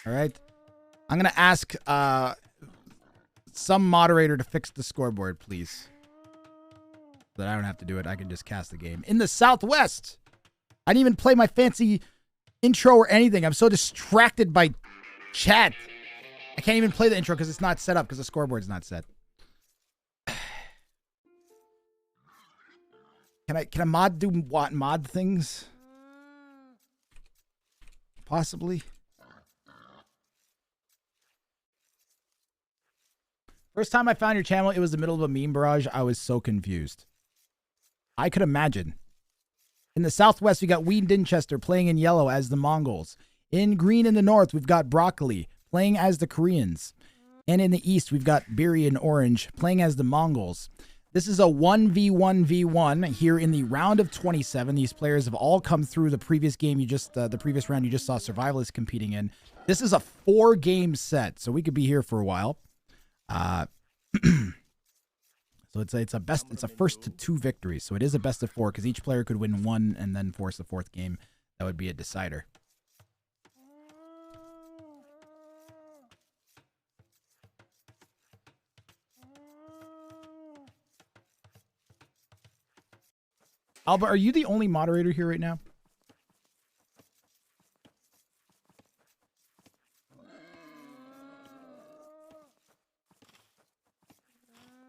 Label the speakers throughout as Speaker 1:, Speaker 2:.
Speaker 1: All right. I'm going to ask some moderator to fix the scoreboard, please. So that I don't have to do it. I can just cast the game. In the Southwest. I didn't even play my fancy intro or anything. I'm so distracted by chat. I can't even play the intro because it's not set up because the scoreboard's not set. Can a mod do what mod things? Possibly. First time I found your channel, it was the middle of a meme barrage. I was so confused. I could imagine. In the Southwest, we got Wean Dinchester playing in yellow as the Mongols. In green in the North, we've got Broccoli playing as the Koreans. And in the East, we've got Beery in orange playing as the Mongols. This is a 1v1v1 here in the round of 27. These players have all come through the previous game the previous round you just saw Survivalists competing in. This is a 4-game set, so we could be here for a while. So it's a first to 2 victories. So it is a best of 4 because each player could win 1 and then force the 4th game. That would be a decider. Alba, are you the only moderator here right now?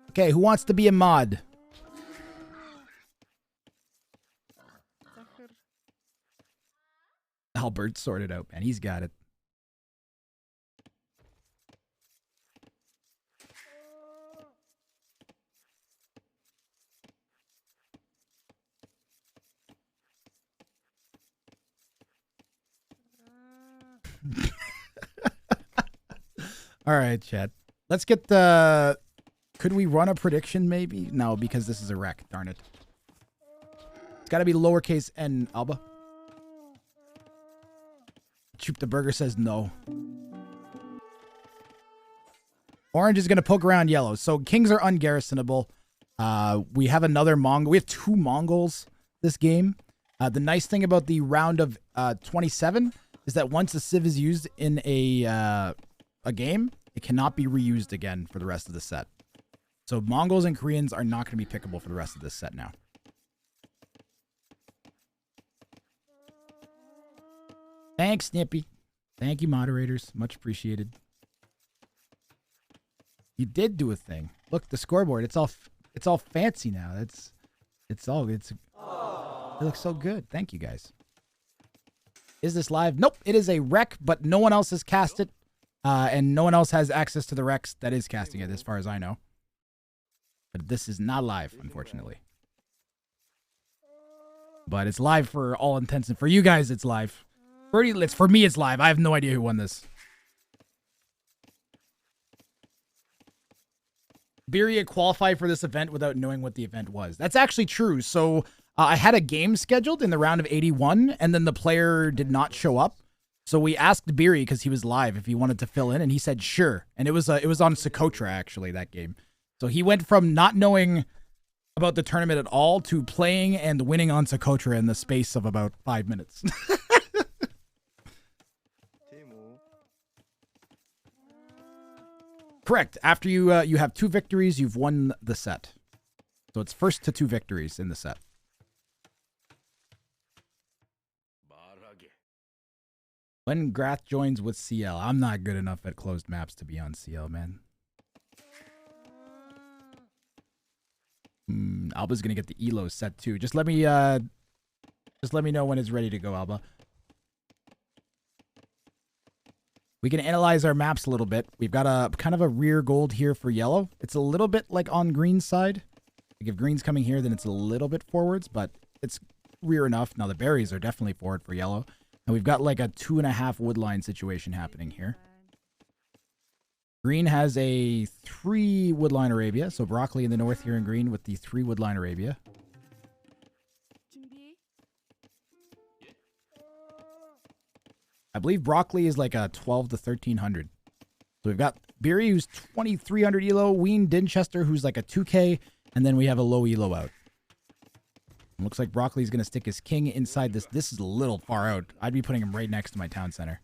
Speaker 1: Okay, who wants to be a mod? Albert sorted out, man. He's got it. All right, chat. Let's get the... Could we run a prediction, maybe? No, because this is a wreck. Darn it. It's got to be lowercase n, Alba. Choop the Burger says no. Orange is going to poke around yellow. So kings are ungarrisonable. We have another Mongol. We have 2 Mongols this game. The nice thing about the round of 27 is that once the Civ is used in a game, it cannot be reused again for the rest of the set. So Mongols and Koreans are not going to be pickable for the rest of this set now. Thanks, Snippy. Thank you, moderators. Much appreciated. You did do a thing. Look, the scoreboard. It's all fancy now. It looks so good. Thank you, guys. Is this live? Nope. It is a rec, but no one else has cast it. And no one else has access to the recs that is casting it, as far as I know. But this is not live, unfortunately. But it's live for all intents and for you guys, it's live. For me, it's live. I have no idea who won this. Beery qualified for this event without knowing what the event was. That's actually true. So I had a game scheduled in the round of 81, and then the player did not show up. So we asked Beery, because he was live, if he wanted to fill in, and he said sure. And it was on Socotra, actually, that game. So he went from not knowing about the tournament at all to playing and winning on Socotra in the space of about 5 minutes. Correct. After you have 2 victories, you've won the set. So it's first to 2 victories in the set. When Grath joins with CL. I'm not good enough at closed maps to be on CL, man. Alba's gonna get the Elo set too. Just let me know when it's ready to go, Alba. We can analyze our maps a little bit. We've got a kind of a rear gold here for yellow. It's a little bit like on green's side. Like if green's coming here, then it's a little bit forwards, but it's rear enough. Now the berries are definitely forward for yellow. And we've got like a 2.5 woodline situation happening here. Green has a 3 woodline Arabia. So broccoli in the north here in green with the 3 woodline Arabia. I believe broccoli is like a 12 to 1300. So we've got Beery, who's 2300 elo, Wean Dinchester, who's like a 2k, and then we have a low elo out. It looks like broccoli's going to stick his king inside this. This is a little far out. I'd be putting him right next to my town center.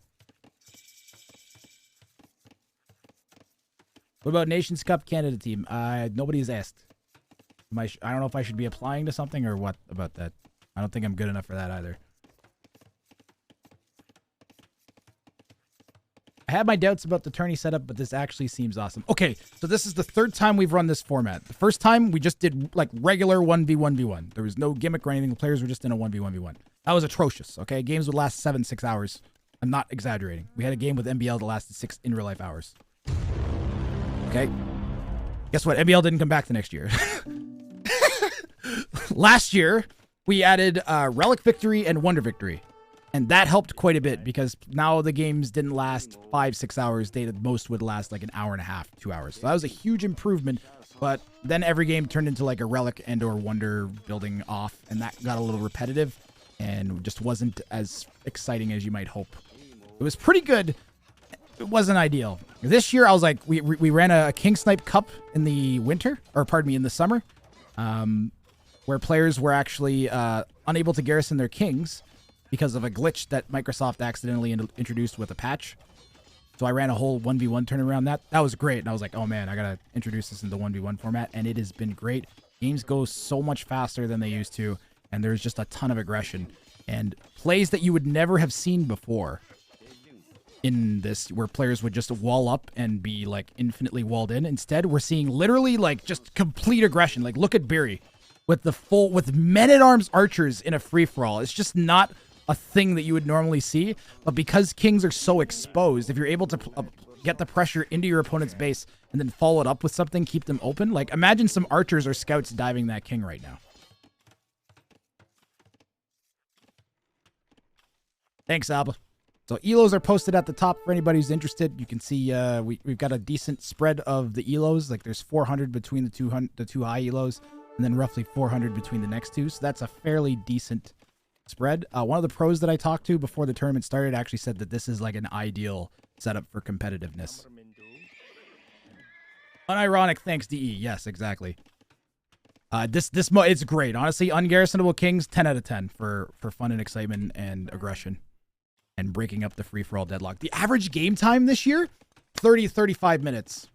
Speaker 1: What about Nations Cup Canada team? Nobody's asked. I don't know if I should be applying to something or what about that. I don't think I'm good enough for that either. I had my doubts about the tourney setup, but this actually seems awesome. Okay, so this is the third time we've run this format. The first time, we just did, like, regular 1v1v1. There was no gimmick or anything. The players were just in a 1v1v1. That was atrocious, okay? Games would last 6 hours. I'm not exaggerating. We had a game with MBL that lasted 6 in real-life hours. Okay? Guess what? MBL didn't come back the next year. Last year, we added Relic Victory and Wonder Victory. And that helped quite a bit because now the games didn't last 5-6 hours. They at most would last like an hour and a half, 2 hours. So that was a huge improvement. But then every game turned into like a Relic and or Wonder building off. And that got a little repetitive and just wasn't as exciting as you might hope. It was pretty good. It wasn't ideal. This year, I was like, we ran a King Snipe Cup in the winter, or pardon me, in the summer, where players were actually unable to garrison their kings because of a glitch that Microsoft accidentally introduced with a patch. So I ran a whole 1v1 tournament around that. That was great. And I was like, oh man, I got to introduce this into 1v1 format. And it has been great. Games go so much faster than they used to. And there's just a ton of aggression. And plays that you would never have seen before in this, where players would just wall up and be like infinitely walled in. Instead, we're seeing literally like just complete aggression. Like look at Beery with men-at-arms archers in a free-for-all. It's just not a thing that you would normally see, but because kings are so exposed, if you're able to get the pressure into your opponent's base and then follow it up with something, keep them open. Like imagine some archers or scouts diving that king right now. Thanks, Alba. So ELOs are posted at the top for anybody who's interested. You can see we've got a decent spread of the ELOs. Like there's 400 between the two high ELOs, and then roughly 400 between the next two. So that's a fairly decent spread. One of the pros that I talked to before the tournament started actually said that this is like an ideal setup for competitiveness. Unironic, thanks, DE. Yes, exactly. This mode, it's great. Honestly, ungarrisonable kings, 10 out of 10 for fun and excitement and aggression and breaking up the free-for-all deadlock. The average game time this year, 30-35 minutes.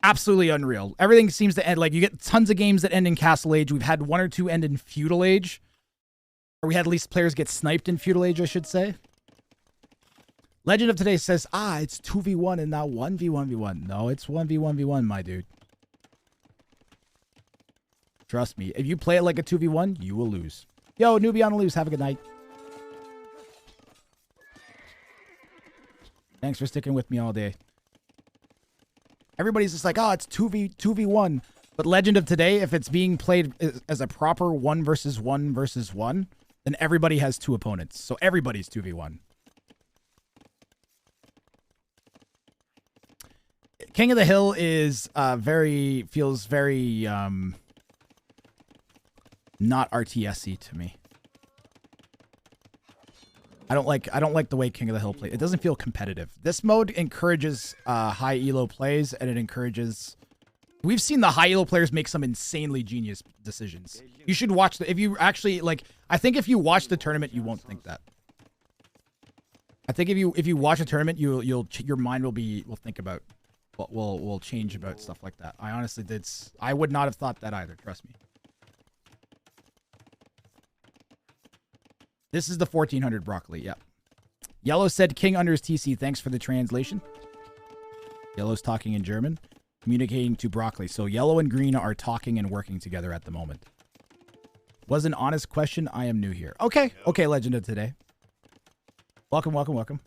Speaker 1: Absolutely unreal. Everything seems to end, like you get tons of games that end in Castle Age. We've had 1 or 2 end in Feudal Age. Or we had at least players get sniped in Feudal Age, I should say. Legend of Today says, it's 2v1 and not 1v1v1. No, it's 1v1v1, my dude. Trust me. If you play it like a 2v1, you will lose. Yo, newbie on the loose. Have a good night. Thanks for sticking with me all day. Everybody's just like, it's 2v1. But Legend of Today, if it's being played as a proper 1 versus 1 versus 1, then everybody has 2 opponents. So everybody's 2v1. King of the Hill is feels very not RTS-y to me. I don't like the way King of the Hill plays. It doesn't feel competitive. This mode encourages high elo plays, and it encourages. We've seen the high elo players make some insanely genius decisions. You should watch if you actually like. I think if you watch the tournament, you won't think that. I think if you watch a tournament, your mind will think about will change about stuff like that. I honestly I would not have thought that either. Trust me. This is the 1400 broccoli. Yep. Yellow said King under his TC. Thanks for the translation. Yellow's talking in German, communicating to broccoli. So yellow and green are talking and working together at the moment. Was an honest question. I am new here. Okay. Okay, Legend of Today. Welcome, welcome, welcome.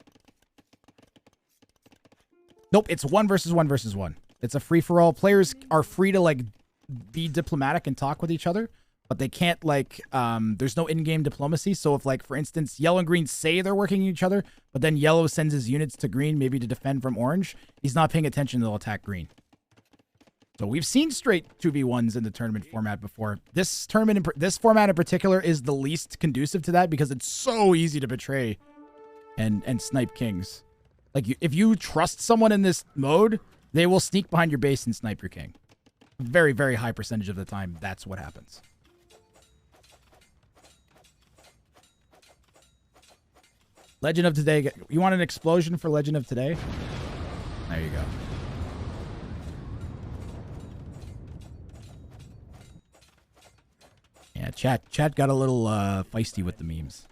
Speaker 1: Nope, it's 1 versus 1 versus 1. It's a free-for-all. Players are free to, like, be diplomatic and talk with each other, but they can't, like, there's no in-game diplomacy. So if, like, for instance, yellow and green say they're working each other, but then yellow sends his units to green maybe to defend from orange, he's not paying attention, they'll attack green. So we've seen straight 2v1s in the tournament format before. This format in particular is the least conducive to that because it's so easy to betray and snipe kings. Like, if you trust someone in this mode, they will sneak behind your base and snipe your king. Very, very high percentage of the time, that's what happens. Legend of Today. You want an explosion for Legend of Today? There you go. Yeah, chat got a little feisty with the memes.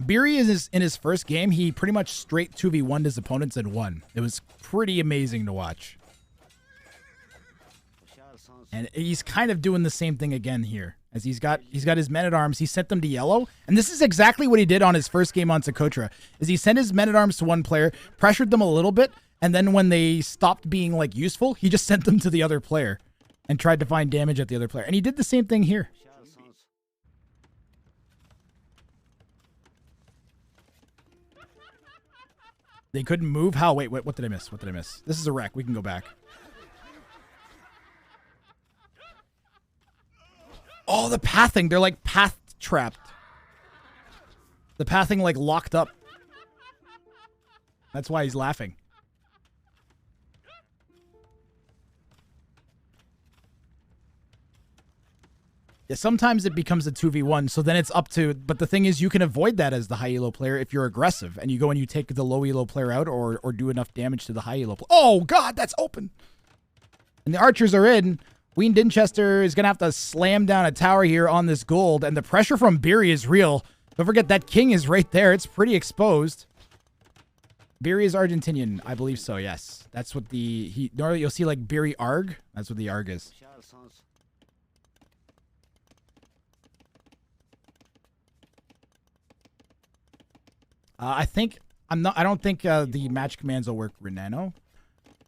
Speaker 1: Beery is in his first game, he pretty much straight 2v1'd his opponents and won. It was pretty amazing to watch. And he's kind of doing the same thing again here. As he's got his men-at-arms, he sent them to yellow. And this is exactly what he did on his first game on Socotra. Is he sent his men-at-arms to one player, pressured them a little bit, and then when they stopped being like useful, he just sent them to the other player and tried to find damage at the other player. And he did the same thing here. They couldn't move? How? Wait, what did I miss? What did I miss? This is a wreck. We can go back. Oh, the pathing. They're like path trapped. The pathing like locked up. That's why he's laughing. Yeah, sometimes it becomes a 2v1, so then it's up to... But the thing is, you can avoid that as the high elo player if you're aggressive, and you go and you take the low elo player out or do enough damage to the high elo player. Oh, God, that's open! And the archers are in. Wean Dinchester is going to have to slam down a tower here on this gold, and the pressure from Beery is real. Don't forget, that king is right there. It's pretty exposed. Beery is Argentinian. I believe so, yes. That's what the... Normally, you'll see, like, Beery Arg. That's what the Arg is. I don't think the match commands will work Renano.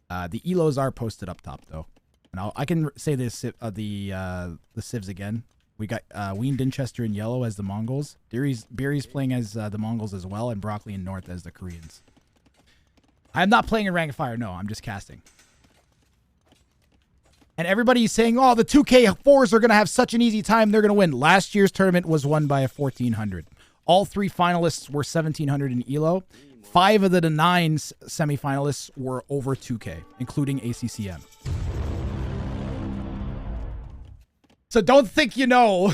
Speaker 1: The elos are posted up top though, and I can say this the civs again. We got Wean Dinchester in yellow as the Mongols. Beery's playing as the Mongols as well, and Broccoli in north as the Koreans. I'm not playing in Rank of Fire. No, I'm just casting. And everybody's saying, "Oh, the 2K4s are gonna have such an easy time. They're gonna win." Last year's tournament was won by a 1400. All 3 finalists were 1700 in ELO. 5 of the 9 semifinalists were over 2K, including ACCM. So don't think you know,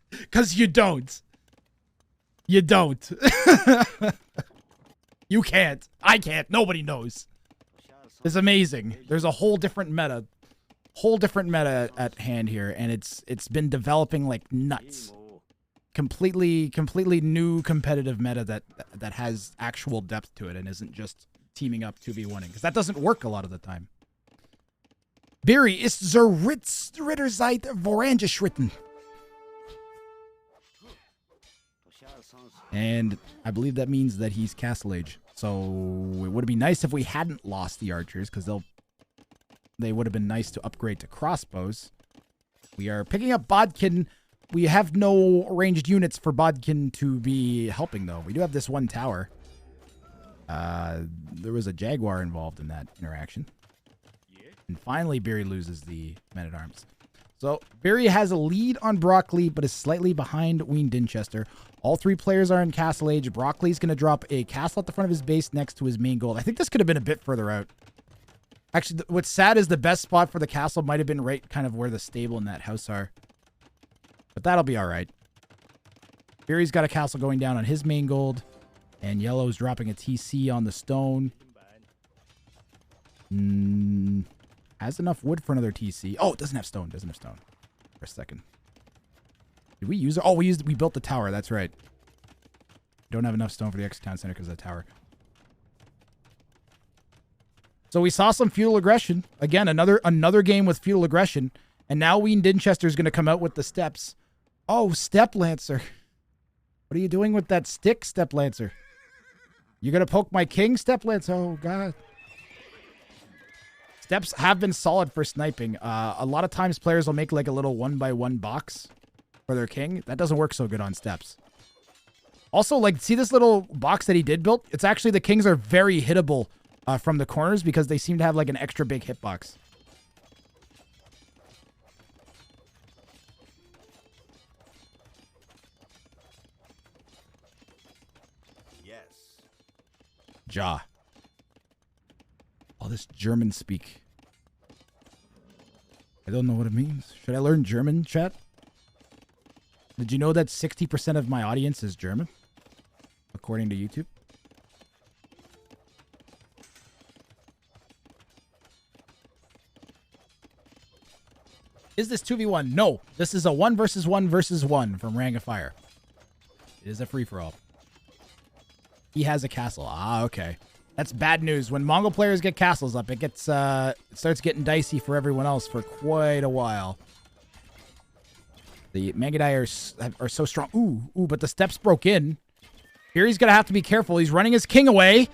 Speaker 1: because you don't. You don't. You can't. I can't. Nobody knows. It's amazing. There's a whole different meta. At hand here, and it's been developing like nuts. Completely new competitive meta that has actual depth to it and isn't just teaming up 2v1ing, because that doesn't work a lot of the time. Beery ist zur Ritterzeit vorangeschritten. And I believe that means that he's Castle Age. So it would be nice if we hadn't lost the archers, because they would have been nice to upgrade to crossbows. We are picking up Bodkin. We have no ranged units for Bodkin to be helping, though. We do have this one tower. There was a Jaguar involved in that interaction. And finally, Beery loses the men-at-arms. So, Beery has a lead on Broccoli, but is slightly behind Wean Dinchester. All 3 players are in Castle Age. Broccoli's going to drop a castle at the front of his base next to his main gold. I think this could have been a bit further out. Actually, what's sad is the best spot for the castle might have been right kind of where the stable and that house are. But that'll be all right. Beery's got a castle going down on his main gold. And Yellow's dropping a TC on the stone. Has enough wood for another TC. Oh, it doesn't have stone. Doesn't have stone. For a second. Did we use it? Oh, we built the tower. That's right. Don't have enough stone for the extra town center because of the tower. So we saw some feudal aggression. Again, another game with feudal aggression. And now Wean Dinchester is going to come out with the steps. Oh, Step Lancer. What are you doing with that stick, Step Lancer? You going to poke my king, Step Lancer? Oh, God. Steps have been solid for sniping. A lot of times players will make like a little 1x1 box for their king. That doesn't work so good on steps. Also, like, see this little box that he did build? It's actually, the kings are very hittable from the corners because they seem to have like an extra big hitbox. Ja. All this German speak. I don't know what it means. Should I learn German, chat? Did you know that 60% of my audience is German? According to YouTube? Is this 2v1? No. This is a 1 versus 1 versus 1 from Wrang of Fire. It is a free-for-all. He has a castle. Ah, okay. That's bad news. When Mongol players get castles up, it gets it starts getting dicey for everyone else for quite a while. The Mangadai are so strong. Ooh, but the steps broke in. Here he's going to have to be careful. He's running his king away,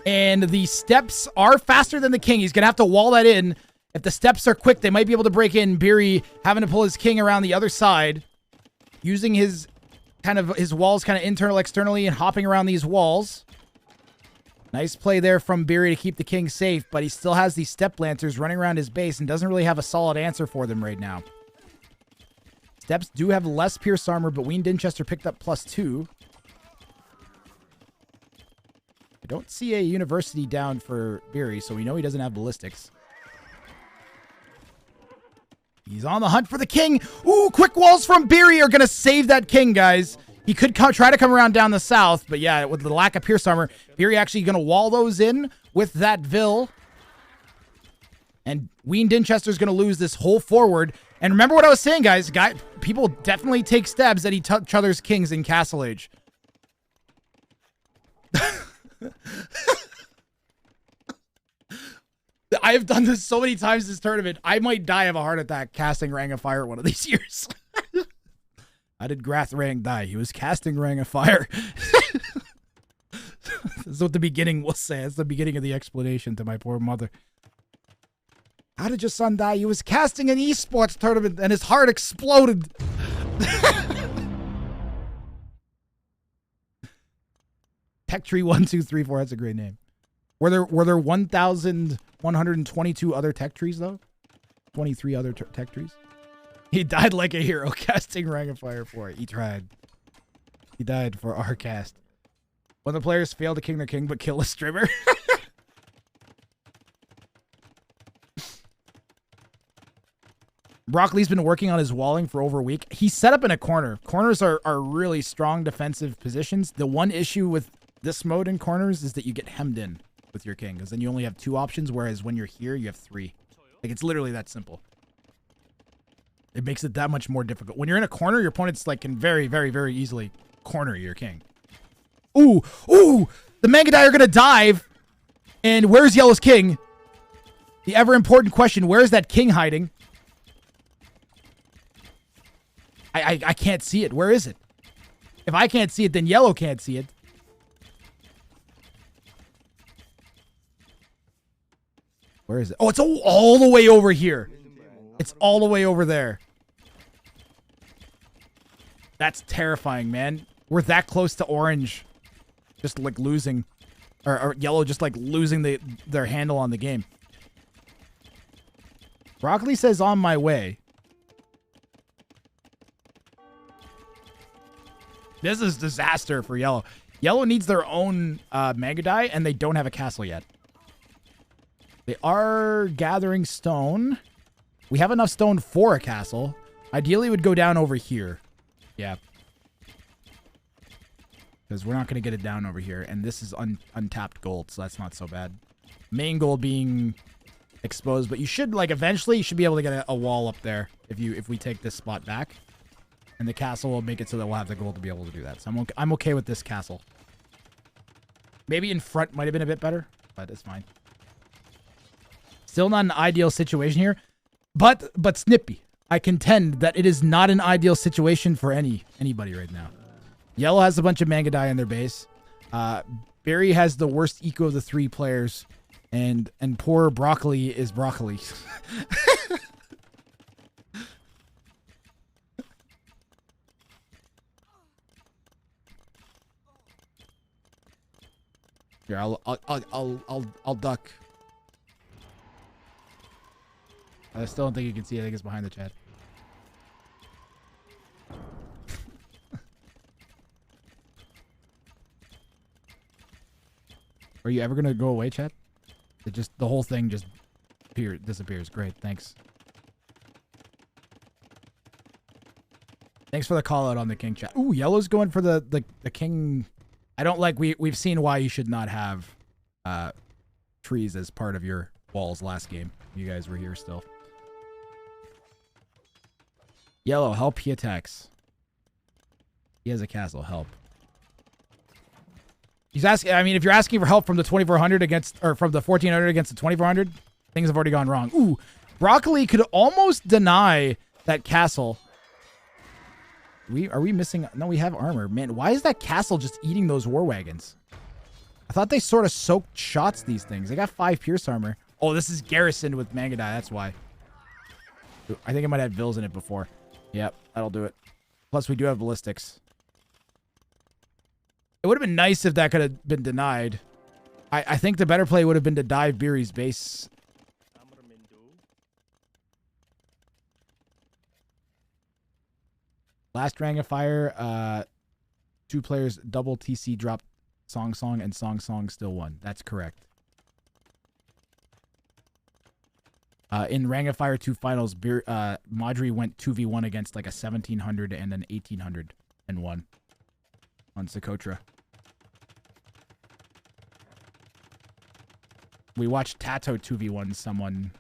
Speaker 1: and the steps are faster than the king. He's going to have to wall that in. If the steps are quick, they might be able to break in. Beery having to pull his king around the other side, using his walls kind of internal, externally, and hopping around these walls. Nice play there from Beery to keep the king safe, but he still has these step lancers running around his base and doesn't really have a solid answer for them right now. Steps do have less pierce armor, but Wean Dinchester picked up +2. I don't see a university down for Beery, so we know he doesn't have ballistics. He's on the hunt for the king. Ooh, quick walls from Beery are going to save that king, guys. He could try to come around down the south, but yeah, with the lack of pierce armor, Beery actually going to wall those in with that Vil. And Wean Dinchester's going to lose this whole forward. And remember what I was saying, guys. People definitely take stabs at each other's kings in Castle Age. I have done this so many times this tournament. I might die of a heart attack casting Wrang of Fire one of these years. How did Grath Wrang die? He was casting Wrang of Fire. This is what the beginning will say. It's the beginning of the explanation to my poor mother. How did your son die? He was casting an esports tournament and his heart exploded. Tech Tree 1234. That's a great name. Were there 1,122 other tech trees though? 23 other tech trees. He died like a hero, casting Wrang of Fire for it. He tried. He died for our cast. When the players fail to king their king but kill a streamer. Broccoli's been working on his walling for over a week. He's set up in a corner. Corners are really strong defensive positions. The one issue with this mode in corners is that you get hemmed in with your king, because then you only have 2 options, whereas when you're here, you have 3. Like, it's literally that simple. It makes it that much more difficult. When you're in a corner, your opponents like can very, very, very easily corner your king. Ooh, the Mangadai are gonna dive. And where's Yellow's king? The ever important question: where is that king hiding? I can't see it. Where is it? If I can't see it, then Yellow can't see it. Where is it? Oh, it's all the way over here. It's all the way over there. That's terrifying, man. We're that close to orange. Just like losing. Or yellow just like losing their handle on the game. Broccoli says on my way. This is disaster for Yellow. Yellow needs their own Mangadai, and they don't have a castle yet. They are gathering stone. We have enough stone for a castle. Ideally, it would go down over here. Yeah. Because we're not going to get it down over here. And this is untapped gold, so that's not so bad. Main gold being exposed. But you should, like, eventually, you should be able to get a wall up there if we take this spot back. And the castle will make it so that we'll have the gold to be able to do that. So I'm okay with this castle. Maybe in front might have been a bit better, but it's fine. Still not an ideal situation here. But Snippy, I contend that it is not an ideal situation for anybody right now. Yellow has a bunch of Mangadai in their base. Barry has the worst eco of the 3 players. And poor Broccoli is Broccoli. Here, I'll duck. I still don't think you can see it. I think it's behind the chat. Are you ever gonna go away, chat? The whole thing just disappears. Great, thanks. Thanks for the call out on the king, chat. Ooh, Yellow's going for the king. I don't like. We've seen why you should not have trees as part of your walls last game. You guys were here still. Yellow, help, he attacks. He has a castle, help. He's asking, I mean, if you're asking for help from the 2400 against, or from the 1400 against the 2400, things have already gone wrong. Ooh, Broccoli could almost deny that castle. Are we missing? No, we have armor. Man, why is that castle just eating those war wagons? I thought they sort of soaked shots, these things. They got 5 pierce armor. Oh, this is garrisoned with Mangadai. That's why. I think it might have Vills in it before. Yep, that'll do it. Plus, we do have ballistics. It would have been nice if that could have been denied. I think the better play would have been to dive Beery's base. Last Rang of Fire, 2 players double TC dropped Song Song and Song Song still won. That's correct. In Rang of Fire 2 finals, Madri went 2v1 against like a 1700 and an 1800 and won on Socotra. We watched Tato 2v1 someone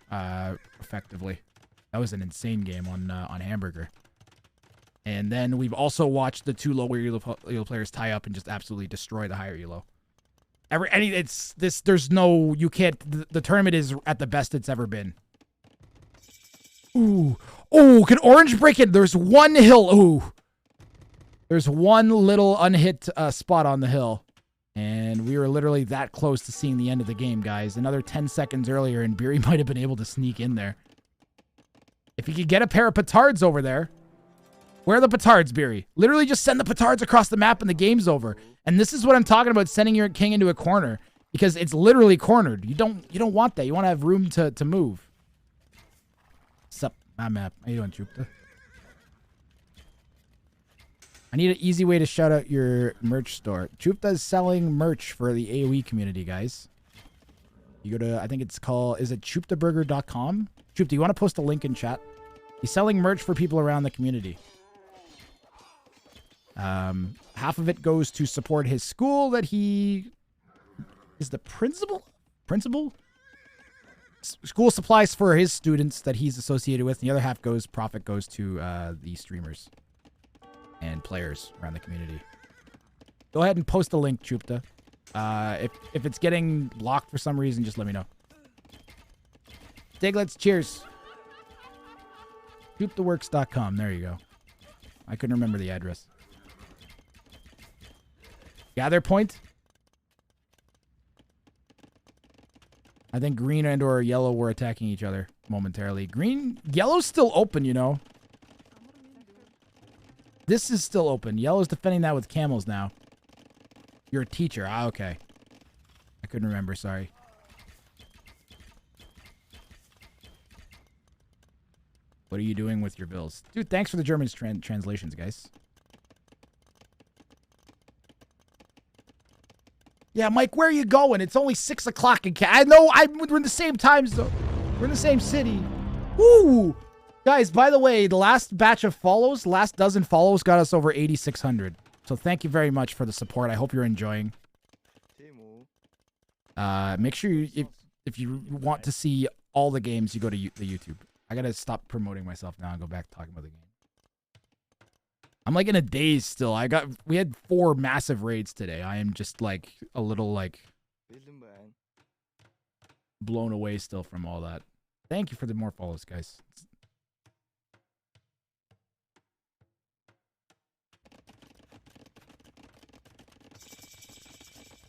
Speaker 1: effectively. That was an insane game on Hamburger. And then we've also watched the 2 lower elo players tie up and just absolutely destroy the higher elo. There's no, you can't, the tournament is at the best it's ever been. Ooh. Oh, can Orange break it? There's one hill. Ooh. There's one little unhit spot on the hill. And we were literally that close to seeing the end of the game, guys. Another 10 seconds earlier, and Beery might have been able to sneak in there. If he could get a pair of petards over there. Where are the petards, Beery? Literally just send the petards across the map and the game's over. And this is what I'm talking about, sending your king into a corner. Because it's literally cornered. You don't want that. You want to have room to move. Sup, my map. How you doing, Chupta? I need an easy way to shout out your merch store. Chupta is selling merch for the AoE community, guys. You go to, I think it's called, is it chuptaburger.com? Chupta, you want to post a link in chat? He's selling merch for people around the community. Half of it goes to support his school that he is the principal? School supplies for his students that he's associated with. And the other half profit goes to the streamers and players around the community. Go ahead and post a link, Chupta. If it's getting blocked for some reason, just let me know. Diglets, cheers. Chuptaworks.com. There you go. I couldn't remember the address. Gather point. I think green and or yellow were attacking each other momentarily. Yellow's still open, you know. This is still open. Yellow's defending that with camels now. You're a teacher. Ah, okay. I couldn't remember, sorry. What are you doing with your bills? Dude, thanks for the German translations, guys. Yeah, Mike, where are you going? It's only 6 o'clock in I know, we're in the same time zone. We're in the same city. Woo! Guys, by the way, the last batch of follows, last dozen follows got us over 8,600. So thank you very much for the support. I hope you're enjoying. Make sure if you want to see all the games, you go to the YouTube. I gotta stop promoting myself now and go back to talking about the game. I'm like in a daze still. We had 4 massive raids today. I am just like a little like blown away still from all that. Thank you for the more follows, guys.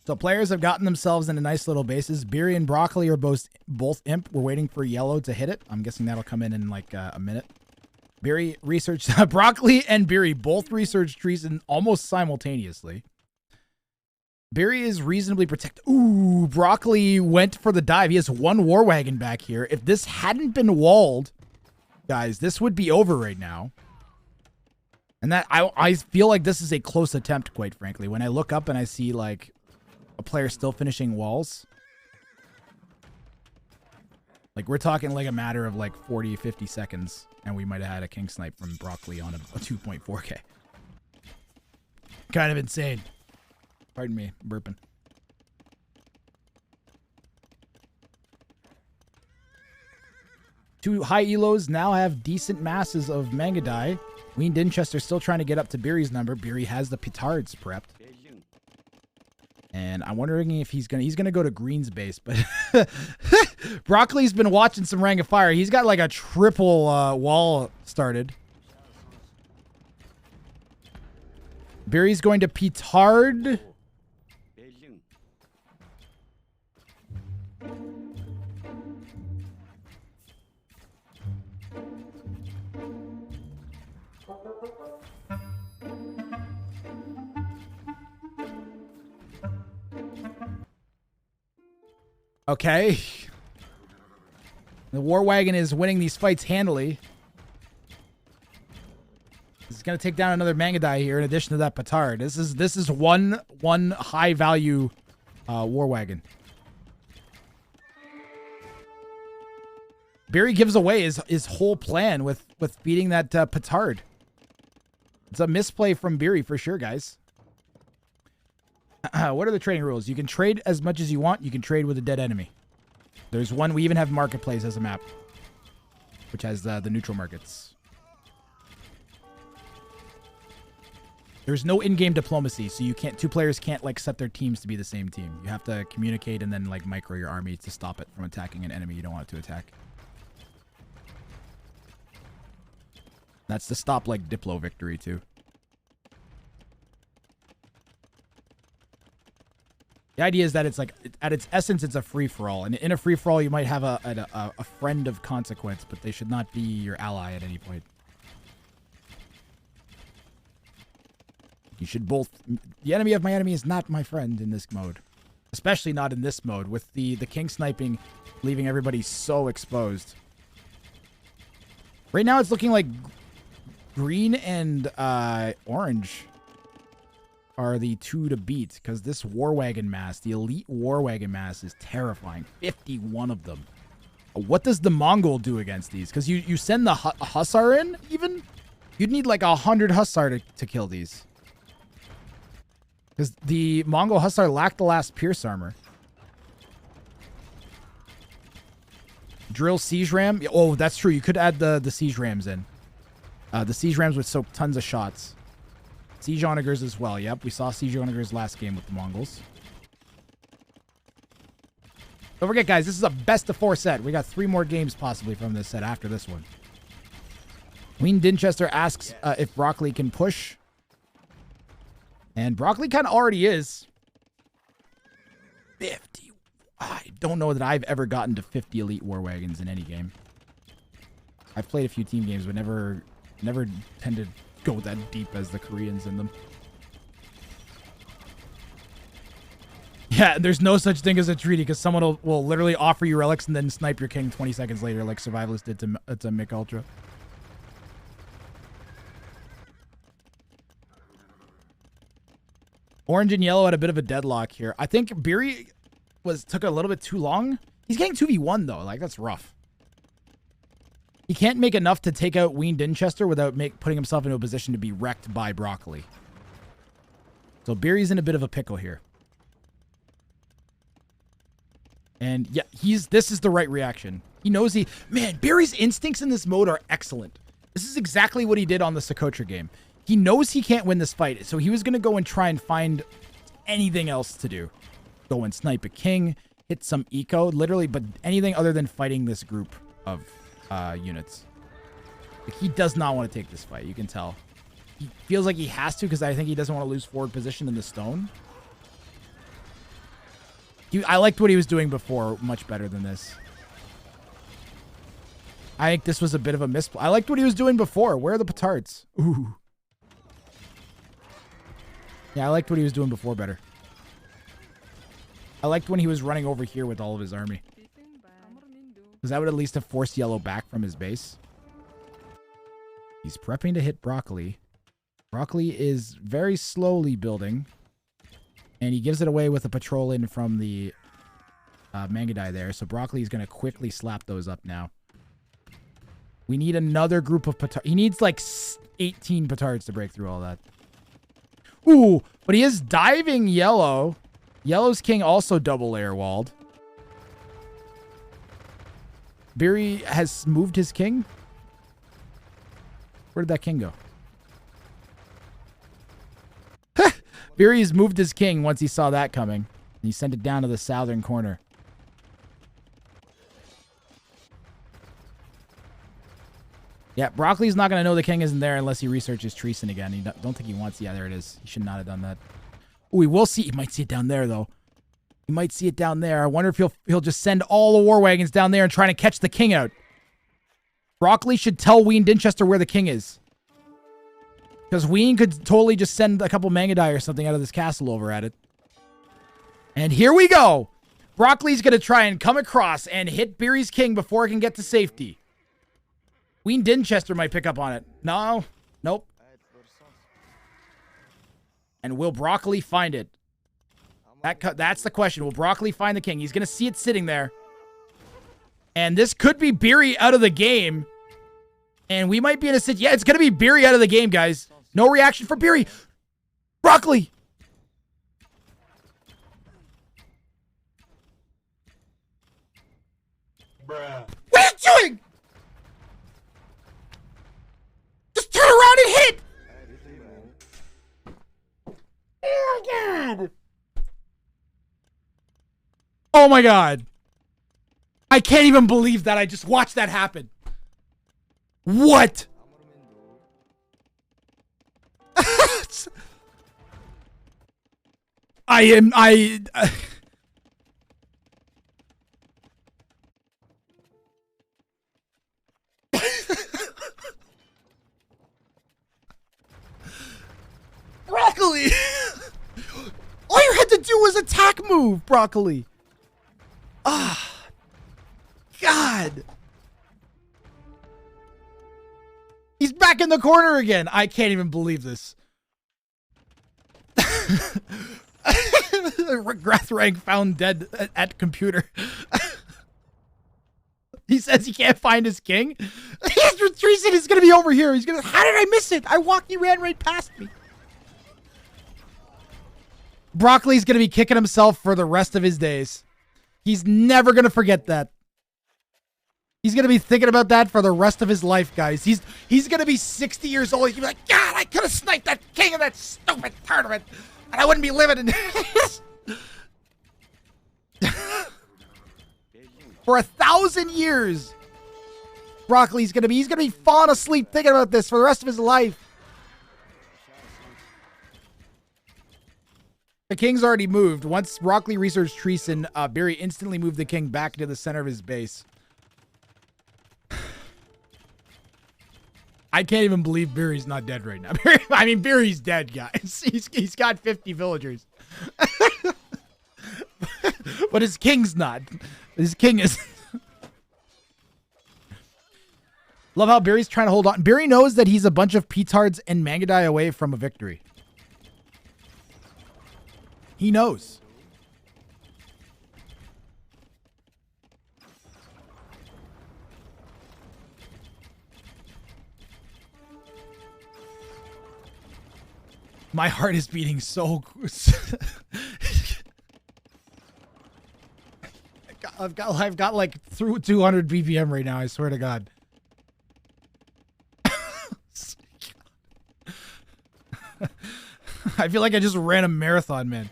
Speaker 1: So players have gotten themselves into nice little bases. Beery and Broccoli are both imp. We're waiting for yellow to hit it. I'm guessing that'll come in like a minute. Beery researched Broccoli and Beery both researched treason almost simultaneously. Beery is reasonably protected. Ooh, Broccoli went for the dive. He has 1 war wagon back here. If this hadn't been walled, guys, this would be over right now. And that I feel like this is a close attempt, quite frankly. When I look up and I see like a player still finishing walls. Like we're talking like a matter of like 40, 50 seconds. And we might have had a king snipe from Broccoli on a 2.4K. Kind of insane. Pardon me, burping. Two high elos now have decent masses of Mangadai. Wean Dinchester still trying to get up to Beery's number. Beery has the petards prepped. And I'm wondering if he's gonna go to Green's base, but Broccoli's been watching some Ring of Fire. He's got like a triple wall started. Beery's going to petard. Okay. The War Wagon is winning these fights handily. It's going to take down another Mangadai here in addition to that petard. This is one high value War Wagon. Beery gives away his whole plan with beating that petard. It's a misplay from Beery for sure, guys. What are the trading rules? You can trade as much as you want. You can trade with a dead enemy. There's one. We even have Marketplace as a map, which has the neutral markets. There's no in-game diplomacy, so you can't. Two players can't like set their teams to be the same team. You have to communicate and then like micro your army to stop it from attacking an enemy you don't want it to attack. That's to stop like Diplo victory too. The idea is that it's like, at its essence, it's a free-for-all. And in a free-for-all, you might have a friend of consequence, but they should not be your ally at any point. You should both... The enemy of my enemy is not my friend in this mode. Especially not in this mode, with the king sniping leaving everybody so exposed. Right now, it's looking like green and orange are the two to beat, because this War Wagon mass, the elite War Wagon mass, is terrifying. 51 of them. What does the Mongol do against these? Because you send the Hussar in, even? You'd need like 100 Hussar to kill these. Because the Mongol Hussar lacked the last Pierce armor. Drill Siege Ram. Oh, that's true. You could add the Siege Rams in. The Siege Rams would soak tons of shots. Siege Onagers as well. Yep, we saw Siege Onagers last game with the Mongols. Don't forget, guys, this is a best of 4 set. We got 3 more games possibly from this set after this one. Wean Dinchester asks if Broccoli can push. And Broccoli kind of already is. 50. I don't know that I've ever gotten to 50 elite War Wagons in any game. I've played a few team games, but never tend to go that deep as the Koreans in them. Yeah, there's no such thing as a treaty, because someone will literally offer you relics and then snipe your king 20 seconds later, like Survivalists did to Mick Ultra. Orange and yellow had a bit of a deadlock here. I think Beery took a little bit too long. He's getting 2v1 though, like that's rough. He can't make enough to take out Wean Dinchester without putting himself into a position to be wrecked by Broccoli. So Beery's in a bit of a pickle here. And yeah, this is the right reaction. He knows man, Beery's instincts in this mode are excellent. This is exactly what he did on the Socotra game. He knows he can't win this fight, so he was going to go and try and find anything else to do. Go and snipe a king, hit some eco, literally, but anything other than fighting this group of units. Like, he does not want to take this fight, you can tell. He feels like he has to, because I think he doesn't want to lose forward position in the stone. I liked what he was doing before much better than this. I think this was a bit of a misplay. I liked what he was doing before. Where are the petards? Ooh. Yeah, I liked what he was doing before better. I liked when he was running over here with all of his army. Because that would at least have forced yellow back from his base. He's prepping to hit Broccoli. Broccoli is very slowly building. And he gives it away with a patrol in from the Mangadai there. So Broccoli is going to quickly slap those up now. We need another group of petards. He needs like 18 petards to break through all that. Ooh, but he is diving yellow. Yellow's king also double layer walled. Beery has moved his king. Where did that king go? Beery's moved his king once he saw that coming. And he sent it down to the southern corner. Yeah, Broccoli's not going to know the king isn't there unless he researches Treason again. He don't think he wants... Yeah, there it is. He should not have done that. Oh, we will see. He might see it down there, though. He might see it down there. I wonder if he'll just send all the war wagons down there and try to catch the king out. Broccoli should tell Wean Dinchester where the king is. Because Wean could totally just send a couple Mangudai or something out of this castle over at it. And here we go. Broccoli's going to try and come across and hit Beery's king before it can get to safety. Wean Dinchester might pick up on it. No. Nope. And will Broccoli find it? That's the question. Will Broccoli find the king? He's going to see it sitting there. And this could be Beery out of the game. And we might be in a situation. Yeah, it's going to be Beery out of the game, guys. No reaction for Beery. Broccoli.
Speaker 2: Bruh.
Speaker 1: What are you doing? Just turn around and hit. Oh my god. Oh my god. I can't even believe that I just watched that happen. What? Broccoli! All you had to do was attack move, Broccoli. Ah. God. He's back in the corner again. I can't even believe this. Wrang found dead at computer. He says he can't find his king. Treason is going to be over here. He's going to... How did I miss it? He ran right past me. Broccoli's going to be kicking himself for the rest of his days. He's never going to forget that. He's going to be thinking about that for the rest of his life, guys. He's going to be 60 years old. He's going to be like, God, I could have sniped that king in that stupid tournament. And I wouldn't be living in this. For 1,000 years. Broccoli's going to be, he's going to be falling asleep thinking about this for the rest of his life. The king's already moved. Once Broccoli researched Treason, Beery instantly moved the king back into the center of his base. I can't even believe Beery's not dead right now. I mean, Beery's dead, guys. He's got 50 villagers. But his king's not. His king is... Love how Beery's trying to hold on. Beery knows that he's a bunch of petards and Mangudai away from a victory. He knows. My heart is beating so... I've got like through 200 BPM right now, I swear to God. I feel like I just ran a marathon, man.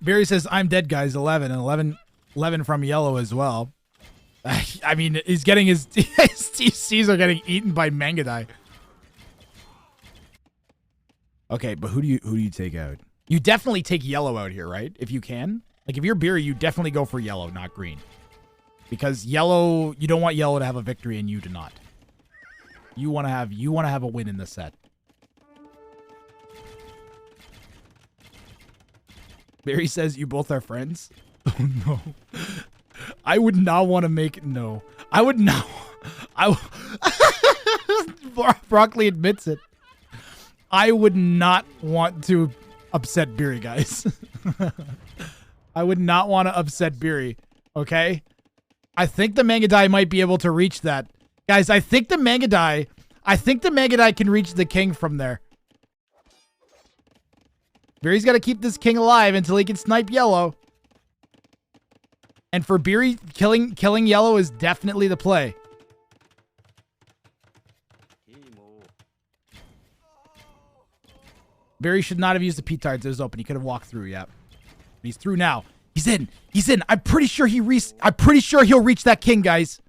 Speaker 1: Barry says, I'm dead, guys. 11 and 11 from yellow as well. I mean, he's getting his TCs are getting eaten by Mangudai. Okay, but who do you take out? You definitely take yellow out here, right? If you can. Like if you're Beery, you definitely go for yellow, not green. Because yellow, you don't want yellow to have a victory and you do not. You want to have a win in the set. Barry says you both are friends. Oh no. I would not want to make no. I would not. Broccoli admits it. I would not want to upset Beery, guys. I would not want to upset Beery. Okay? I think the Mangudai might be able to reach that. Guys, I think the Mangudai can reach the king from there. Beery's got to keep this king alive until he can snipe yellow. And for Beery, killing yellow is definitely the play. Beery should not have used the petards. It was open. He could have walked through, yeah. He's through now. He's in. He's in. I'm pretty sure he'll reach that king, guys.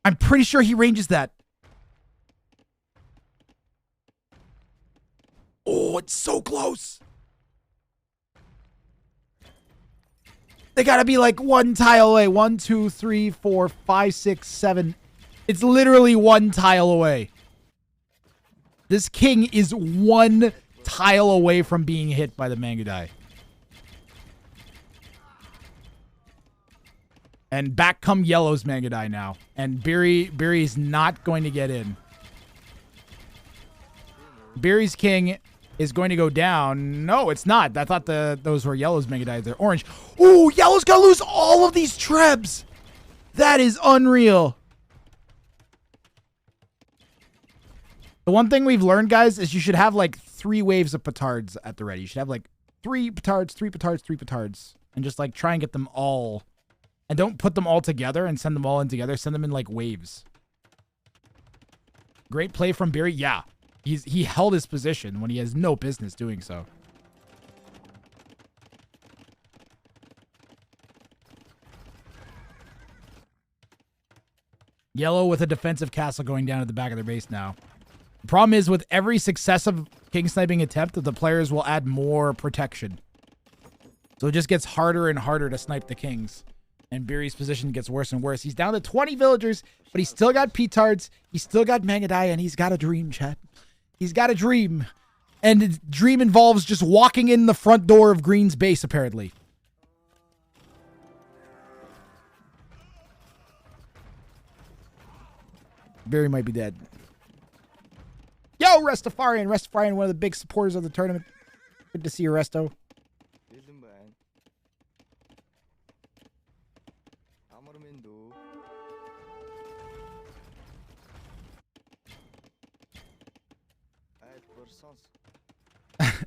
Speaker 1: I'm pretty sure he ranges that. Oh, it's so close. They gotta be like one tile away. 1, 2, 3, 4, 5, 6, 7. It's literally one tile away. This king is one tile away from being hit by the Mangudai. And back come yellow's Mangudai now. And Beery's not going to get in. Beery's king is going to go down. No, it's not. I thought those were yellow's Mangudai. They're orange. Ooh, yellow's gonna lose all of these trebs. That is unreal. The one thing we've learned, guys, is you should have like 3 waves of petards at the ready. You should have like 3 petards, 3 petards, 3 petards. And just like try and get them all. And don't put them all together and send them all in together. Send them in like waves. Great play from Beery. Yeah. He held his position when he has no business doing so. Yellow with a defensive castle going down at the back of their base now. The problem is with every successive king sniping attempt, the players will add more protection. So it just gets harder and harder to snipe the kings. And Beery's position gets worse and worse. He's down to 20 villagers, but he's still got petards. He's still got Mangudai, and he's got a dream, chat. He's got a dream. And his dream involves just walking in the front door of Green's base, apparently. Beery might be dead. Yo, Restafarian. Restafarian, one of the big supporters of the tournament. Good to see you, Resto.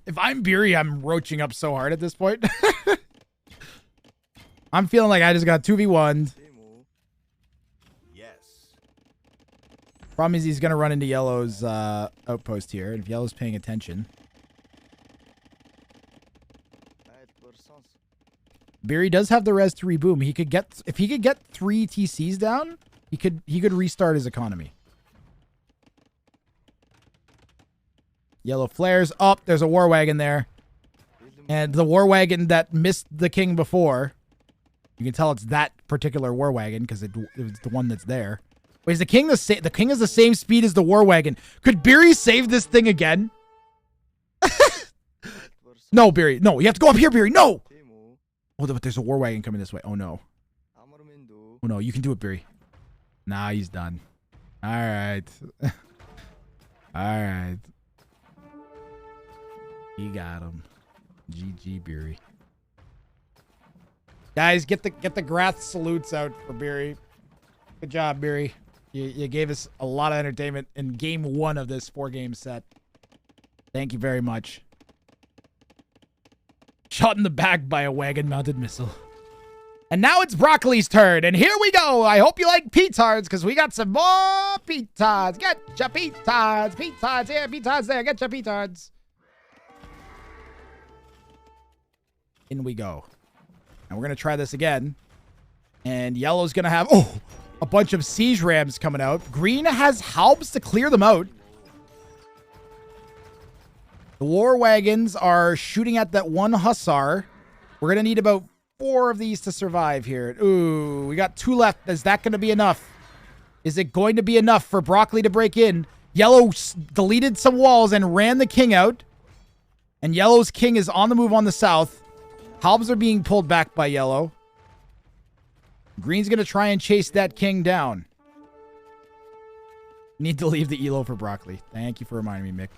Speaker 1: If I'm Beery, I'm roaching up so hard at this point. I'm feeling like I just got 2v1'd. Yes. Problem is he's going to run into yellow's outpost here. And if yellow's paying attention. Beery does have the res to reboom. He could get, if he could get 3 TCs down, he could restart his economy. Yellow flares up. There's a war wagon there. And the war wagon that missed the king before. You can tell it's that particular war wagon because it was the one that's there. Wait, is the king the king is the same speed as the war wagon? Could Beery save this thing again? No, Beery. No, you have to go up here, Beery. No! Oh, but there's a war wagon coming this way. Oh, no. Oh, no. You can do it, Beery. Nah, he's done. All right. All right. You got him. GG, Beery. Guys, get the Grath salutes out for Beery. Good job, Beery. You gave us a lot of entertainment in game 1 of this 4-game set. Thank you very much. Shot in the back by a wagon-mounted missile. And now it's Broccoli's turn, and here we go. I hope you like petards, because we got some more petards. Get ya petards. Petards here, petards there. Get ya petards. In we go. And we're going to try this again. And yellow's going to have, a bunch of siege rams coming out. Green has halbs to clear them out. The war wagons are shooting at that one hussar. We're going to need about 4 of these to survive here. Ooh, we got 2 left. Is that going to be enough? Is it going to be enough for Broccoli to break in? Yellow deleted some walls and ran the king out. And yellow's king is on the move on the south. Halbs are being pulled back by yellow. Green's going to try and chase that king down. Need to leave the elo for Broccoli. Thank you for reminding me, Mick.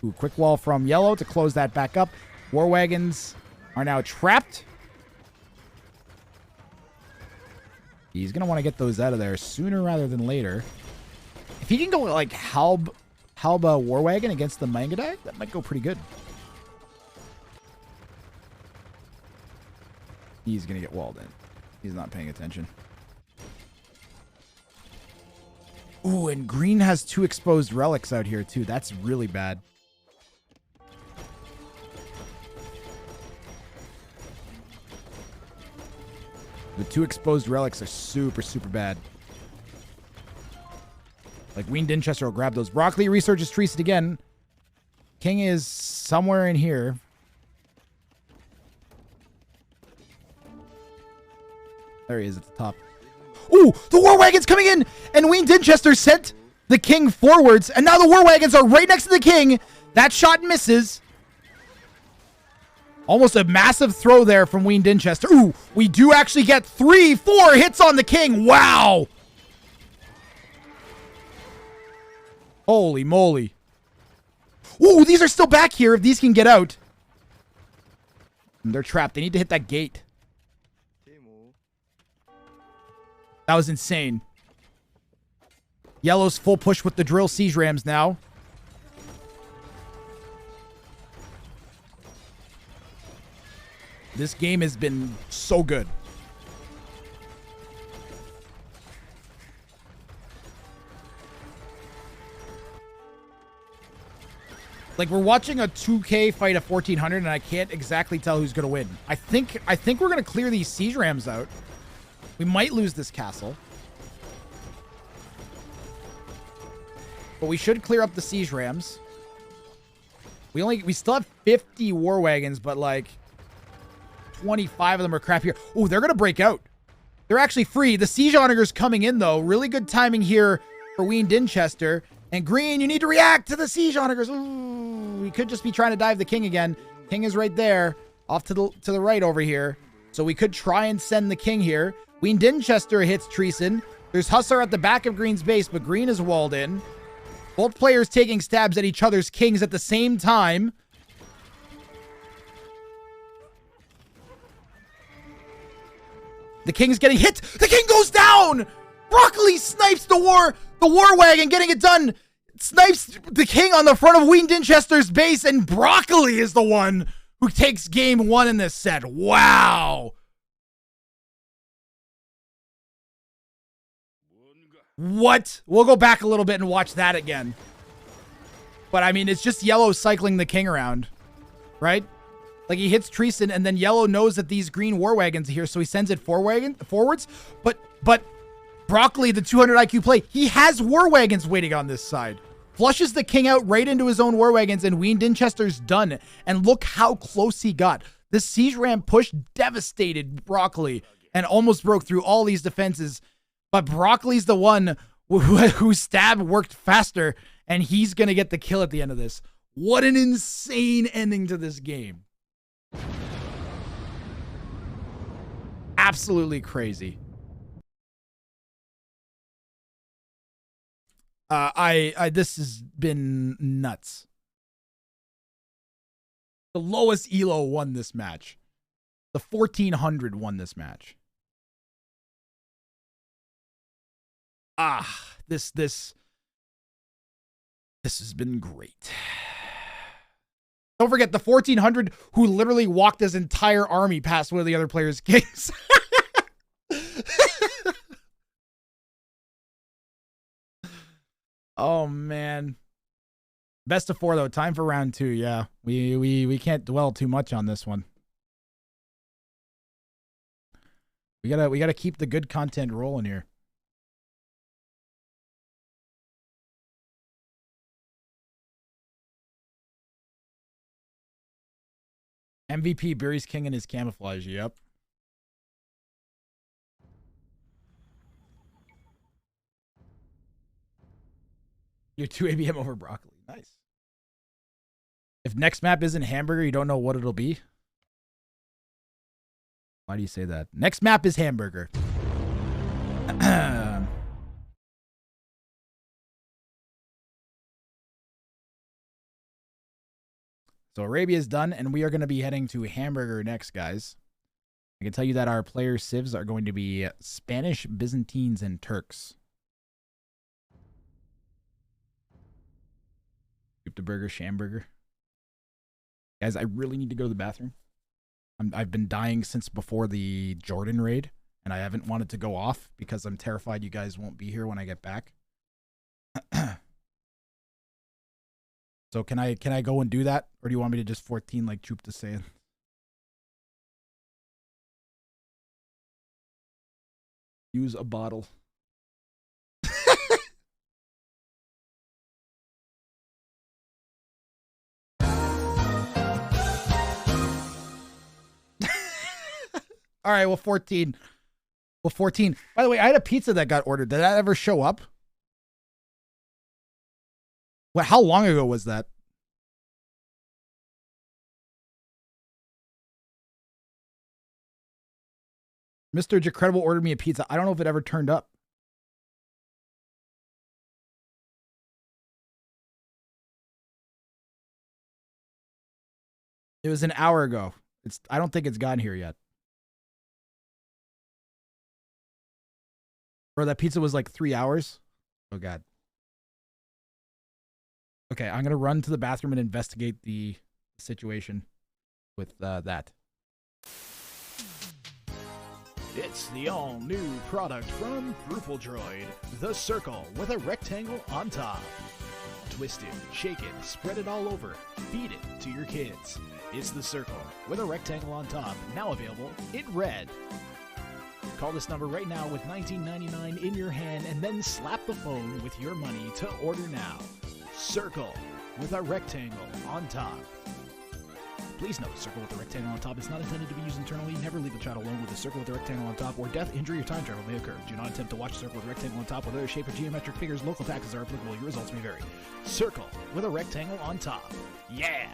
Speaker 1: Ooh, quick wall from yellow to close that back up. War wagons are now trapped. He's going to want to get those out of there sooner rather than later. If he can go like Halba war wagon against the Mangudai, that might go pretty good. He's going to get walled in. He's not paying attention. Ooh, and green has 2 exposed relics out here, too. That's really bad. The 2 exposed relics are super, super bad. Like, Wean Dinchester will grab those. Broccoli researches Treason again. King is somewhere in here. There he is at the top. Ooh, the war wagon's coming in! And Wean Dinchester sent the king forwards, and now the war wagons are right next to the king. That shot misses. Almost a massive throw there from Wean Dinchester. Ooh, we do actually get 3, 4 hits on the king. Wow! Holy moly. Ooh, these are still back here if these can get out. They're trapped. They need to hit that gate. That was insane. Yellow's full push with the drill siege rams now. This game has been so good. Like, we're watching a 2K fight at 1400 and I can't exactly tell who's going to win. I think we're going to clear these siege rams out. We might lose this castle. But we should clear up the siege rams. We still have 50 war wagons, but like 25 of them are crap here. Oh, they're going to break out. They're actually free. The siege onagers coming in though. Really good timing here for Wean Dinchester. And green, you need to react to the siege onagers. Ooh, we could just be trying to dive the king again. King is right there, off to the right over here. So we could try and send the king here. Wean Dinchester hits Treason. There's Hussar at the back of green's base, but green is walled in. Both players taking stabs at each other's kings at the same time. The king's getting hit. The king goes down. Broccoli snipes the war wagon, getting it done. Snipes the king on the front of Wean Dinchester's base, and Broccoli is the one who takes game 1 in this set. Wow. What? We'll go back a little bit and watch that again. But I mean, it's just yellow cycling the king around, right? Like, he hits Treason, and then yellow knows that these green war wagons are here, so he sends it forwards. But Broccoli, the 200 IQ play, he has war wagons waiting on this side. Flushes the king out right into his own war wagons, and Wean Dinchester's done. And look how close he got. The siege ram push devastated Broccoli and almost broke through all these defenses. But Broccoli's the one whose stab worked faster, and he's going to get the kill at the end of this. What an insane ending to this game. Absolutely crazy. This has been nuts. The lowest elo won this match. The 1400 won this match. This has been great. Don't forget the 1400 who literally walked his entire army past one of the other players' kings. Oh man. Best of 4 though. Time for round 2. Yeah. We can't dwell too much on this one. We gotta keep the good content rolling here. MVP buries king in his camouflage. Yep. You're 2 ABM over Broccoli. Nice. If next map isn't hamburger, you don't know what it'll be? Why do you say that? Next map is hamburger. So Arabia is done, and we are going to be heading to hamburger next, guys. I can tell you that our player civs are going to be Spanish, Byzantines, and Turks. Scoop the burger, Shamburger. Guys, I really need to go to the bathroom. I've been dying since before the Jordan raid, and I haven't wanted to go off because I'm terrified you guys won't be here when I get back. So can I go and do that, or do you want me to just 14 like Troop to Saiyan? Use a bottle. All right, well, 14. Well, 14. By the way, I had a pizza that got ordered. Did that ever show up? Well, how long ago was that? Mr. Jacredible ordered me a pizza. I don't know if it ever turned up. It was an hour ago. I don't think it's gotten here yet. Bro, that pizza was like 3 hours. Oh, God. Okay, I'm going to run to the bathroom and investigate the situation with that.
Speaker 2: It's the all-new product from Drupal Droid, the circle with a rectangle on top. Twist it, shake it, spread it all over, feed it to your kids. It's the circle with a rectangle on top, now available in red. Call this number right now with $19.99 in your hand and then slap the phone with your money to order now. Circle with a rectangle on top. Please note, circle with a rectangle on top is not intended to be used internally. Never leave a child alone with a circle with a rectangle on top, or death, injury, or time travel may occur. Do not attempt to watch a circle with a rectangle on top with other shape or geometric figures. Local taxes are applicable. Your results may vary. Circle with a rectangle on top. Yeah!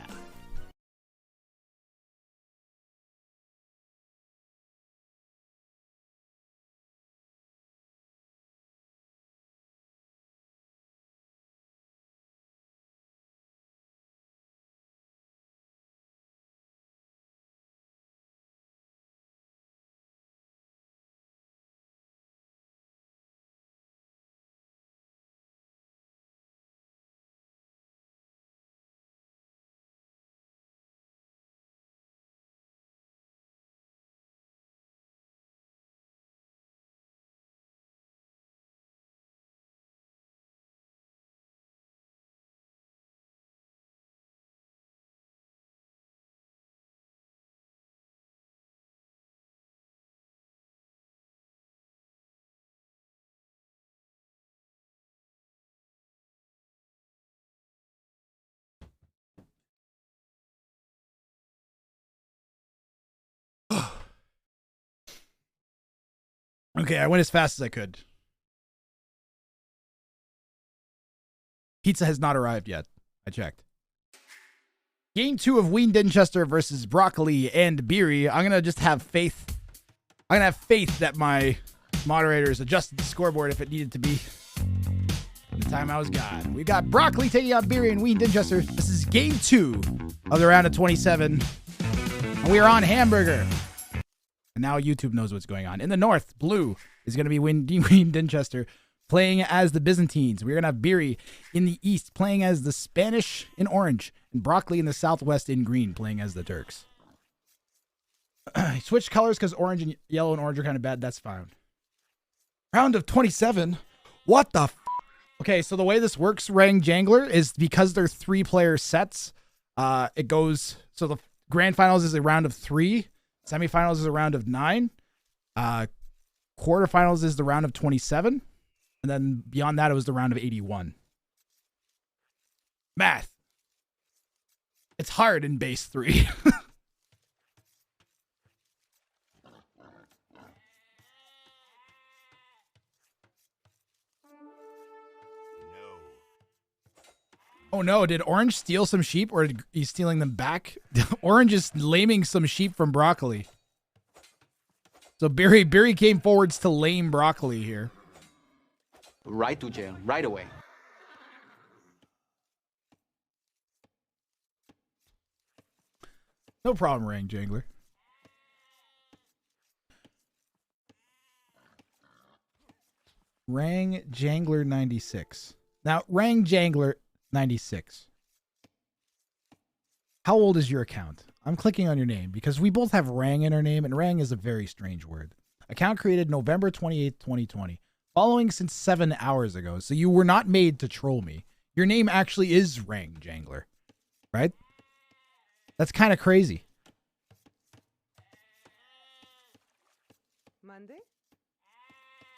Speaker 1: Okay, I went as fast as I could. Pizza has not arrived yet. I checked. Game 2 of Wean Dinchester versus Broccoli and Beery. I'm going to just have faith. I'm going to have faith that my moderators adjusted the scoreboard if it needed to be. The time I was gone. We got Broccoli taking out Beery and Wean Dinchester. This is game 2 of the round of 27. And we are on Hamburger. And now YouTube knows what's going on. In the north, blue is going to be Wean Dinchester playing as the Byzantines. We're going to have Beery in the east playing as the Spanish in orange. And Broccoli in the southwest in green playing as the Turks. Switch colors because orange and yellow and orange are kind of bad. That's fine. Round of 27. What the Okay, so the way this works, Wrang Jangler, is because they're 3-player sets. It goes... So the grand finals is a round of 3. Semifinals is a round of 9. Quarterfinals is the round of 27. And then beyond that, it was the round of 81. Math. It's hard in base 3. Oh no, did Orange steal some sheep or is he stealing them back? Orange is laming some sheep from Broccoli. So Beery came forwards to lame Broccoli here.
Speaker 3: Right to jail, right away.
Speaker 1: No problem, Wrang Jangler. Wrang Jangler 96. Now, Wrang Jangler 96. How old is your account? I'm clicking on your name because we both have Wrang in our name, and Wrang is a very strange word. Account created November 28th, 2020. Following since 7 hours ago, so you were not made to troll me. Your name actually is Wrang Jangler, right? That's kind of crazy.
Speaker 4: Monday?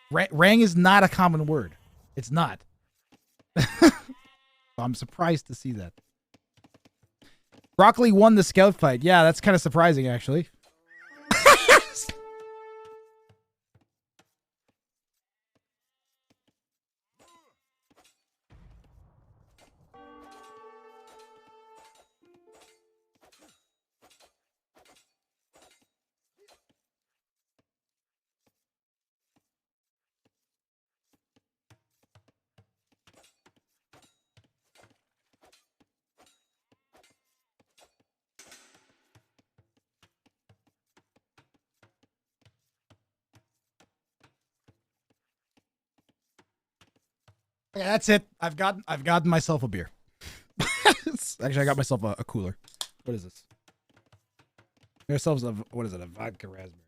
Speaker 1: Wrang is not a common word. It's not. I'm surprised to see that. Broccoli won the scout fight. Yeah, that's kind of surprising, actually. Okay, that's it. I've gotten myself a beer. Actually, I got myself a cooler. What is this? Ourselves a, what is it? A vodka raspberry.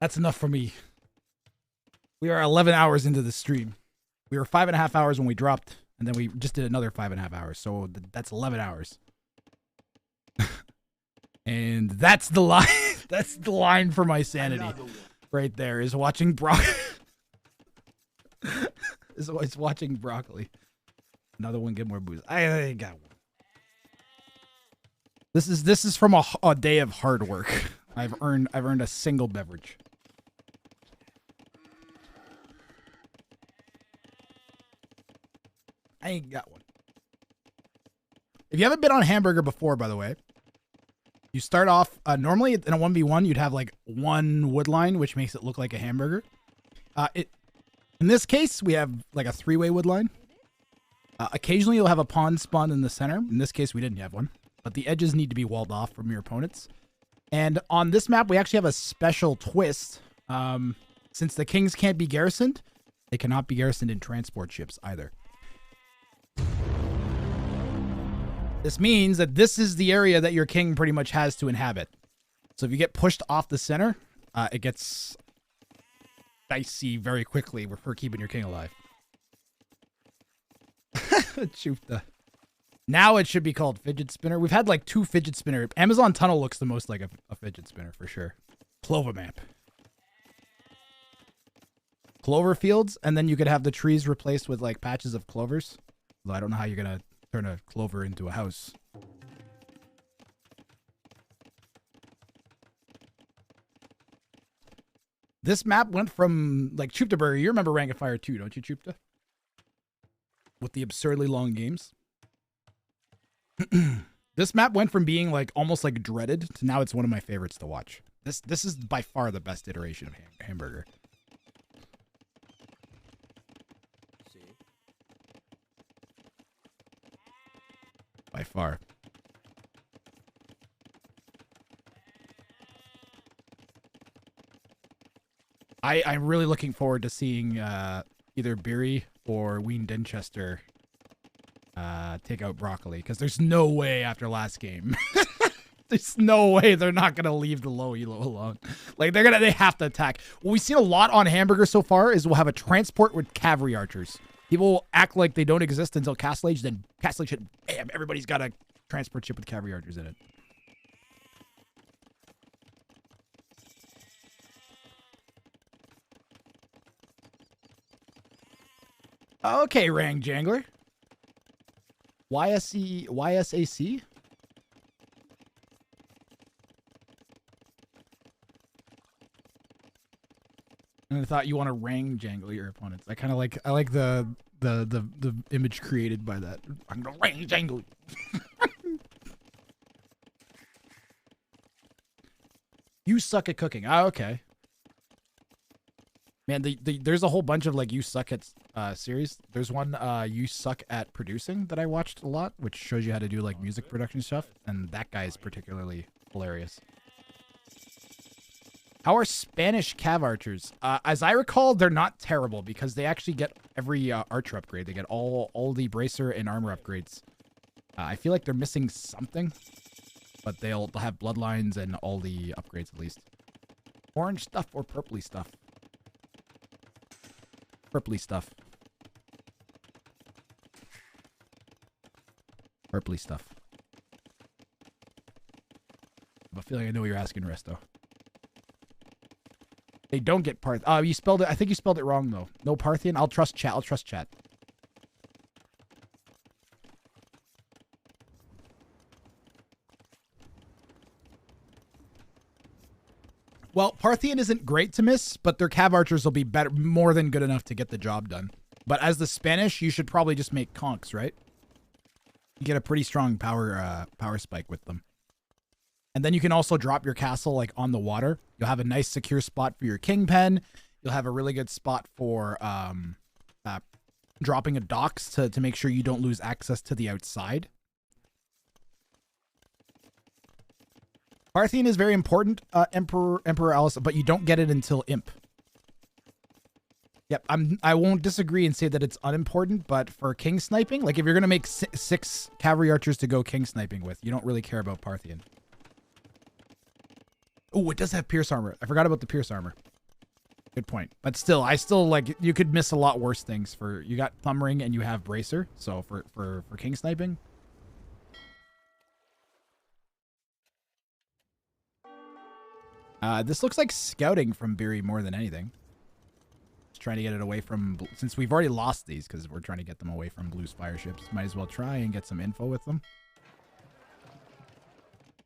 Speaker 1: That's enough for me. We are 11 hours into the stream. We were 5.5 hours when we dropped, and then we just did another 5.5 hours. So that's 11 hours. And that's the line. That's the line for my sanity, right there. Is watching broccoli. Is watching broccoli. Another one. Get more booze. I got one. This is from a day of hard work. I've earned a single beverage. I ain't got one. If you haven't been on Hamburger before, by the way, you start off normally in a 1v1 you'd have like one wood line, which makes it look like a hamburger. In this case we have like a 3-way wood line. Occasionally you'll have a pond spawn in the center. In this case we didn't have one, but the edges need to be walled off from your opponents. And on this map we actually have a special twist. Since the kings can't be garrisoned, they cannot be garrisoned in transport ships either. This means that this is the area that your king pretty much has to inhabit. So if you get pushed off the center, it gets dicey very quickly for keeping your king alive. Now it should be called fidget spinner. We've had like 2 fidget spinner. Amazon Tunnel looks the most like a fidget spinner for sure. Clover map. Clover fields, and then you could have the trees replaced with like patches of clovers. Although I don't know how you're gonna turn a clover into a house. This map went from like Chuptaburger. You remember Rank of Fire 2, don't you, Chupta? With the absurdly long games. This map went from being like almost like dreaded to now it's one of my favorites to watch. This is by far the best iteration of Hamburger. By far. I'm really looking forward to seeing either Beery or Wean Dinchester take out Broccoli, because there's no way after last game. There's no way they're not gonna leave the low elo alone. Like they have to attack. What we've seen a lot on Hamburger so far is we'll have a transport with cavalry archers. People will act like they don't exist until Castle Age, then Castle Age hit, bam, everybody's got a transport ship with cavalry archers in it. Okay, Wrang Jangler. YSAC? And I thought you want to Wrang Jangle your opponents. I like the image created by that. I'm gonna Wrang Jangle. You suck at cooking. Ah, okay. Man, there's a whole bunch of like you suck at series. There's one you suck at producing that I watched a lot, which shows you how to do like music production stuff, and that guy is particularly hilarious. How are Spanish cav archers? As I recall, they're not terrible because they actually get every archer upgrade. They get all the bracer and armor upgrades. I feel like they're missing something, but they'll have bloodlines and all the upgrades at least. Orange stuff or purpley stuff? Purpley stuff. Purpley stuff. I have a feeling I know what you're asking, Resto. They don't get Parth. You spelled it. I think you spelled it wrong though. No Parthian. I'll trust chat. I'll trust chat. Well, Parthian isn't great to miss, but their cav archers will be better, more than good enough to get the job done. But as the Spanish, you should probably just make conks, right? You get a pretty strong power spike with them. And then you can also drop your castle like on the water. You'll have a nice secure spot for your king pen. You'll have a really good spot for dropping a docks to make sure you don't lose access to the outside. Parthian is very important, Emperor Alice, but you don't get it until Imp. Yep, I won't disagree and say that it's unimportant, but for king sniping, like if you're gonna make 6 cavalry archers to go king sniping with, you don't really care about Parthian. Oh, it does have pierce armor. I forgot about the pierce armor. Good point. But still, like, you could miss a lot worse things. You got thumb ring and you have bracer, so for king sniping. This looks like scouting from Beery more than anything. Just trying to get it away from... Since we've already lost these, because we're trying to get them away from Blue's fire ships. Might as well try and get some info with them.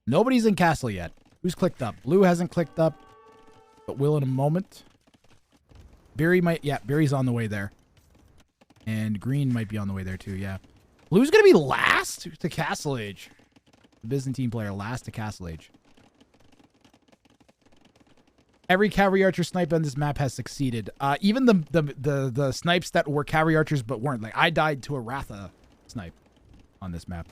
Speaker 1: Nobody's in castle yet. Who's clicked up? Blue hasn't clicked up, but will in a moment. Beery might... Yeah, Beery's on the way there. And green might be on the way there too, yeah. Blue's going to be last to Castle Age. The Byzantine player last to Castle Age. Every cavalry archer snipe on this map has succeeded. Even the snipes that were cavalry archers but weren't. Like, I died to a Ratha snipe on this map.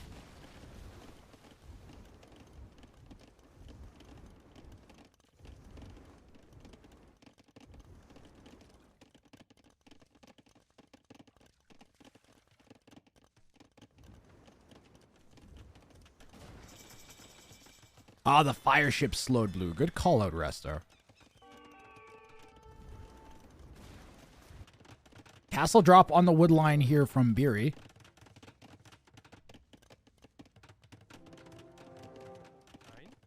Speaker 1: Ah, the fire ship slowed Blue. Good call out, Restar. Castle drop on the wood line here from Beery.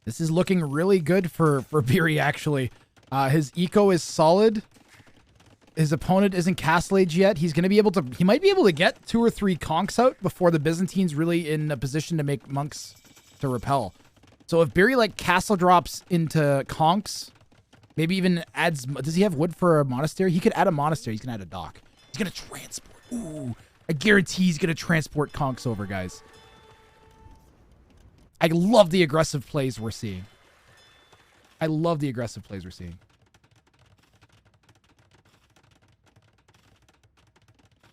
Speaker 1: This is looking really good for Beery, actually. His eco is solid. His opponent isn't Castle Age yet. He might be able to get 2 or 3 conks out before the Byzantines really in a position to make monks to repel. So if Beery like castle drops into conks, maybe even adds... Does he have wood for a monastery? He could add a monastery. He's going to add a dock. He's going to transport. Ooh, I guarantee he's going to transport conks over, guys. I love the aggressive plays we're seeing. I love the aggressive plays we're seeing.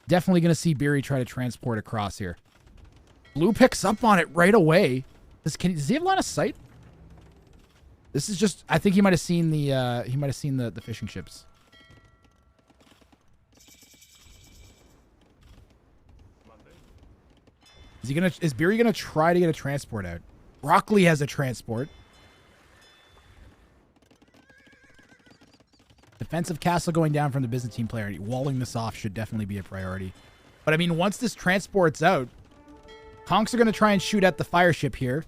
Speaker 1: Definitely going to see Beery try to transport across here. Blue picks up on it right away. Does he have a line of sight? This is just... I think he might have seen the fishing ships. Is Beery gonna try to get a transport out? Broccoli has a transport. Defensive castle going down from the Byzantine player. Walling this off should definitely be a priority. But I mean, once this transport's out, conks are gonna try and shoot at the fire ship here.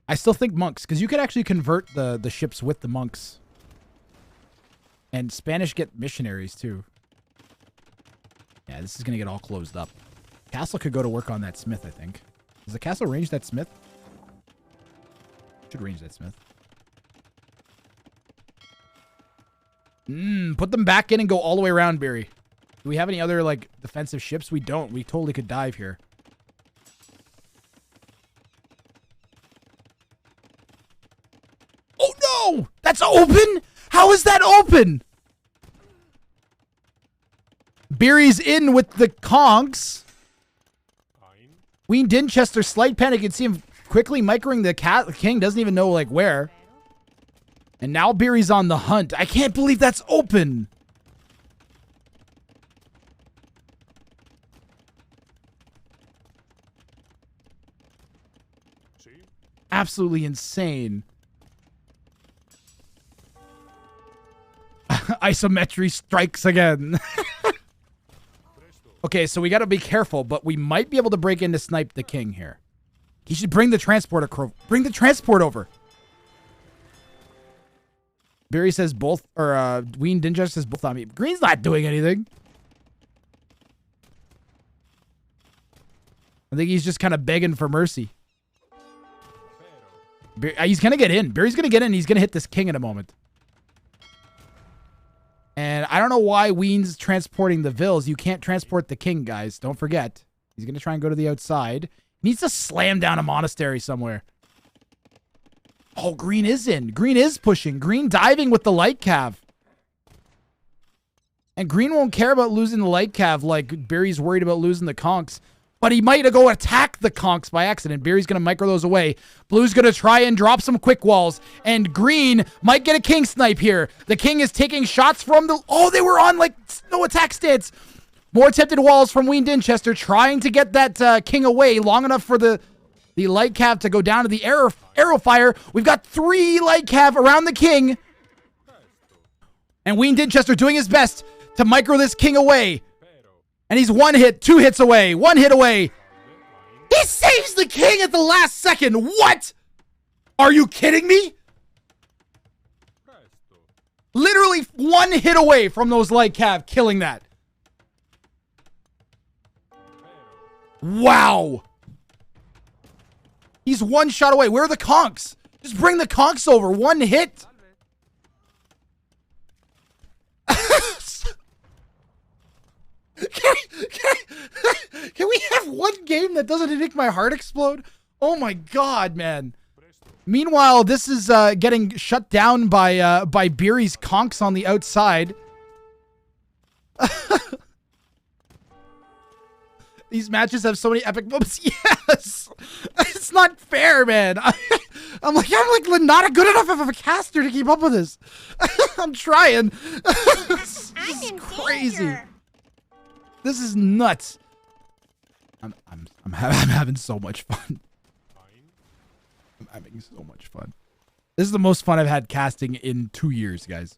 Speaker 1: I still think monks, because you could actually convert the ships with the monks. And Spanish get missionaries too. Yeah, this is going to get all closed up. Castle could go to work on that smith, I think. Does the castle range that smith? Should range that smith. Put them back in and go all the way around, Beery. Do we have any other, like, defensive ships? We don't. We totally could dive here. Oh, no! That's open? How is that open? Beery's in with the conks. Wean Dinchester, slight panic. You can see him quickly microing the king. Doesn't even know, like, where. And now Beery's on the hunt. I can't believe that's open. Absolutely insane. Isometry strikes again. Okay, so we got to be careful, but we might be able to break in to snipe the king here. He should bring the transporter crew. Bring the transport over. Barry says both, or Wean Dinchester says both on me. Green's not doing anything. I think he's just kind of begging for mercy. He's going to get in. Barry's going to get in. He's going to hit this king in a moment. And I don't know why Wean's transporting the vills. You can't transport the king, guys. Don't forget. He's going to try and go to the outside. He needs to slam down a monastery somewhere. Oh, Green is in. Green is pushing. Green diving with the light cav. And Green won't care about losing the light cav like Barry's worried about losing the conks. But he might go attack the conks by accident. Barry's going to micro those away. Blue's going to try and drop some quick walls. And Green might get a king snipe here. The king is taking shots from the... Oh, they were on like no attack stance. More attempted walls from Wean Dinchester trying to get that king away long enough for the light cav to go down to the arrow fire. We've got 3 light cav around the king. And Wean Dinchester doing his best to micro this king away. And he's 1 hit, 2 hits away, 1 hit away. He saves the king at the last second. What? Are you kidding me? Literally 1 hit away from those light cav killing that. Wow. He's 1 shot away. Where are the conks? Just bring the conks over. 1 hit. Can we have 1 game that doesn't make my heart explode? Oh my god, man. Meanwhile, this is getting shut down by Beery's conks on the outside. These matches have so many epic moments. Yes! It's not fair, man. I'm like not good enough of a caster to keep up with this. I'm trying. This is crazy. Danger. This is nuts. I'm having so much fun. I'm having so much fun. This is the most fun I've had casting in 2 years, guys.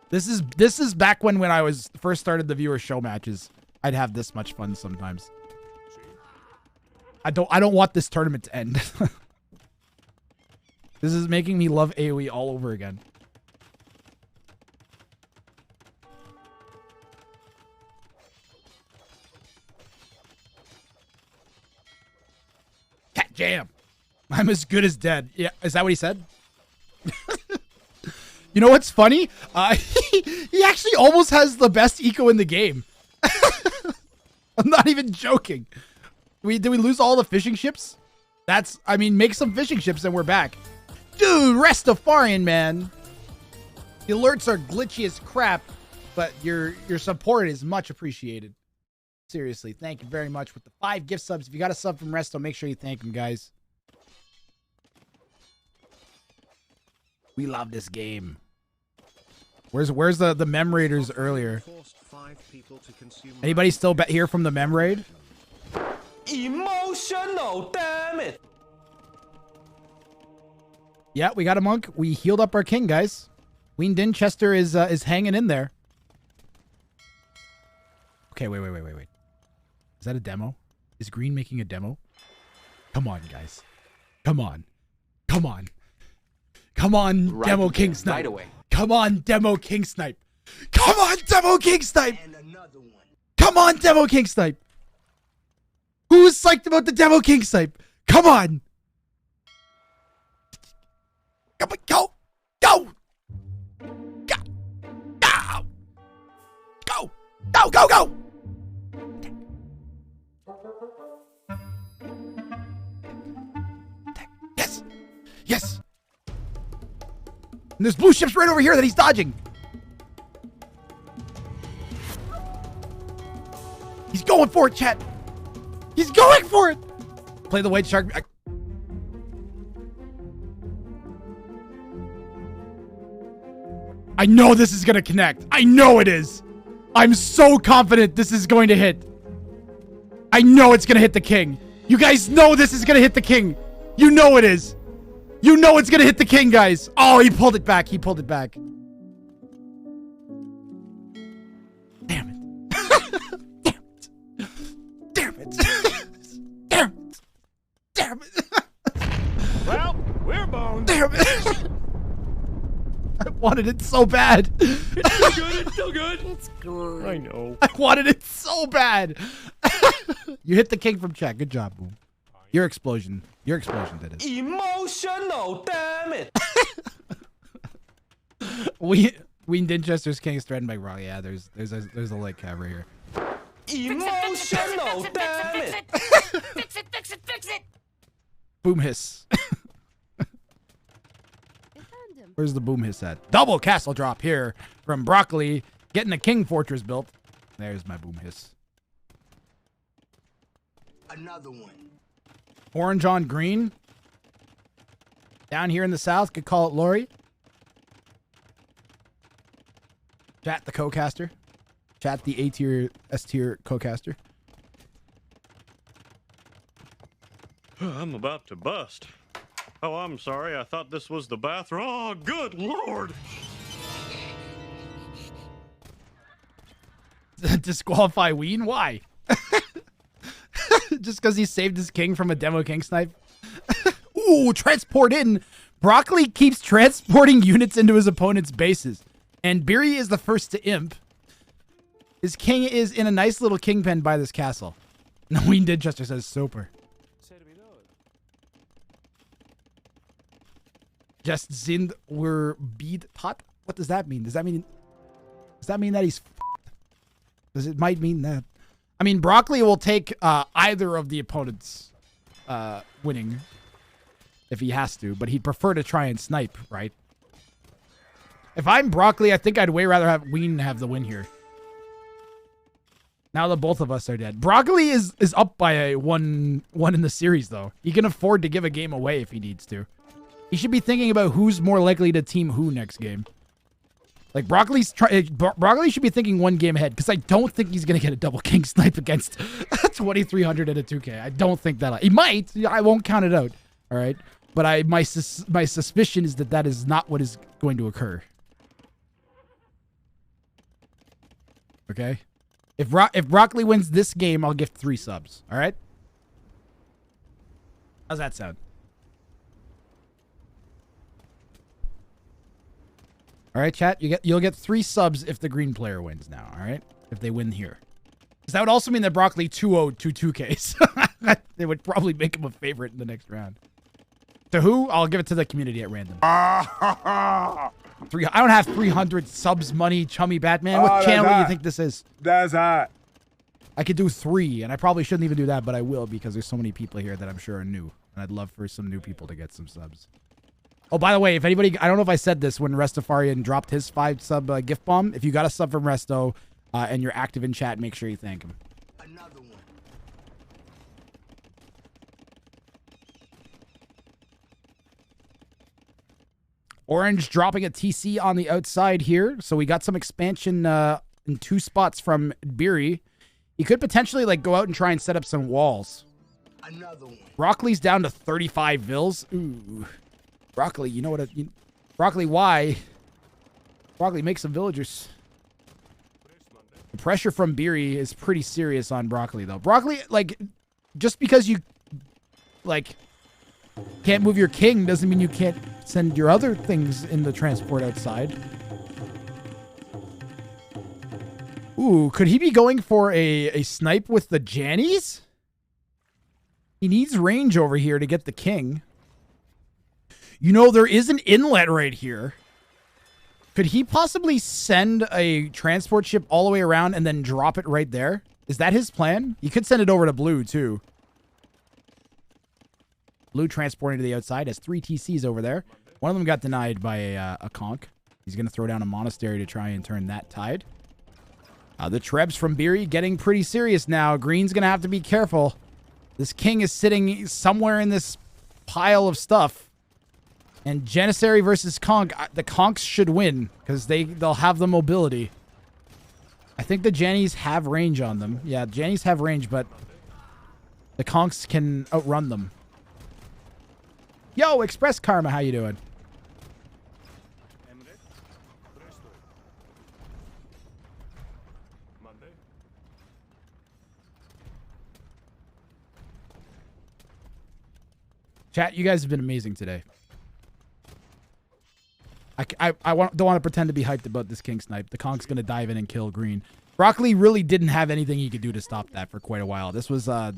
Speaker 1: This is back when I was first started the viewer show matches. I'd have this much fun sometimes. I don't want this tournament to end. This is making me love AoE all over again. Cat jam. I'm as good as dead. Yeah, is that what he said? You know what's funny? He actually almost has the best eco in the game. I'm not even joking. Did we lose all the fishing ships? I mean, make some fishing ships and we're back. Dude, Rastafarian, man. The alerts are glitchy as crap, but your support is much appreciated. Seriously, thank you very much with the 5 gift subs. If you got a sub from Resto, make sure you thank him, guys. We love this game. Where's the mem raiders earlier? Anybody still here from the mem raid?
Speaker 4: Emotional, damn it.
Speaker 1: Yeah, we got a monk. We healed up our king, guys. Wean Dinchester is hanging in there. Okay, wait. Is that a demo? Is Green making a demo? Come on, guys. Come on. Right demo King Snipe.
Speaker 3: Right away.
Speaker 1: Come on, demo King Snipe. Come on, demo King Snipe. Come on, demo King Snipe. Who's psyched about the demo King Snipe? Come on. Go. Yes. And there's blue ships right over here that he's dodging. He's going for it, chat. He's going for it. Play the white shark. I know this is going to connect. I know it is. I'm so confident this is going to hit. I know it's going to hit the king. You guys know this is going to hit the king. You know it is. You know it's gonna hit the king, guys. Oh, he pulled it back. He pulled it back. Damn it. Damn it. Damn it. Damn it.
Speaker 4: Well, we're boned.
Speaker 1: Damn it. I wanted it so bad.
Speaker 4: It's still good. It's still good.
Speaker 5: It's good.
Speaker 4: I know.
Speaker 1: I wanted it so bad. You hit the king from chat. Good job, Boom. Your explosion. Your explosion did it.
Speaker 3: Emotional, damn it!
Speaker 1: Wean Dinchester's king is threatened by Wrang. Yeah, there's a light cab right here.
Speaker 3: Emotional, damn it!
Speaker 5: Fix it, fix it, fix it!
Speaker 1: Boom hiss. Where's the boom hiss at? Double castle drop here from Broccoli, getting a king fortress built. There's my boom hiss.
Speaker 6: Another one.
Speaker 1: Orange on green. Down here in the south, could call it Lori. Chat the co-caster. Chat the A-tier, S-tier co-caster.
Speaker 4: I'm about to bust. Oh, I'm sorry. I thought this was the bathroom. Oh, good lord.
Speaker 1: Disqualify Wean? Why? Just because he saved his king from a demo king snipe? Ooh, transport in. Broccoli keeps transporting units into his opponent's bases. And Beery is the first to imp. His king is in a nice little king pen by this castle. No, Wean Dinchester says super. Just sind were beat tot? What does that mean? Does that mean that he's Does it might mean that? I mean, Broccoli will take either of the opponents winning if he has to, but he'd prefer to try and snipe, right? If I'm Broccoli, I think I'd way rather have Wean have the win here. Now that both of us are dead. Broccoli is up by a one in the series, though. He can afford to give a game away if he needs to. He should be thinking about who's more likely to team who next game. Like, Broccoli should be thinking one game ahead, because I don't think he's going to get a double king snipe against 2,300 at a 2K. I don't think that. He might. I won't count it out. All right? But my suspicion is that is not what is going to occur. Okay? If Broccoli wins this game, I'll gift 3 subs. All right? How's that sound? All right, chat. You'll get 3 subs if the green player wins now. All right, if they win here, because that would also mean that Broccoli 2-0'd 2Ks. It would probably make him a favorite in the next round. To who? I'll give it to the community at random. I don't have 300 subs money, chummy Batman. What channel do you think this is?
Speaker 6: That's hot.
Speaker 1: I could do 3, and I probably shouldn't even do that, but I will because there's so many people here that I'm sure are new, and I'd love for some new people to get some subs. Oh, by the way, if anybody, I don't know if I said this when Restafarian dropped his 5-sub gift bomb. If you got a sub from Resto and you're active in chat, make sure you thank him.
Speaker 6: Another one.
Speaker 1: Orange dropping a TC on the outside here. So we got some expansion in 2 spots from Beery. He could potentially like go out and try and set up some walls.
Speaker 6: Another one.
Speaker 1: Broccoli's down to 35 vills. Ooh. Broccoli, you know what? Broccoli, why? Broccoli, make some villagers. The pressure from Beery is pretty serious on Broccoli, though. Broccoli, like, just because you, like, can't move your king doesn't mean you can't send your other things in the transport outside. Ooh, could he be going for a snipe with the Jannies? He needs range over here to get the king. You know, there is an inlet right here. Could he possibly send a transport ship all the way around and then drop it right there? Is that his plan? He could send it over to Blue, too. Blue transporting to the outside has 3 TCs over there. One of them got denied by a conch. He's going to throw down a monastery to try and turn that tide. The Trebs from Beery getting pretty serious now. Green's going to have to be careful. This king is sitting somewhere in this pile of stuff. And Janissary versus Conch, the Conchs should win because they'll have the mobility. I think the Jannies have range on them. Yeah, Jannies have range, but the Conchs can outrun them. Yo, Express Karma, how you doing? Chat, you guys have been amazing today. Don't want to pretend to be hyped about this King Snipe. The Conk's going to dive in and kill green. Broccoli really didn't have anything he could do to stop that for quite a while. This was a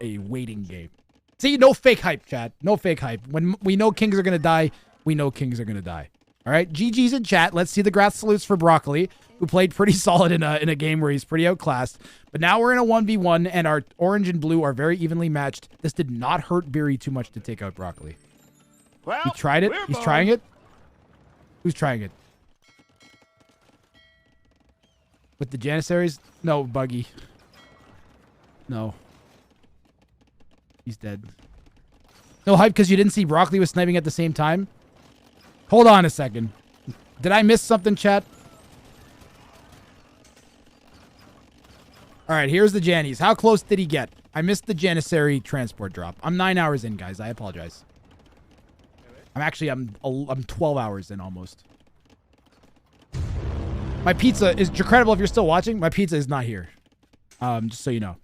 Speaker 1: waiting game. See, no fake hype, chat. No fake hype. When we know Kings are going to die, we know Kings are going to die. All right, GG's in chat. Let's see the grass salutes for Broccoli, who played pretty solid in a game where he's pretty outclassed. But now we're in a 1v1, and our orange and blue are very evenly matched. This did not hurt Beery too much to take out Broccoli.
Speaker 3: Well,
Speaker 1: He tried it. He's trying it. Who's trying it? With the Janissaries? No, Buggy. No. He's dead. No hype because you didn't see Broccoli was sniping at the same time? Hold on a second. Did I miss something, chat? All right, here's the Jannies. How close did he get? I missed the Janissary transport drop. I'm 9 hours in, guys. I apologize. I'm 12 hours in almost. My pizza is incredible. If you're still watching, my pizza is not here. Just so you know.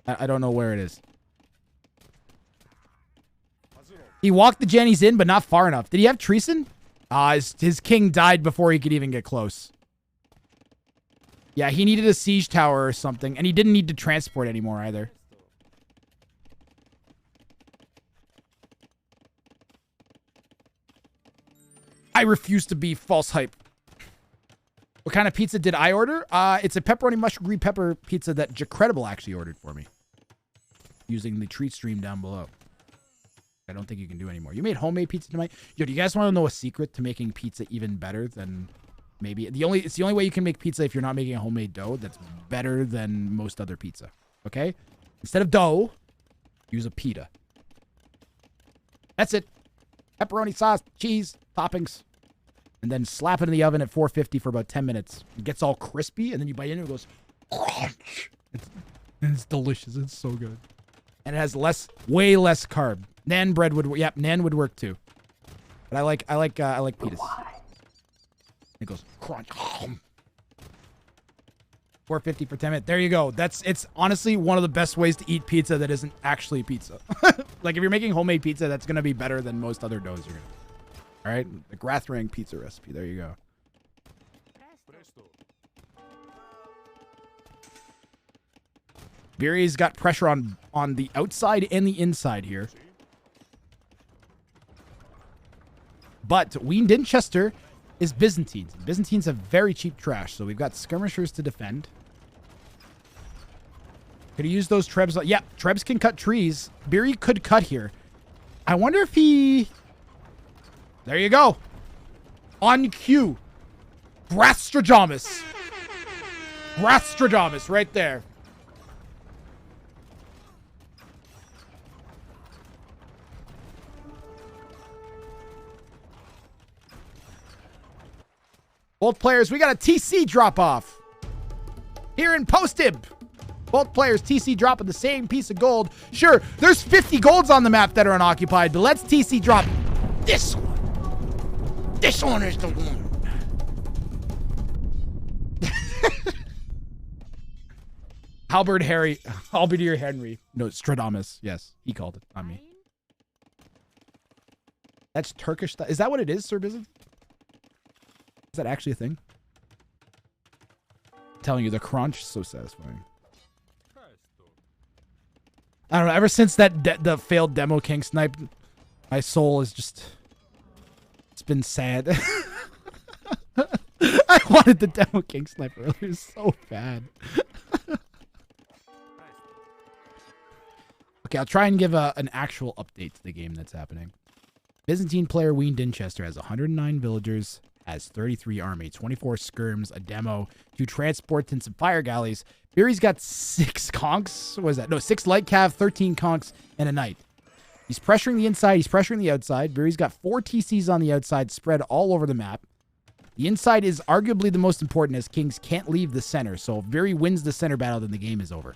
Speaker 1: I don't know where it is. He walked the Jennies in, but not far enough. Did he have Treason? His king died before he could even get close. Yeah, he needed a siege tower or something, and he didn't need to transport anymore either. I refuse to be false hype. What kind of pizza did I order? It's a pepperoni mushroom green pepper pizza that Jacredible actually ordered for me. Using the treat stream down below. I don't think you can do anymore. You made homemade pizza tonight? Yo, do you guys want to know a secret to making pizza even better than maybe... It's the only way you can make pizza if you're not making a homemade dough that's better than most other pizza. Okay? Instead of dough, use a pita. That's it. Pepperoni sauce, cheese, toppings. And then slap it in the oven at 450 for about 10 minutes. It gets all crispy, and then you bite into it, and it goes crunch. It's delicious. It's so good. And it has way less carb. Nan bread would, yep, Nan would work too. But I like pitas. It goes crunch. 450 for 10 minutes. There you go. It's honestly one of the best ways to eat pizza that isn't actually pizza. Like if you're making homemade pizza, that's gonna be better than most other doughs you're gonna. All right, the Wrang pizza recipe. There you go. Beery's got pressure on the outside and the inside here. But Wean Dinchester is Byzantines. Byzantines have very cheap trash, so we've got skirmishers to defend. Could he use those trebs? Yeah, trebs can cut trees. Beery could cut here. I wonder if he... There you go. On cue. Brastrajamus. Brastrajamus right there. Both players, we got a TC drop-off. Here in Post-Ib. Both players TC dropping the same piece of gold. Sure, there's 50 golds on the map that are unoccupied, but let's TC drop this one. This one is the one. Halberdier Henry. No, Stradamus. Yes, he called it, not me. That's Turkish. Is that what it is, Sir Bizin? Is that actually a thing? I'm telling you, the crunch is so satisfying. I don't know. Ever since that the failed demo King Snipe, my soul is just... It's been sad. I wanted the demo King Snipe earlier so bad. Okay, I'll try and give an actual update to the game that's happening. Byzantine player Wean Dinchester has 109 villagers, has 33 army, 24 skirms, a demo, 2 transports, and some fire galleys. Beery's got 6 conks. What is that? No, 6 light cav, 13 conks, and a knight. He's pressuring the inside. He's pressuring the outside. Beery's got 4 TCs on the outside spread all over the map. The inside is arguably the most important as Kings can't leave the center. So if Beery wins the center battle, then the game is over.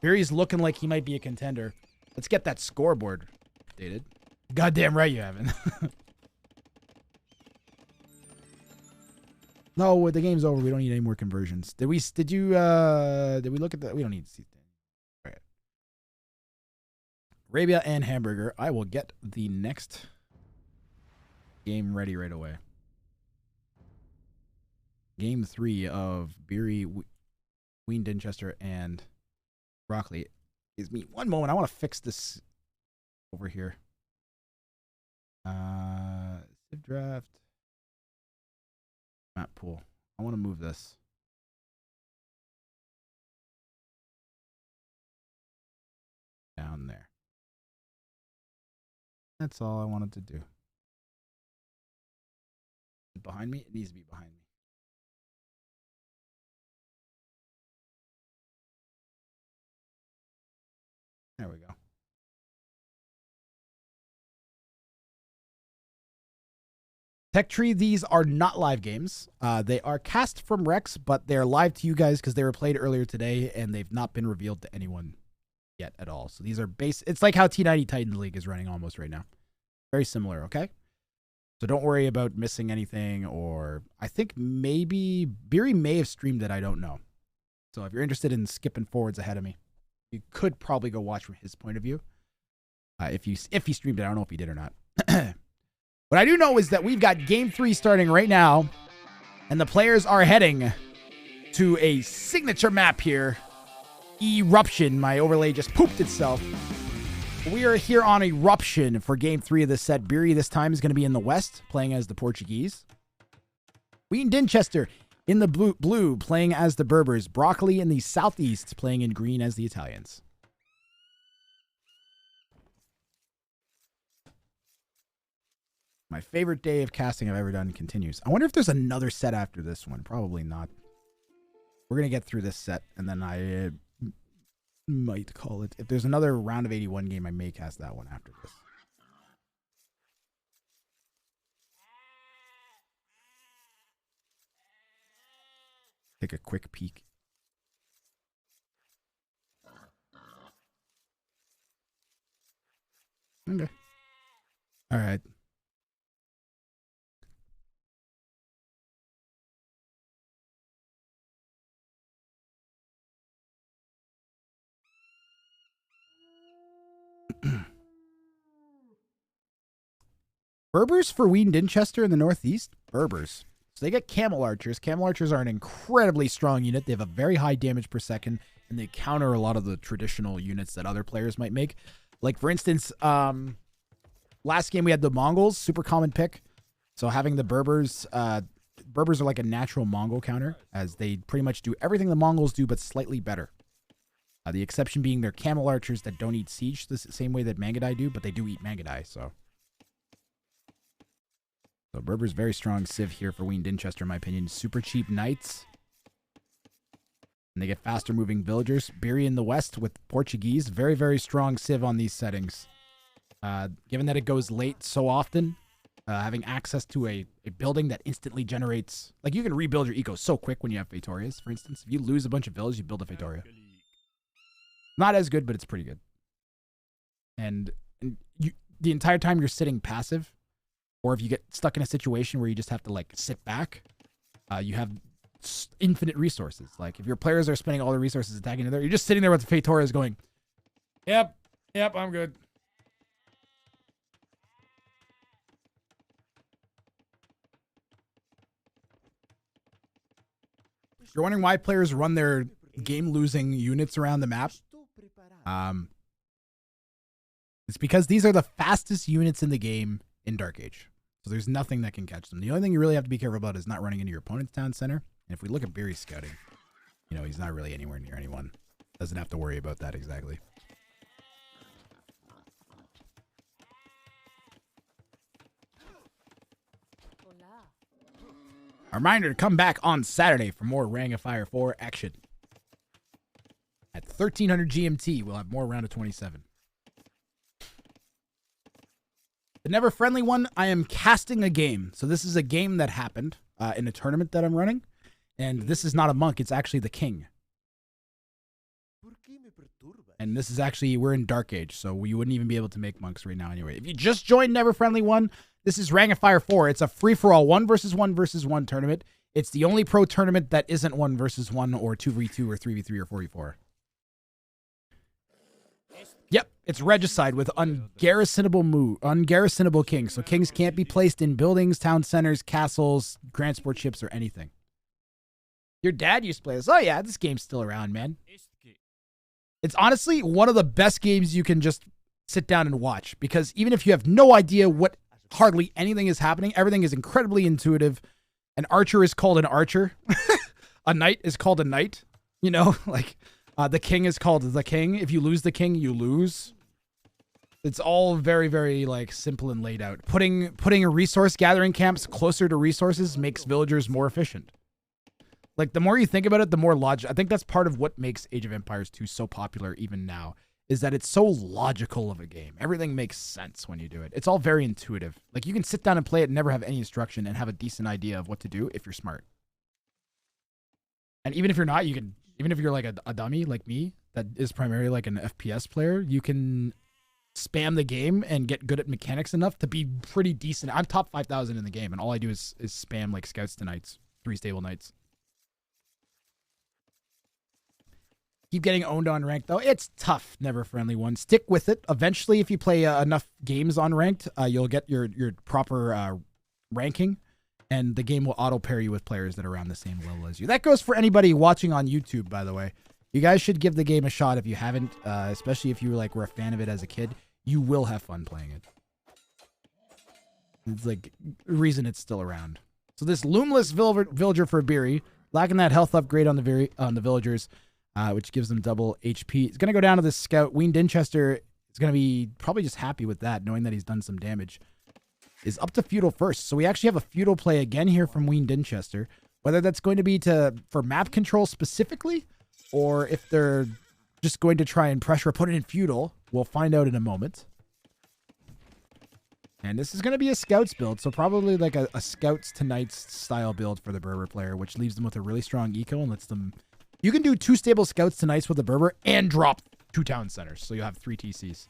Speaker 1: Barry's looking like he might be a contender. Let's get that scoreboard updated. Goddamn right you haven't. No, the game's over. We don't need any more conversions. Did we look at that? We don't need to see. All right. Arabia and Hamburger. I will get the next game ready right away. Game 3 of Beery, Wean, Dinchester, and Broccoli is me. One moment. I want to fix this over here. Civ draft. Map pool. I want to move this. Down there. That's all I wanted to do. Is it behind me? It needs to be behind me. There we go. Tech Tree, these are not live games. They are cast from Rex, but they're live to you guys because they were played earlier today and they've not been revealed to anyone yet at all. So these are it's like how T90 Titans League is running almost right now. Very similar, okay? So don't worry about missing anything, or I think maybe Beery may have streamed it, I don't know. So if you're interested in skipping forwards ahead of me, you could probably go watch from his point of view. If he streamed it, I don't know if he did or not. What I do know is that we've got Game 3 starting right now, and the players are heading to a signature map here. Eruption. My overlay just pooped itself. We are here on Eruption for Game 3 of this set. Beery this time is going to be in the west, playing as the Portuguese. Wean Dinchester in the blue, playing as the Berbers. Broccoli in the southeast, playing in green as the Italians. My favorite day of casting I've ever done continues. I wonder if there's another set after this one. Probably not. We're going to get through this set, and then I might call it. If there's another round of 81 game, I may cast that one after this. Take a quick peek. Okay. All right. Berbers for Wean Dinchester in the northeast. Berbers. So they get Camel Archers. Camel Archers are an incredibly strong unit. They have a very high damage per second, and they counter a lot of the traditional units that other players might make. Like, for instance, last game we had the Mongols, super common pick. So having the Berbers, Berbers are like a natural Mongol counter, as they pretty much do everything the Mongols do, but slightly better. The exception being their Camel Archers that don't eat Siege the same way that Mangudai do, but they do eat Mangudai, so Berber's very strong civ here for Wean Dinchester, in my opinion. Super cheap knights. And they get faster moving villagers. Beery in the west with Portuguese. Very, very strong civ on these settings. Given that it goes late so often, having access to a building that instantly generates... Like, you can rebuild your eco so quick when you have Fetorias, for instance. If you lose a bunch of villages, you build a Feitoria. Not as good, but it's pretty good. And the entire time you're sitting passive... Or if you get stuck in a situation where you just have to, like, sit back, you have infinite resources. Like, if your players are spending all their resources attacking there, you're just sitting there with the Feitoras going, yep, I'm good. If you're wondering why players run their game-losing units around the map, it's because these are the fastest units in the game in Dark Age. So there's nothing that can catch them. The only thing you really have to be careful about is not running into your opponent's town center. And if we look at Beery's scouting, you know, he's not really anywhere near anyone. Doesn't have to worry about that exactly. A reminder to come back on Saturday for more Wrang of Fire 4 action. At 1300 GMT, we'll have more Round of 27. The Never Friendly one, I am casting a game. So this is a game that happened in a tournament that I'm running. And this is not a monk, it's actually the king. And this is actually, we're in Dark Age, so you wouldn't even be able to make monks right now anyway. If you just joined Never Friendly 1, this is Wrang of Fire 4. It's a free-for-all 1 versus 1 versus 1 tournament. It's the only pro tournament that isn't 1 versus 1 or 2v2 or 3v3 or 4v4. Yep, it's regicide with ungarrisonable kings. So kings can't be placed in buildings, town centers, castles, transport ships, or anything. Your dad used to play this. Oh yeah, this game's still around, man. It's honestly one of the best games you can just sit down and watch, because even if you have no idea what hardly anything is happening, everything is incredibly intuitive. An archer is called an archer. A knight is called a knight. You know, like the king is called the king. If you lose the king, you lose. It's all very, very like simple and laid out. Putting a resource gathering camps closer to resources makes villagers more efficient. Like, the more you think about it, the more logic. I think that's part of what makes Age of Empires 2 so popular even now, is that it's so logical of a game. Everything makes sense when you do it. It's all very intuitive. Like, you can sit down and play it and never have any instruction and have a decent idea of what to do if you're smart. And even if you're not, you can, even if you're like a dummy like me that is primarily like an FPS player, you can spam the game and get good at mechanics enough to be pretty decent. I'm top 5,000 in the game, and all I do is spam like scouts to knights, 3 stable knights. Keep getting owned on ranked, though. It's tough, Never Friendly 1. Stick with it. Eventually, if you play enough games on ranked, you'll get your proper ranking, and the game will auto-pair you with players that are around the same level as you. That goes for anybody watching on YouTube, by the way. You guys should give the game a shot if you haven't, especially if you were a fan of it as a kid. You will have fun playing it. It's like the reason it's still around. So this Loomless Villager for Beery, lacking that health upgrade on the villagers, which gives them double HP. It's going to go down to this scout. Wean Dinchester is going to be probably just happy with that, knowing that he's done some damage. Is up to feudal first. So we actually have a feudal play again here from Wean Dinchester. Whether that's going to be for map control specifically, or if they're just going to try and pressure opponent in feudal, we'll find out in a moment. And this is going to be a scouts build, so probably like a scouts to knights style build for the Berber player, which leaves them with a really strong eco and lets them... You can do 2 stable scouts to knights with a Berber and drop 2 town centers, so you'll have 3 TCs.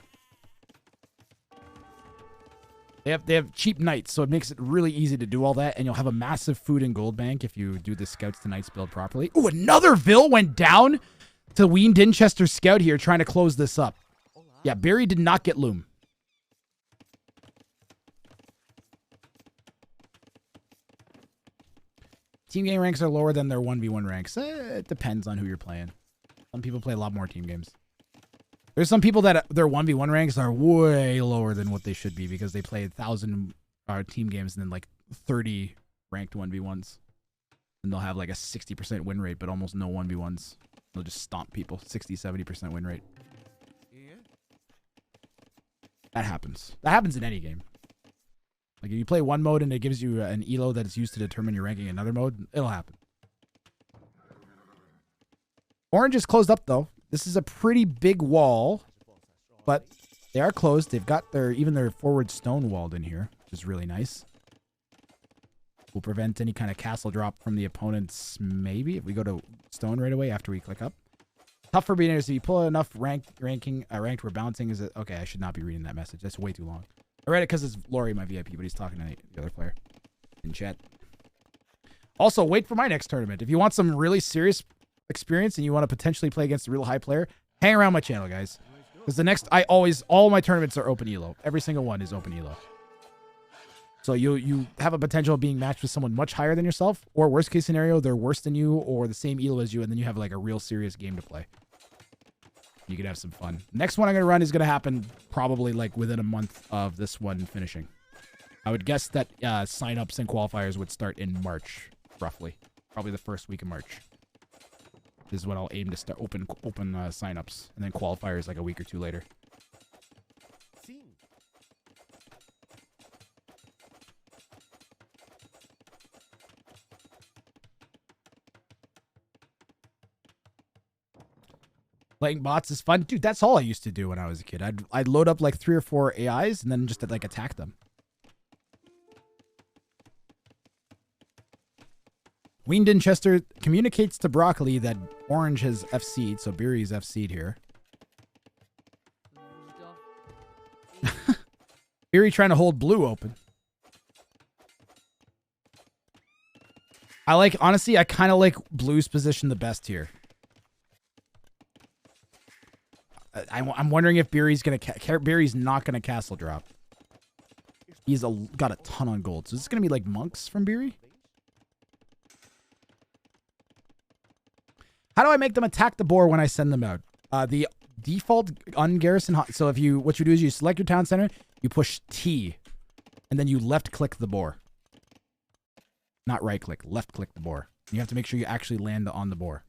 Speaker 1: They have cheap knights, so it makes it really easy to do all that, and you'll have a massive food and gold bank if you do the scouts to knights build properly. Ooh, another Vill went down to Wean Dinchester scout here, trying to close this up. Yeah, Barry did not get loom. Team game ranks are lower than their 1v1 ranks. It depends on who you're playing. Some people play a lot more team games. There's some people that their 1v1 ranks are way lower than what they should be because they play 1,000 team games and then like 30 ranked 1v1s. And they'll have like a 60% win rate, but almost no 1v1s. They'll just stomp people. 60-70% win rate. That happens. That happens in any game. Like if you play one mode and it gives you an elo that is used to determine your ranking in another mode, it'll happen. Orange is closed up though. This is a pretty big wall, but they are closed. They've got even their forward stone walled in here, which is really nice. Will prevent any kind of castle drop from the opponents, maybe, if we go to stone right away after we click up. Tough for beginners. If you pull enough ranked we're bouncing. Is it okay? I should not be reading that message. That's way too long. I read it because it's Laurie, my VIP, but he's talking to the other player in chat. Also, wait for my next tournament. If you want some really serious experience and you want to potentially play against a real high player, hang around my channel, guys. Because the next, all my tournaments are open elo. Every single one is open elo. So you have a potential of being matched with someone much higher than yourself, or worst case scenario, they're worse than you or the same elo as you, and then you have like a real serious game to play. You could have some fun. Next one I'm going to run is going to happen probably like within a month of this one finishing. I would guess that sign-ups and qualifiers would start in March, roughly. Probably the first week of March. This is when I'll aim to start open sign-ups, and then qualifiers like a week or two later. Playing bots is fun. Dude, that's all I used to do when I was a kid. I'd load up like 3 or 4 AIs and then just like attack them. Wean Dinchester communicates to Broccoli that Orange has FC'd, so Beery's FC'd here. Beery trying to hold blue open. Honestly, I kind of like blue's position the best here. I'm wondering if Beery's Beery's not gonna castle drop. He's got a ton on gold. So is this gonna be like monks from Beery? How do I make them attack the boar when I send them out? The default ungarrison. So what you do is you select your town center, you push T, and then you left click the boar. Not right click, left click the boar. You have to make sure you actually land on the boar.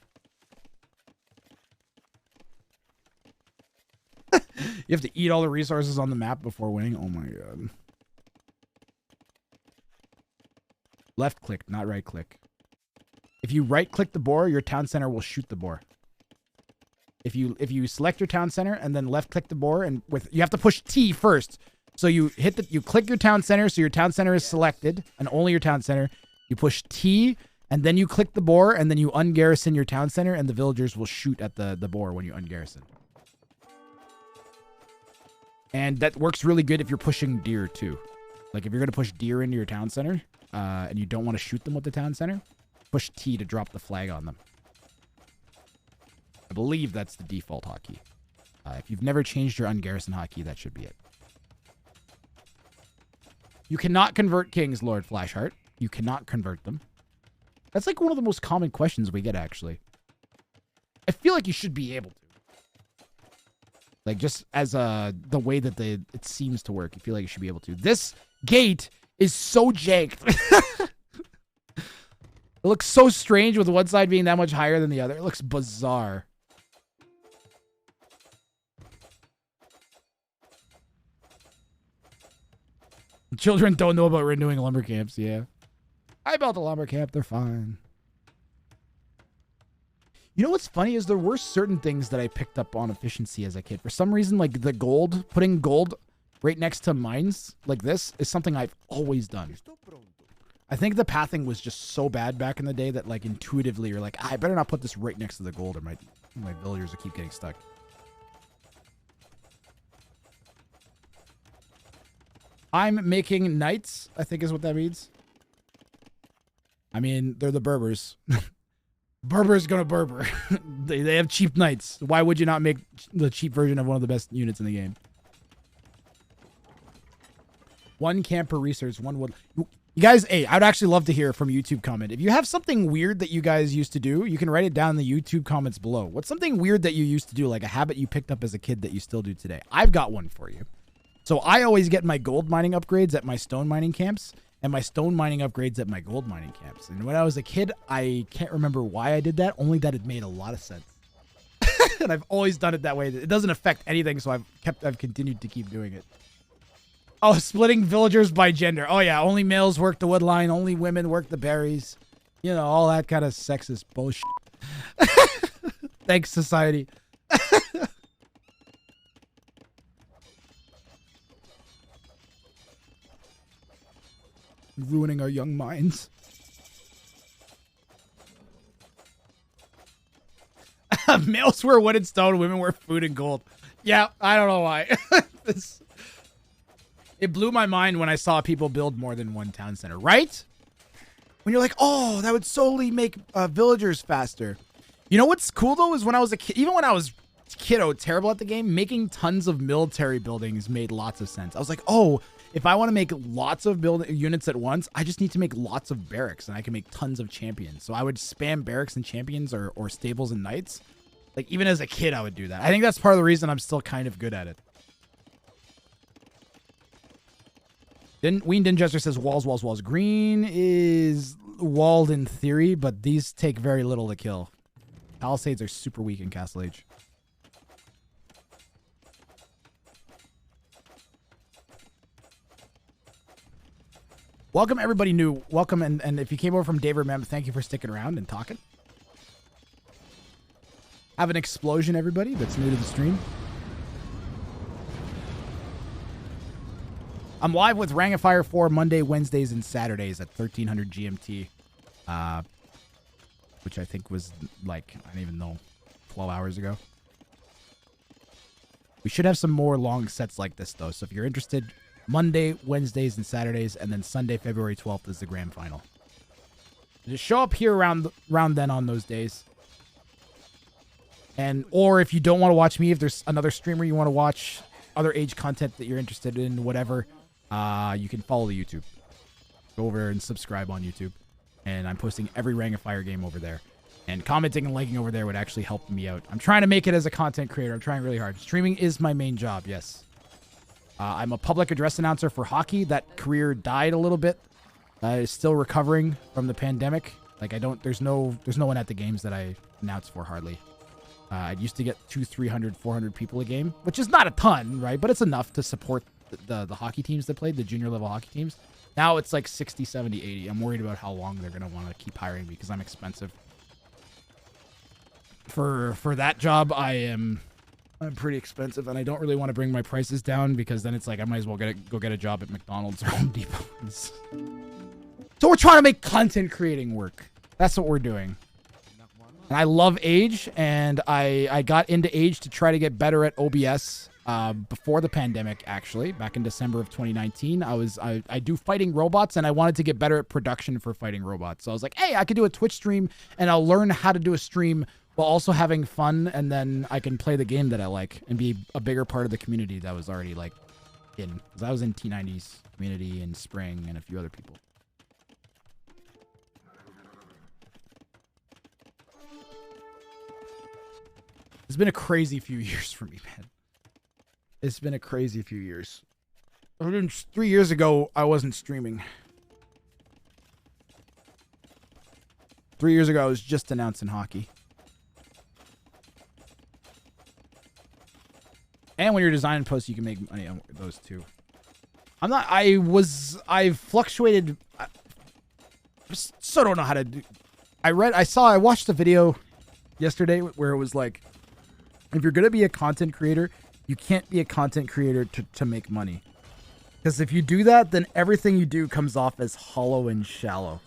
Speaker 1: You have to eat all the resources on the map before winning. Oh my god. Left click, not right click. If you right click the boar, your town center will shoot the boar. If you select your town center and then left click the boar and you have to push T first. So you click your town center, so your town center is selected and only your town center. You push T and then you click the boar and then you ungarrison your town center and the villagers will shoot at the boar when you ungarrison. And that works really good if you're pushing deer too. Like if you're going to push deer into your town center and you don't want to shoot them with the town center, push T to drop the flag on them. I believe that's the default hotkey. If you've never changed your ungarrison hotkey, that should be it. You cannot convert kings, Lord Flashheart. You cannot convert them. That's like one of the most common questions we get, actually. I feel like you should be able to. Like, just as the way that it seems to work, you feel like you should be able to. This gate is so janked. It looks so strange with one side being that much higher than the other. It looks bizarre. Children don't know about renewing lumber camps, yeah. I built a lumber camp, they're fine. You know what's funny is there were certain things that I picked up on efficiency as a kid. For some reason, like the gold, putting gold right next to mines like this is something I've always done. I think the pathing was just so bad back in the day that like intuitively you're like, I better not put this right next to the gold or my villagers will keep getting stuck. I'm making knights, I think is what that means. I mean, they're the Berbers. Berber's gonna Berber. they have cheap knights. Why would you not make the cheap version of one of the best units in the game? One camp per research, one wood. You guys, hey, I'd actually love to hear from YouTube comment. If you have something weird that you guys used to do, you can write it down in the YouTube comments below. What's something weird that you used to do, like a habit you picked up as a kid that you still do today? I've got one for you. So I always get my gold mining upgrades at my stone mining camps and my stone mining upgrades at my gold mining camps. And when I was a kid, I can't remember why I did that, only that it made a lot of sense. And I've always done it that way. It doesn't affect anything, so I've continued to keep doing it. Oh, splitting villagers by gender. Oh yeah, only males work the wood line, only women work the berries. You know, all that kind of sexist bullshit. Thanks, society. Ruining our young minds. Males wear wood and stone, women wear food and gold. Yeah, I don't know why. It blew my mind when I saw people build more than one town center, right? When you're like, oh, that would solely make villagers faster. You know what's cool though is when I was a kid, even when I was kiddo, terrible at the game, making tons of military buildings made lots of sense. I was like, oh, if I want to make lots of units at once, I just need to make lots of barracks and I can make tons of champions. So I would spam barracks and champions or stables and knights. Like even as a kid, I would do that. I think that's part of the reason I'm still kind of good at it. Wean Dinchester says walls, walls, walls. Green is walled in theory, but these take very little to kill. Palisades are super weak in Castle Age. Welcome everybody new. Welcome, and if you came over from Dave or Mem, thank you for sticking around and talking. Have an explosion, everybody that's new to the stream. I'm live with Wrang of Fire 4 Monday, Wednesdays, and Saturdays at 1300 GMT. Which I think was like, I don't even know, 12 hours ago. We should have some more long sets like this though. So if you're interested, Monday, Wednesdays, and Saturdays, and then Sunday, February 12th is the grand final. Just show up here around then on those days. And or if you don't want to watch me, if there's another streamer you want to watch, other age content that you're interested in, whatever, you can follow the YouTube. Go over and subscribe on YouTube. And I'm posting every Wrang of Fire game over there. And commenting and liking over there would actually help me out. I'm trying to make it as a content creator. I'm trying really hard. Streaming is my main job, yes. I'm a public address announcer for hockey. That career died a little bit. Still recovering from the pandemic. Like there's no one at the games that I announce for hardly. I used to get 200, 300, 400 people a game, which is not a ton, right? But it's enough to support the hockey teams that played, the junior level hockey teams. Now it's like 60, 70, 80. I'm worried about how long they're going to want to keep hiring me because I'm expensive. For that job, I'm pretty expensive, and I don't really want to bring my prices down because then it's like I might as well go get a job at McDonald's or Home Depot. So we're trying to make content creating work. That's what we're doing. And I love Age, and I got into Age to try to get better at OBS before the pandemic, actually. Back in December of 2019, I do fighting robots, and I wanted to get better at production for fighting robots. So I was like, hey, I could do a Twitch stream, and I'll learn how to do a stream while also having fun, and then I can play the game that I like and be a bigger part of the community that was already, like, in. Because I was in T90's community and Spring and a few other people. It's been a crazy few years for me, man. It's been a crazy few years. 3 years ago, I wasn't streaming. 3 years ago, I was just announcing hockey. And when you're designing posts, you can make money on those too. I've fluctuated. I so don't know how to do. I watched a video yesterday where it was like, if you're going to be a content creator, you can't be a content creator to make money. Because if you do that, then everything you do comes off as hollow and shallow.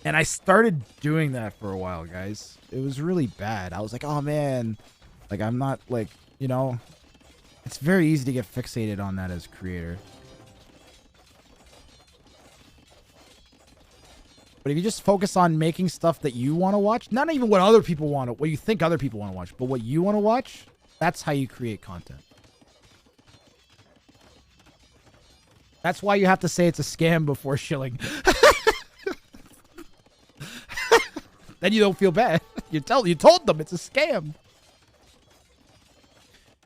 Speaker 1: And I started doing that for a while, guys. It was really bad. I was like, oh man, like I'm not like, you know, it's very easy to get fixated on that as a creator. But if you just focus on making stuff that you want to watch, not even what other people want to, what you think other people want to watch, but what you want to watch, that's how you create content. That's why you have to say it's a scam before shilling. Then you don't feel bad. You told them it's a scam.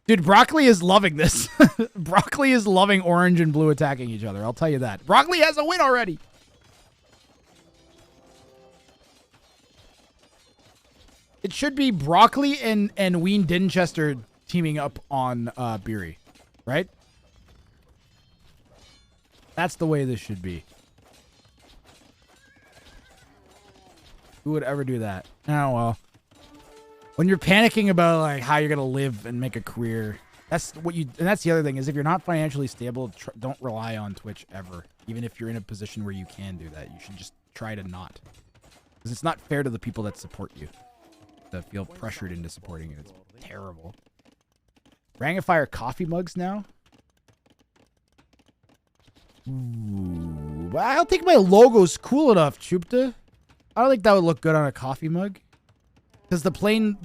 Speaker 1: Dude, Broccoli is loving this. Broccoli is loving orange and blue attacking each other. I'll tell you that. Broccoli has a win already. It should be Broccoli and Wean Dinchester teaming up on Beery, right? That's the way this should be. Who would ever do that? Oh, well. When you're panicking about like how you're going to live and make a career, that's what you, and that's the other thing is if you're not financially stable, don't rely on Twitch ever. Even if you're in a position where you can do that, you should just try to not. Because it's not fair to the people that support you. To feel pressured into supporting you. It's terrible. Wrang of Fire coffee mugs now? Ooh, I don't think my logo's cool enough, Chupta. I don't think that would look good on a coffee mug. Because the plain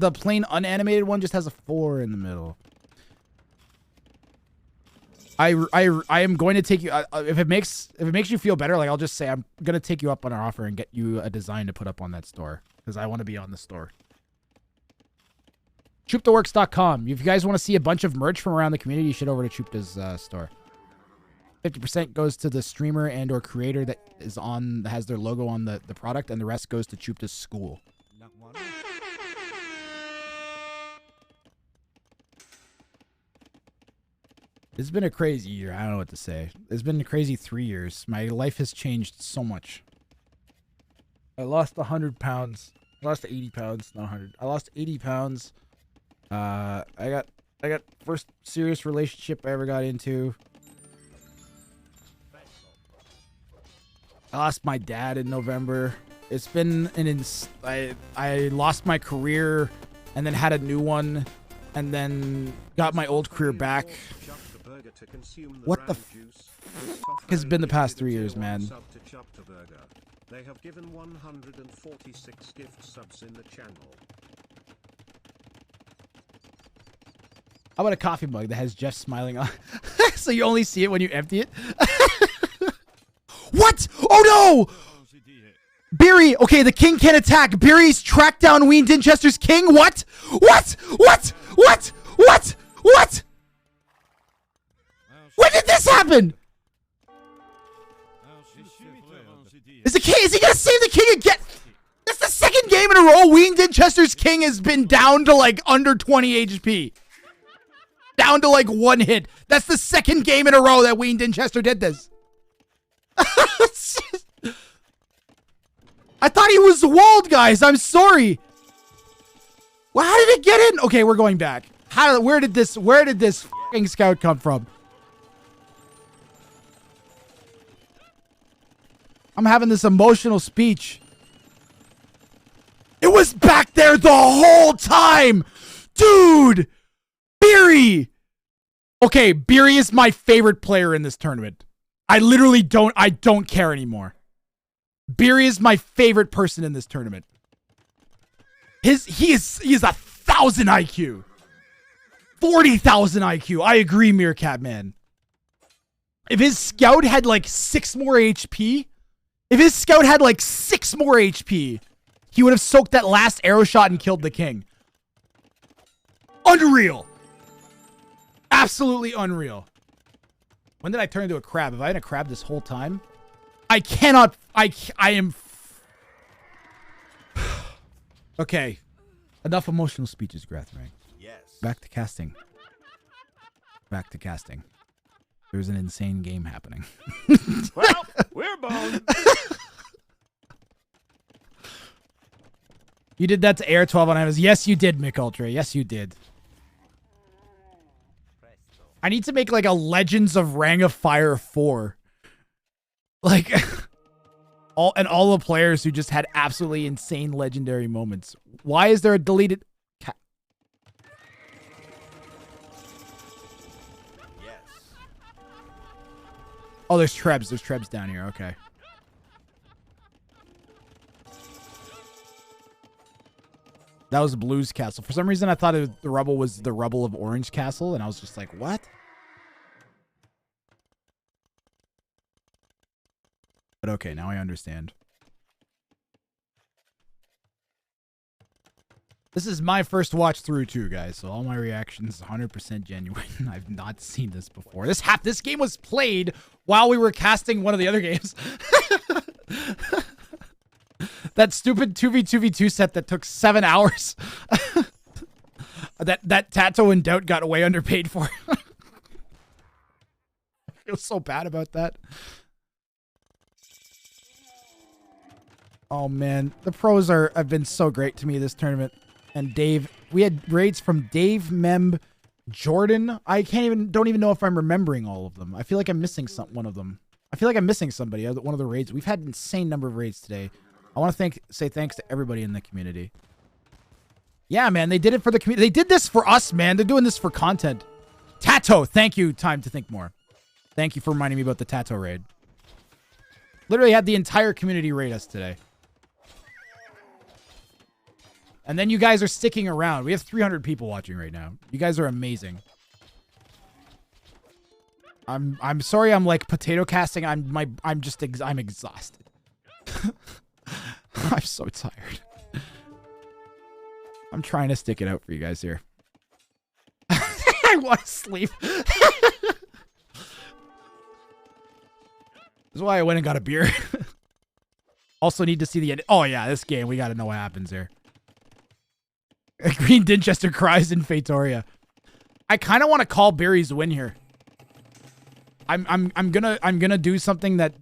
Speaker 1: unanimated one just has a 4 in the middle. I am going to take you if it makes you feel better, like I'll just say I'm gonna take you up on our offer and get you a design to put up on that store. Because I want to be on the store. ChuptaWorks.com. If you guys want to see a bunch of merch from around the community, you should over to Chupta's store. 50% goes to the streamer and or creator that has their logo on the product, and the rest goes to Chupta's school. It's been a crazy year. I don't know what to say. It's been a crazy 3 years. My life has changed so much. I lost 100 pounds. I lost 80 pounds, not 100. I lost 80 pounds. I got first serious relationship I ever got into. I lost my dad in November. It's been I lost my career and then had a new one and then got my old career back.
Speaker 7: to consume the
Speaker 1: What the
Speaker 7: Wrang juice. This
Speaker 1: has been the past 3
Speaker 7: tier
Speaker 1: years,
Speaker 7: 1
Speaker 1: man?
Speaker 7: Sub to Chopper Burger. They have given 146 gift subs in the channel.
Speaker 1: How about a coffee mug that has Jeff smiling on? So you only see it when you empty it? What? Oh no! Beery! Okay, the king can attack. Beery's tracked down Wean Dinchester's king. What? What? What? What? What? What? When did this happen? Is he gonna save the king again? That's the second game in a row. Wean Dinchester's king has been down to like under 20 HP. Down to like 1 hit. That's the second game in a row that Wean Dinchester did this. I thought he was walled, guys. I'm sorry. Well, how did it get in? Okay, we're going back. Where did this fucking scout come from? I'm having this emotional speech. It was back there the whole time. Dude. Beery. Okay, Beery is my favorite player in this tournament. I literally don't care anymore. Beery is my favorite person in this tournament. He is 1,000 IQ. 40,000 IQ. I agree, Meerkat Man. If his scout had like 6 more HP, he would have soaked that last arrow shot and killed the king. Unreal. Absolutely unreal. When did I turn into a crab? Have I been a crab this whole time? I cannot. I am. Okay. Enough emotional speeches, Wrang.
Speaker 6: Yes.
Speaker 1: Back to casting. Back to casting. There's an insane game happening.
Speaker 3: Well, we're boned.
Speaker 1: You did that to Air 12 on Amazon. Yes, you did, Mick Ultra. Yes, you did. I need to make like a Legends of Wrang of Fire 4. Like all the players who just had absolutely insane legendary moments. Why is there a deleted
Speaker 6: Yes.
Speaker 1: Oh, there's Trebs. There's Trebs down here. Okay. That was Blue's Castle. For some reason, I thought the rubble was the rubble of Orange Castle, and I was just like, what? But okay, now I understand. This is my first watch through too, guys, so all my reactions 100% genuine. I've not seen this before. This game was played while we were casting one of the other games. That stupid 2v2v2 set that took 7 hours. that Tato and Doubt got way underpaid for. I feel so bad about that. Oh man, the pros have been so great to me this tournament. And Dave, we had raids from Dave, Memb, Jordan. I don't even know if I'm remembering all of them. I feel like I'm missing one of them. I feel like I'm missing somebody. One of the raids. We've had an insane number of raids today. I want to say thanks to everybody in the community. Yeah, man, they did it for the community. They did this for us, man. They're doing this for content. Tato, thank you. Time to think more. Thank you for reminding me about the Tato raid. Literally had the entire community raid us today. And then you guys are sticking around. We have 300 people watching right now. You guys are amazing. I'm sorry I'm like potato casting. I'm exhausted. I'm so tired. I'm trying to stick it out for you guys here. I want to sleep. That's why I went and got a beer. Also need to see the end. Oh yeah, this game. We got to know what happens here. Green Dinchester cries in Fatoria. I kind of want to call Barry's win here. I'm gonna do something that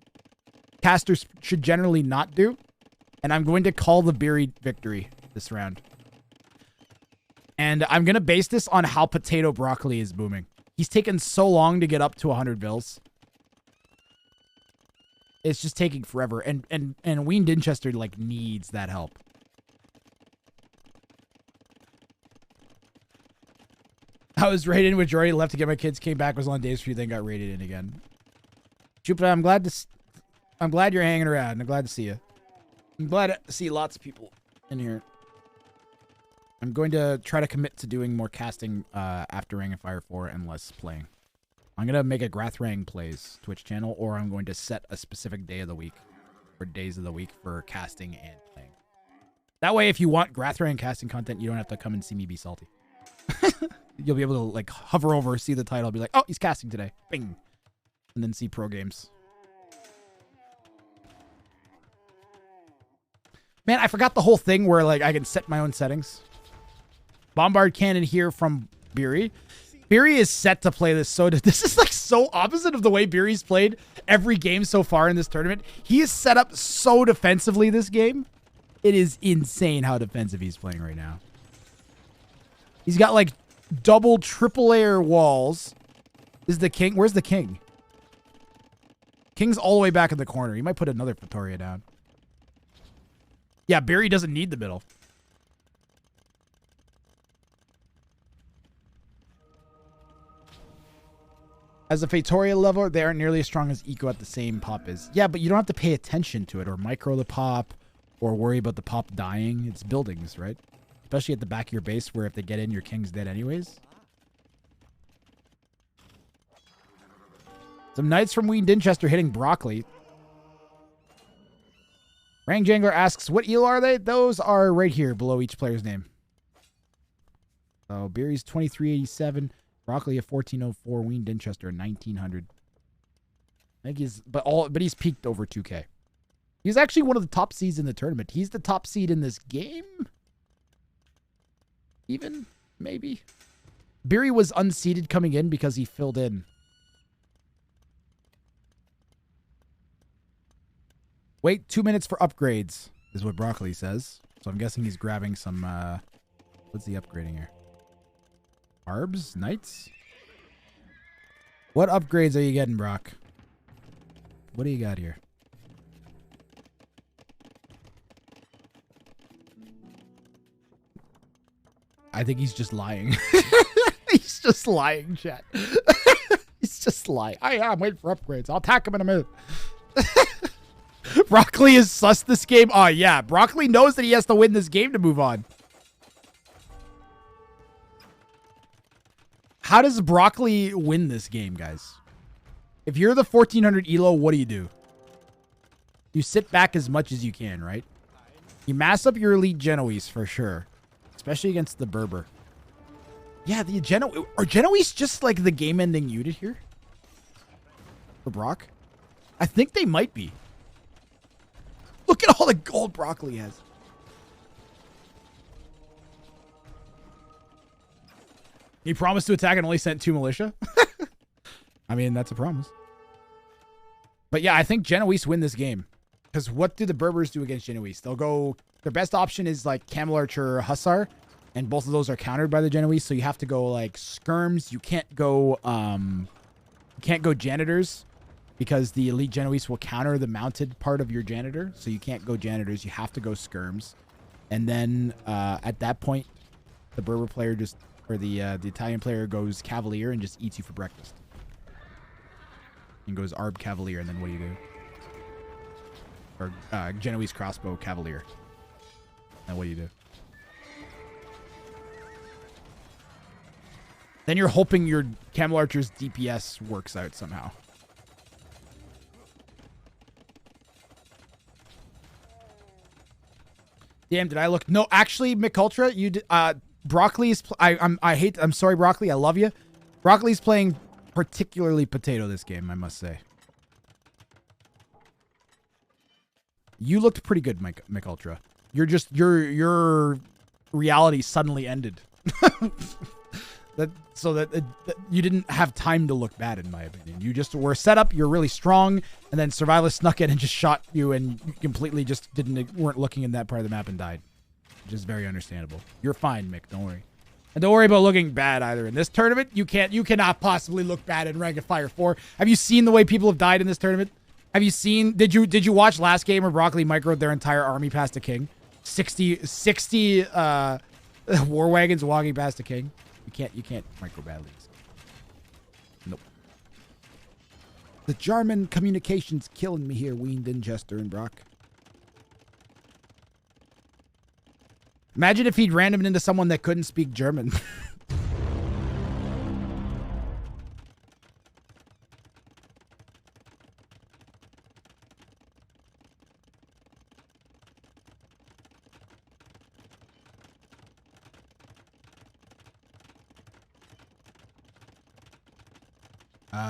Speaker 1: casters should generally not do, and I'm going to call the Beery victory this round. And I'm gonna base this on how Potato Broccoli is booming. He's taken so long to get up to 100 bills. It's just taking forever, and Wean Dinchester like needs that help. I was raided in with Jordy, left to get my kids, came back, was on days free, then got raided in again. Jupiter, I'm glad you're hanging around. I'm glad to see you. I'm glad to see lots of people in here. I'm going to try to commit to doing more casting after Wrang and Fire 4 and less playing. I'm going to make a Wrang Plays Twitch channel, or I'm going to set a specific day of the week or days of the week for casting and playing. That way, if you want Wrang casting content, you don't have to come and see me be salty. You'll be able to like hover over, see the title, be like, oh, he's casting today. Bing. And then see pro games. Man, I forgot the whole thing where like I can set my own settings. Bombard cannon here from Beery. Beery is set to play this so this is like so opposite of the way Beery's played every game so far in this tournament. He is set up so defensively this game. It is insane how defensive he's playing right now. He's got like double, triple layer walls. Is the king? Where's the king? King's all the way back in the corner. He might put another Pretoria down. Yeah, Beery doesn't need the middle. As a Pretoria level, they aren't nearly as strong as Eco at the same pop is. Yeah, but you don't have to pay attention to it or micro the pop or worry about the pop dying. It's buildings, right? Especially at the back of your base where if they get in, your king's dead anyways. Some knights from Wean Dinchester hitting Broccoli. Wrang Jangler asks, what elo are they? Those are right here below each player's name. So Beery's 2387, Broccoli a 1404, Wean Dinchester a 1900. I think he's but he's peaked over 2K. He's actually one of the top seeds in the tournament. He's the top seed in this game. Even maybe. Beery was unseeded coming in because he filled in. Wait 2 minutes for upgrades, is what Broccoli says. So I'm guessing he's grabbing some, what's he upgrading here? Arbs? Knights? What upgrades are you getting, Brock? What do you got here? I think he's just lying. He's just lying, chat. He's just lying. I'm waiting for upgrades. I'll attack him in a minute. Broccoli is sus this game. Oh, yeah. Broccoli knows that he has to win this game to move on. How does Broccoli win this game, guys? If you're the 1400 elo, what do? You sit back as much as you can, right? You mass up your elite Genoese for sure. Especially against the Berber. Yeah, the are Genoese just like the game-ending unit here? For Brock? I think they might be. Look at all the gold Broccoli has. He promised to attack and only sent 2 militia. I mean, that's a promise. But yeah, I think Genoese win this game. Because what do the Berbers do against Genoese? They'll go... Their best option is like Camel Archer or Hussar. And both of those are countered by the Genoese. So you have to go like Skirms. You can't go Janitors. Because the elite Genoese will counter the mounted part of your Janitor. So you can't go Janitors. You have to go Skirms. And then at that point, the Berber player just... Or the Italian player goes Cavalier and just eats you for breakfast. And goes Arb Cavalier, and then what do? Or Genoese Crossbow Cavalier. And what do? Then you're hoping your Camel Archer's DPS works out somehow. Damn, did I look? No, actually, McUltra, you did... Broccoli's... I'm sorry, Broccoli. I love you. Broccoli's playing particularly potato this game, I must say. You looked pretty good, McUltra. You're just... Your reality suddenly ended. that you didn't have time to look bad, in my opinion. You just were set up, you're really strong, and then Survivalist snuck in and just shot you, and you completely just weren't looking in that part of the map and died. Which is very understandable. You're fine, Mick. Don't worry. And don't worry about looking bad either. In this tournament, you cannot possibly look bad in Rank of Fire 4. Have you seen the way people have died in this tournament? Have you seen... Did you watch last game where Broccoli microed their entire army past a king? 60 war wagons walking past a king? You can't micro bad leagues. Nope. The German communication's killing me here, Wean, Dinchester, and Brock. Imagine if he'd random into someone that couldn't speak German.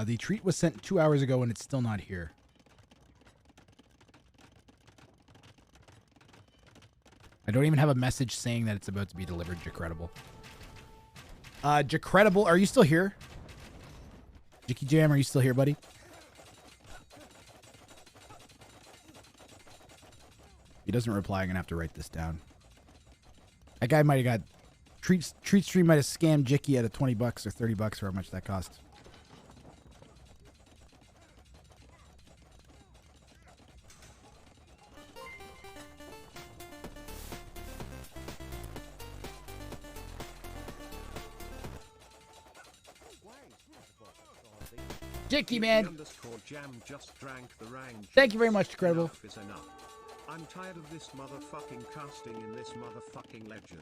Speaker 1: The treat was sent 2 hours ago and it's still not here. I don't even have a message saying that it's about to be delivered, Jacredible. Jacredible, are you still here? Jicky Jam, are you still here, buddy? He doesn't reply. I'm gonna have to write this down. That guy might have got Treat Stream might have scammed Jicky out of $20 or $30 or how much that cost. Jicky, man.
Speaker 7: Jam just drank the Wrang.
Speaker 1: Thank you very much, Credible.
Speaker 7: Enough is enough. I'm tired of this motherfucking casting in this motherfucking legend.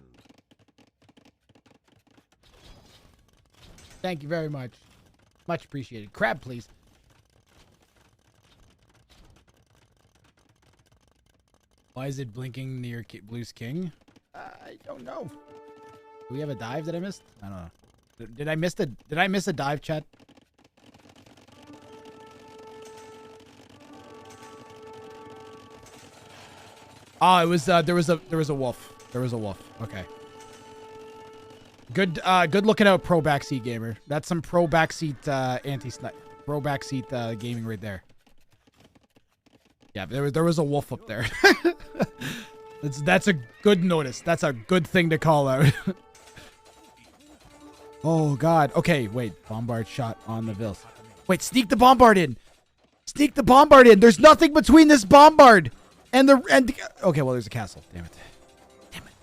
Speaker 1: Thank you very much. Much appreciated. Crab, please. Why is it blinking near Blue's King? I don't know. Do we have a dive that I missed? I don't know. Did I miss a dive, chat? Oh, it was there was a wolf. There was a wolf. Okay. Good looking out, pro backseat gamer. That's some pro backseat anti-snipe, pro backseat gaming right there. Yeah, there was a wolf up there. That's a good notice. That's a good thing to call out. Oh God. Okay, wait. Bombard shot on the Vils. Wait, sneak the bombard in. Sneak the bombard in. There's nothing between this bombard and the okay, well, there's a castle. Damn it. Damn it.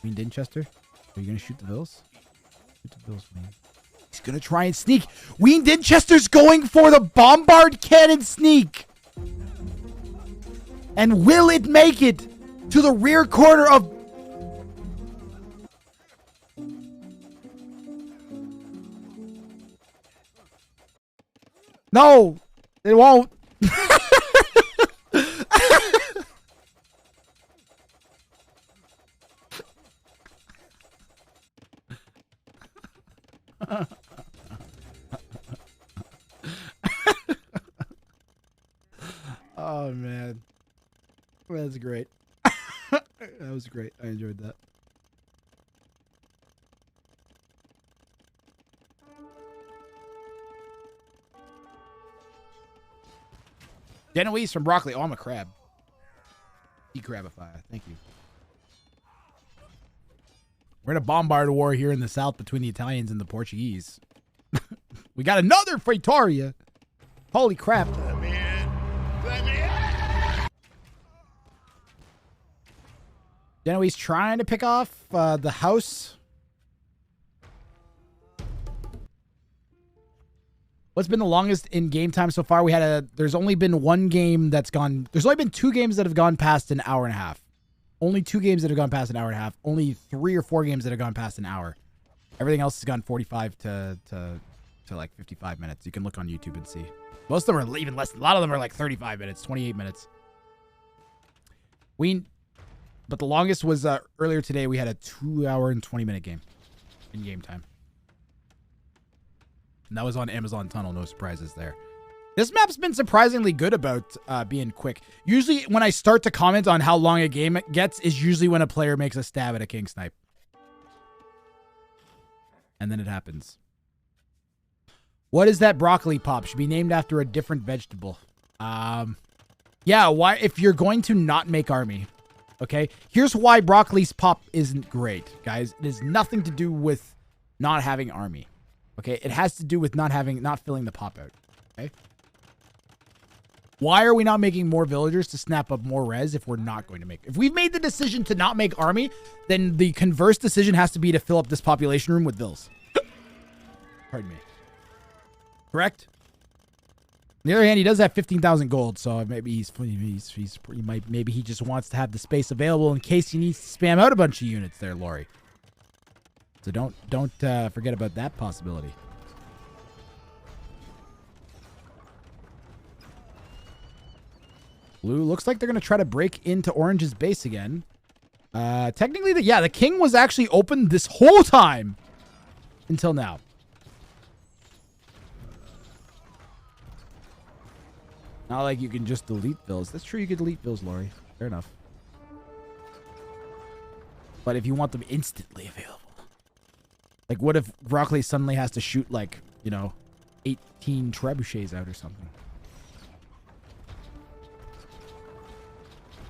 Speaker 1: Wean Dinchester? Are you gonna shoot the Vils? Shoot the Vils, man. He's gonna try and sneak. Wean Dinchester's going for the bombard cannon sneak. And will it make it to the rear corner of... No, it won't. Oh, man. That's great. That was great. I enjoyed that. Genoese from Broccoli. Oh, I'm a crab. Crabify. Thank you. We're in a bombard war here in the south between the Italians and the Portuguese. We got another Praetoria. Holy crap.
Speaker 3: Let me in. Let me in.
Speaker 1: Genoese trying to pick off the house. What's been the longest in game time so far? There's only been one game that's gone. There's only been 2 games that have gone past an hour and a half. Only 2 games that have gone past an hour and a half. Only 3 or 4 games that have gone past an hour. Everything else has gone 45 to like 55 minutes. You can look on YouTube and see. Most of them are even less. A lot of them are like 35 minutes, 28 minutes. But the longest was earlier today. We had a 2-hour and 20-minute game in game time. And that was on Amazon Tunnel. No surprises there. This map's been surprisingly good about being quick. Usually when I start to comment on how long a game gets is usually when a player makes a stab at a king snipe. And then it happens. What is that broccoli pop? Should be named after a different vegetable. Yeah, why? If you're going to not make army. Okay, here's why broccoli's pop isn't great, guys. It has nothing to do with not having army. Okay, it has to do with not filling the pop out. Okay. Why are we not making more villagers to snap up more res if we're not going to make... If we've made the decision to not make army, then the converse decision has to be to fill up this population room with vills. Pardon me. Correct? On the other hand, he does have 15,000 gold, so maybe maybe he just wants to have the space available in case he needs to spam out a bunch of units there, Lori. So don't forget about that possibility. Blue looks like they're going to try to break into Orange's base again. Technically, the king was actually open this whole time until now. Not like you can just delete bills. That's true, you can delete bills, Lori. Fair enough. But if you want them instantly available. Like, what if Broccoli suddenly has to shoot, like, you know, 18 trebuchets out or something?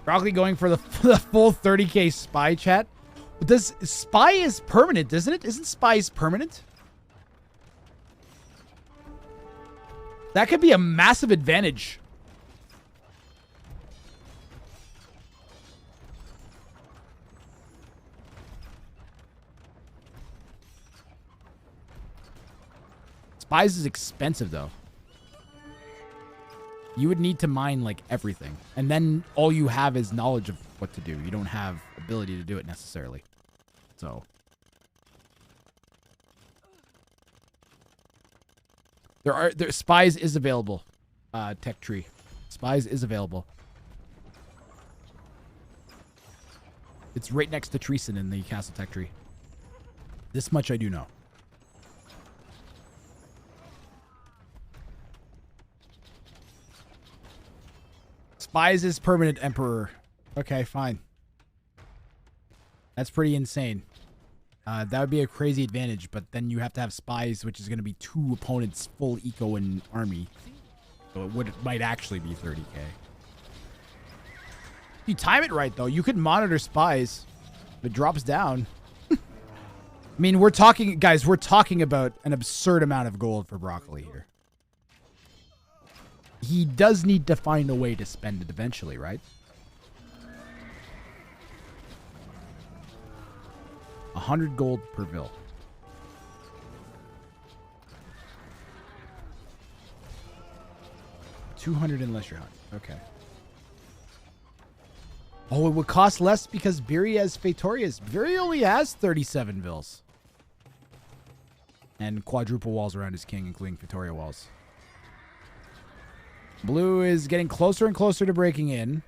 Speaker 1: Broccoli going for the full 30k spy chat. But spy is permanent, isn't it? Isn't spies permanent? That could be a massive advantage. Spies is expensive, though. You would need to mine, like, everything. And then all you have is knowledge of what to do. You don't have ability to do it necessarily. So. Spies is available. Tech tree. Spies is available. It's right next to Treason in the Castle Tech tree. This much I do know. Spies is permanent emperor. Okay, fine. That's pretty insane. That would be a crazy advantage, but then you have to have spies, which is going to be 2 opponents full eco and army. So it might actually be 30k. If you time it right, though, you could monitor spies. If it drops down. I mean, we're talking about an absurd amount of gold for Broccoli here. He does need to find a way to spend it eventually, right? 100 gold per vill. 200 in Lesser Hunt. Okay. Oh, it would cost less because Beery has Fatorius. Beery only has 37 vills. And quadruple walls around his king, including Fatoria walls. Blue is getting closer and closer to breaking in.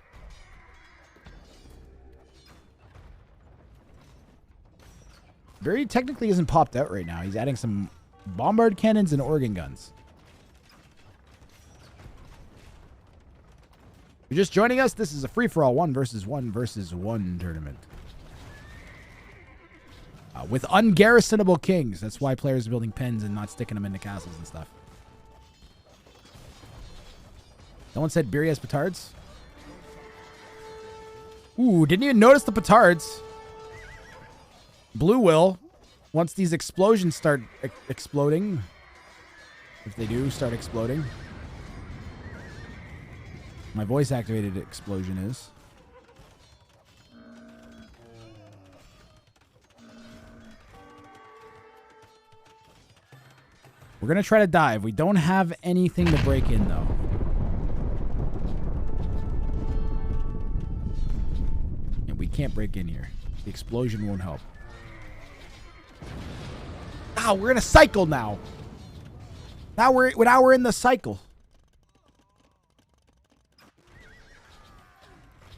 Speaker 1: Beery technically isn't popped out right now. He's adding some bombard cannons and organ guns. If you're just joining us, this is a free-for-all 1 versus 1 versus 1 tournament. With ungarrisonable kings. That's why players are building pens and not sticking them into castles and stuff. No one said Beery has petards? Ooh, didn't even notice the petards. Blue will. Once these explosions start exploding. If they do start exploding. My voice-activated explosion is. We're going to try to dive. We don't have anything to break in, though. And we can't break in here. The explosion won't help. Ah, we're in a cycle now. Now we're in the cycle.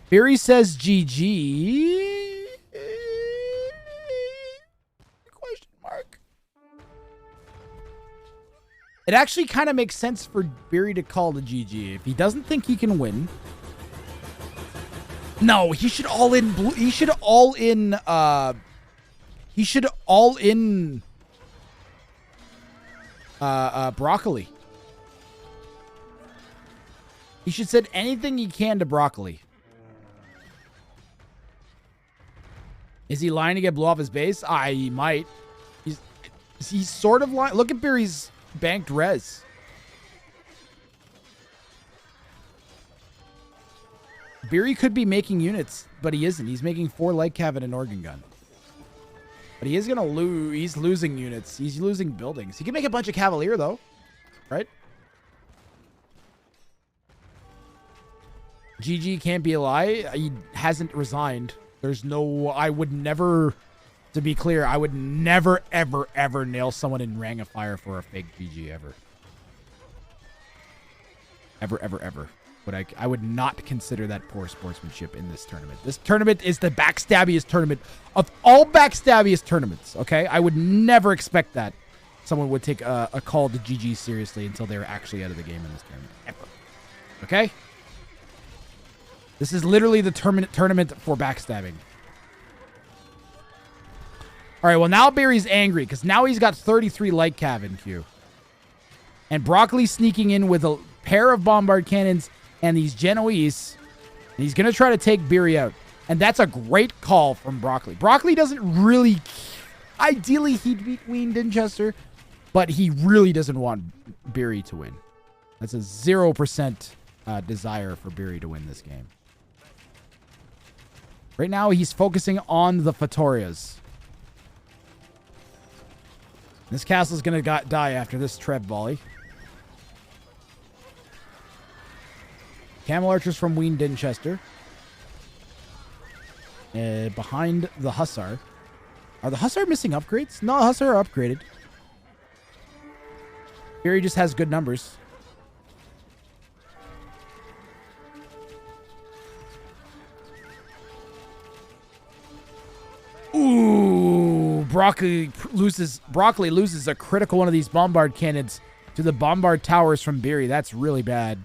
Speaker 1: Beery says GG. Question mark. It actually kind of makes sense for Beery to call the GG. If he doesn't think he can win. No, he should all in blue. He should all in Broccoli. He should send anything he can to Broccoli. Is he lying to get blow off his base? He might. He's sort of lying. Look at Beery's banked res. Beery could be making units, but he isn't. He's making 4 light cav and an organ gun. But he is going to lose. He's losing units. He's losing buildings. He can make a bunch of Cavalier, though. Right? GG can't be a lie. He hasn't resigned. There's no... I would never... To be clear, I would never, ever, ever nail someone in Wrang of Fire for a fake GG, ever. Ever, ever, ever. But I would not consider that poor sportsmanship in this tournament. This tournament is the backstabbiest tournament of all backstabbiest tournaments, okay? I would never expect that someone would take a call to GG seriously until they were actually out of the game in this tournament. Ever. Okay? This is literally the tournament for backstabbing. All right, well, now Barry's angry because now he's got 33 light cav in queue. And Broccoli sneaking in with a pair of bombard cannons and these Genoese. And he's going to try to take Beery out. And that's a great call from Broccoli. Broccoli doesn't really... Ideally, he'd beat Wean Dinchester, but he really doesn't want Beery to win. That's a 0% desire for Beery to win this game. Right now, he's focusing on the Fatorias. This castle's going to die after this Trev volley. Camel archers from Wean Dinchester. Behind the Hussar. Are the Hussar missing upgrades? No, the Hussar are upgraded. Beery just has good numbers. Ooh, Broccoli loses a critical one of these bombard cannons to the bombard towers from Beery. That's really bad.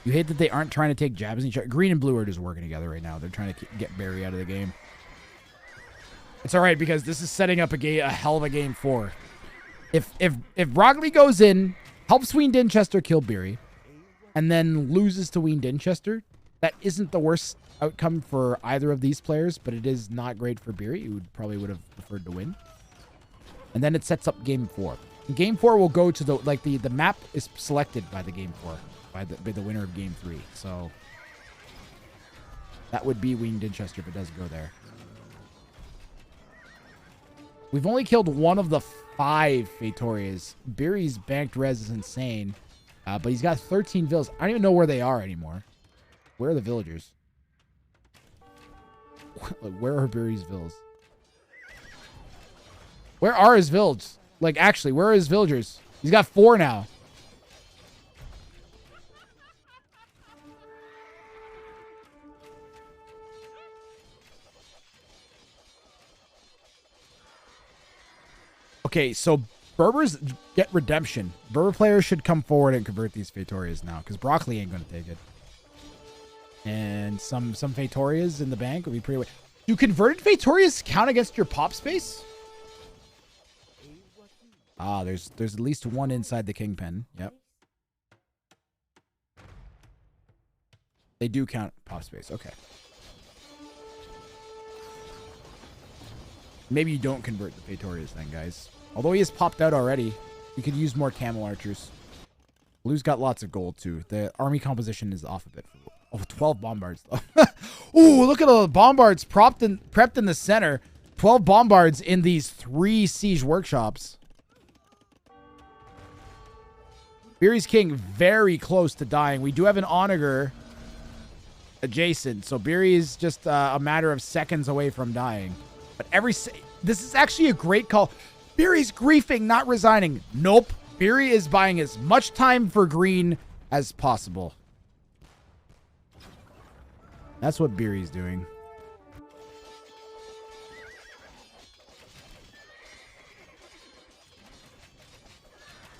Speaker 1: You hate that they aren't trying to take jabs in each other. Green and blue are just working together right now. They're trying to get Beery out of the game. It's all right because this is setting up a hell of a game 4. If Broccoli goes in, helps Wean Dinchester kill Beery, and then loses to Wean Dinchester, that isn't the worst outcome for either of these players, but it is not great for Beery, who probably would have preferred to win. And then it sets up game 4. And game 4 will go to the map is selected by the game 4. By the winner of game 3. So that would be Wean Dinchester if it does go there. We've only killed one of the 5 Fatorias. Beery's banked res is insane. But he's got 13 villas. I don't even know where they are anymore. Where are the villagers? Where are Beery's villas? Where are his villages? Like, actually, where are his villagers? He's got 4 now. Okay, so Berbers get redemption. Berber players should come forward and convert these Fatorias now, because Broccoli ain't going to take it. And some Fatorias in the bank would be pretty... Do converted Fatorias count against your pop space? Ah, there's at least one inside the Kingpin. Yep. They do count pop space. Okay. Maybe you don't convert the Fatorias then, guys. Although he has popped out already, you could use more camel archers. Blue's got lots of gold, too. The army composition is off a bit. Oh, 12 bombards, though. Ooh, look at all the bombards prepped in the center. 12 bombards in these 3 siege workshops. Beery's King very close to dying. We do have an onager adjacent, so Beery is just a matter of seconds away from dying. But this is actually a great call. Beery's griefing, not resigning. Nope. Beery is buying as much time for green as possible. That's what Beery's doing.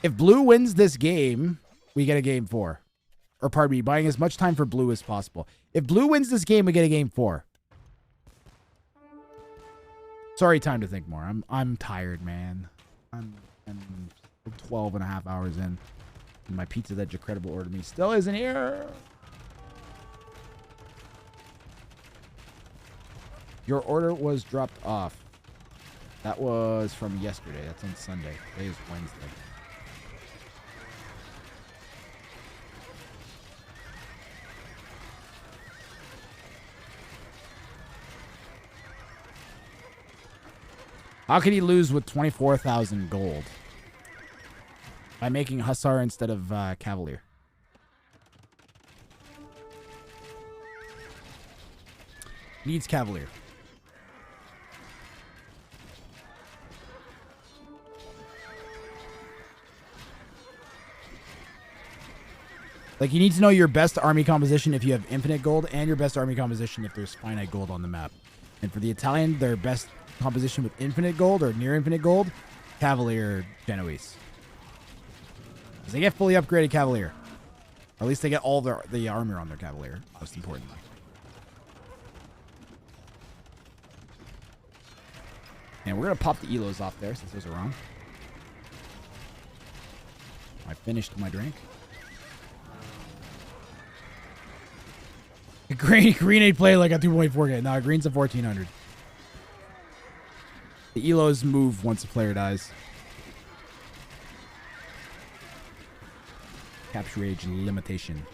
Speaker 1: If blue wins this game, we get a game 4. Or pardon me, buying as much time for blue as possible. If blue wins this game, we get a game 4. Sorry, time to think more. I'm tired, man. I'm 12 and a half hours in. And my pizza that Jacredible ordered me still isn't here. Your order was dropped off. That was from yesterday. That's on Sunday. Today is Wednesday. How could he lose with 24,000 gold? By making Hussar instead of Cavalier. Needs Cavalier. Like, you need to know your best army composition if you have infinite gold, and your best army composition if there's finite gold on the map. And for the Italian, their best composition with infinite gold or near infinite gold, Cavalier Genoese. Because they get fully upgraded Cavalier. Or at least they get all the armor on their Cavalier, most importantly. And we're going to pop the elos off there since those are wrong. I finished my drink. Green ain't played like a 2.4K. No, green's a 1400. The elos move once a player dies. Capture age limitation.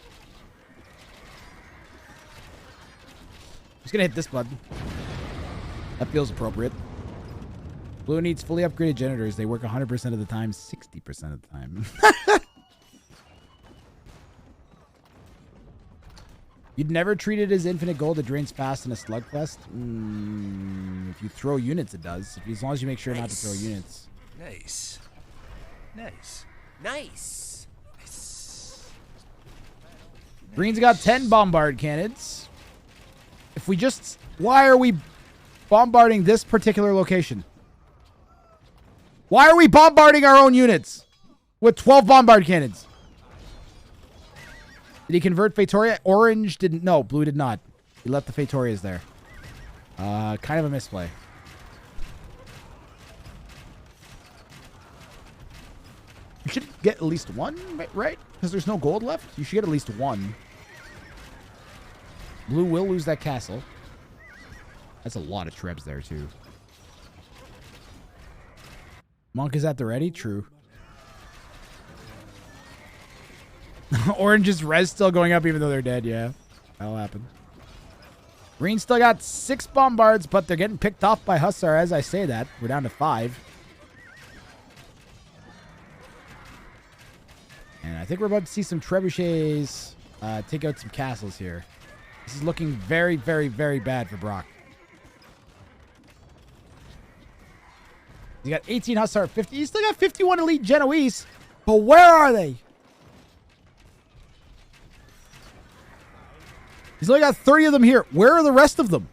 Speaker 1: Just gonna hit this button. That feels appropriate. Blue needs fully upgraded generators. They work 100% of the time, 60% of the time. You'd never treat it as infinite gold. It drains fast in a slugfest. If you throw units, it does. As long as you make sure not to throw units.
Speaker 8: Nice. Nice. Nice. Nice.
Speaker 1: Green's got 10 bombard cannons. If we just... Why are we bombarding this particular location? Why are we bombarding our own units with 12 bombard cannons? Did he convert Faitoria? Orange didn't. No, blue did not. He left the Faitorias there. Kind of a misplay. You should get at least one, right? Because there's no gold left. You should get at least one. Blue will lose that castle. That's a lot of trebs there, too. Monk is at the ready? True. Orange's res still going up even though they're dead. Yeah, that'll happen. Green still got 6 bombards, but they're getting picked off by Hussar as I say that. We're down to 5. And I think we're about to see some trebuchets take out some castles here. This is looking very, very, very bad for Brock. You got 18 Hussar, 50. You still got 51 elite Genoese. But where are they? He's only got 30 of them here. Where are the rest of them?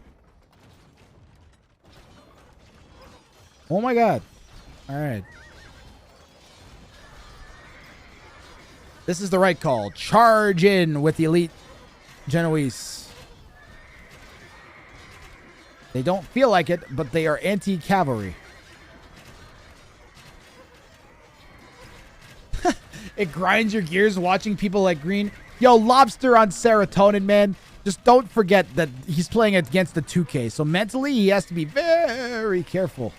Speaker 1: Oh my god. All right. This is the right call. Charge in with the elite Genoese. They don't feel like it, but they are anti-cavalry. It grinds your gears watching people like Green. Yo, Lobster on serotonin, man. Just don't forget that he's playing against the 2K. So mentally, he has to be very careful.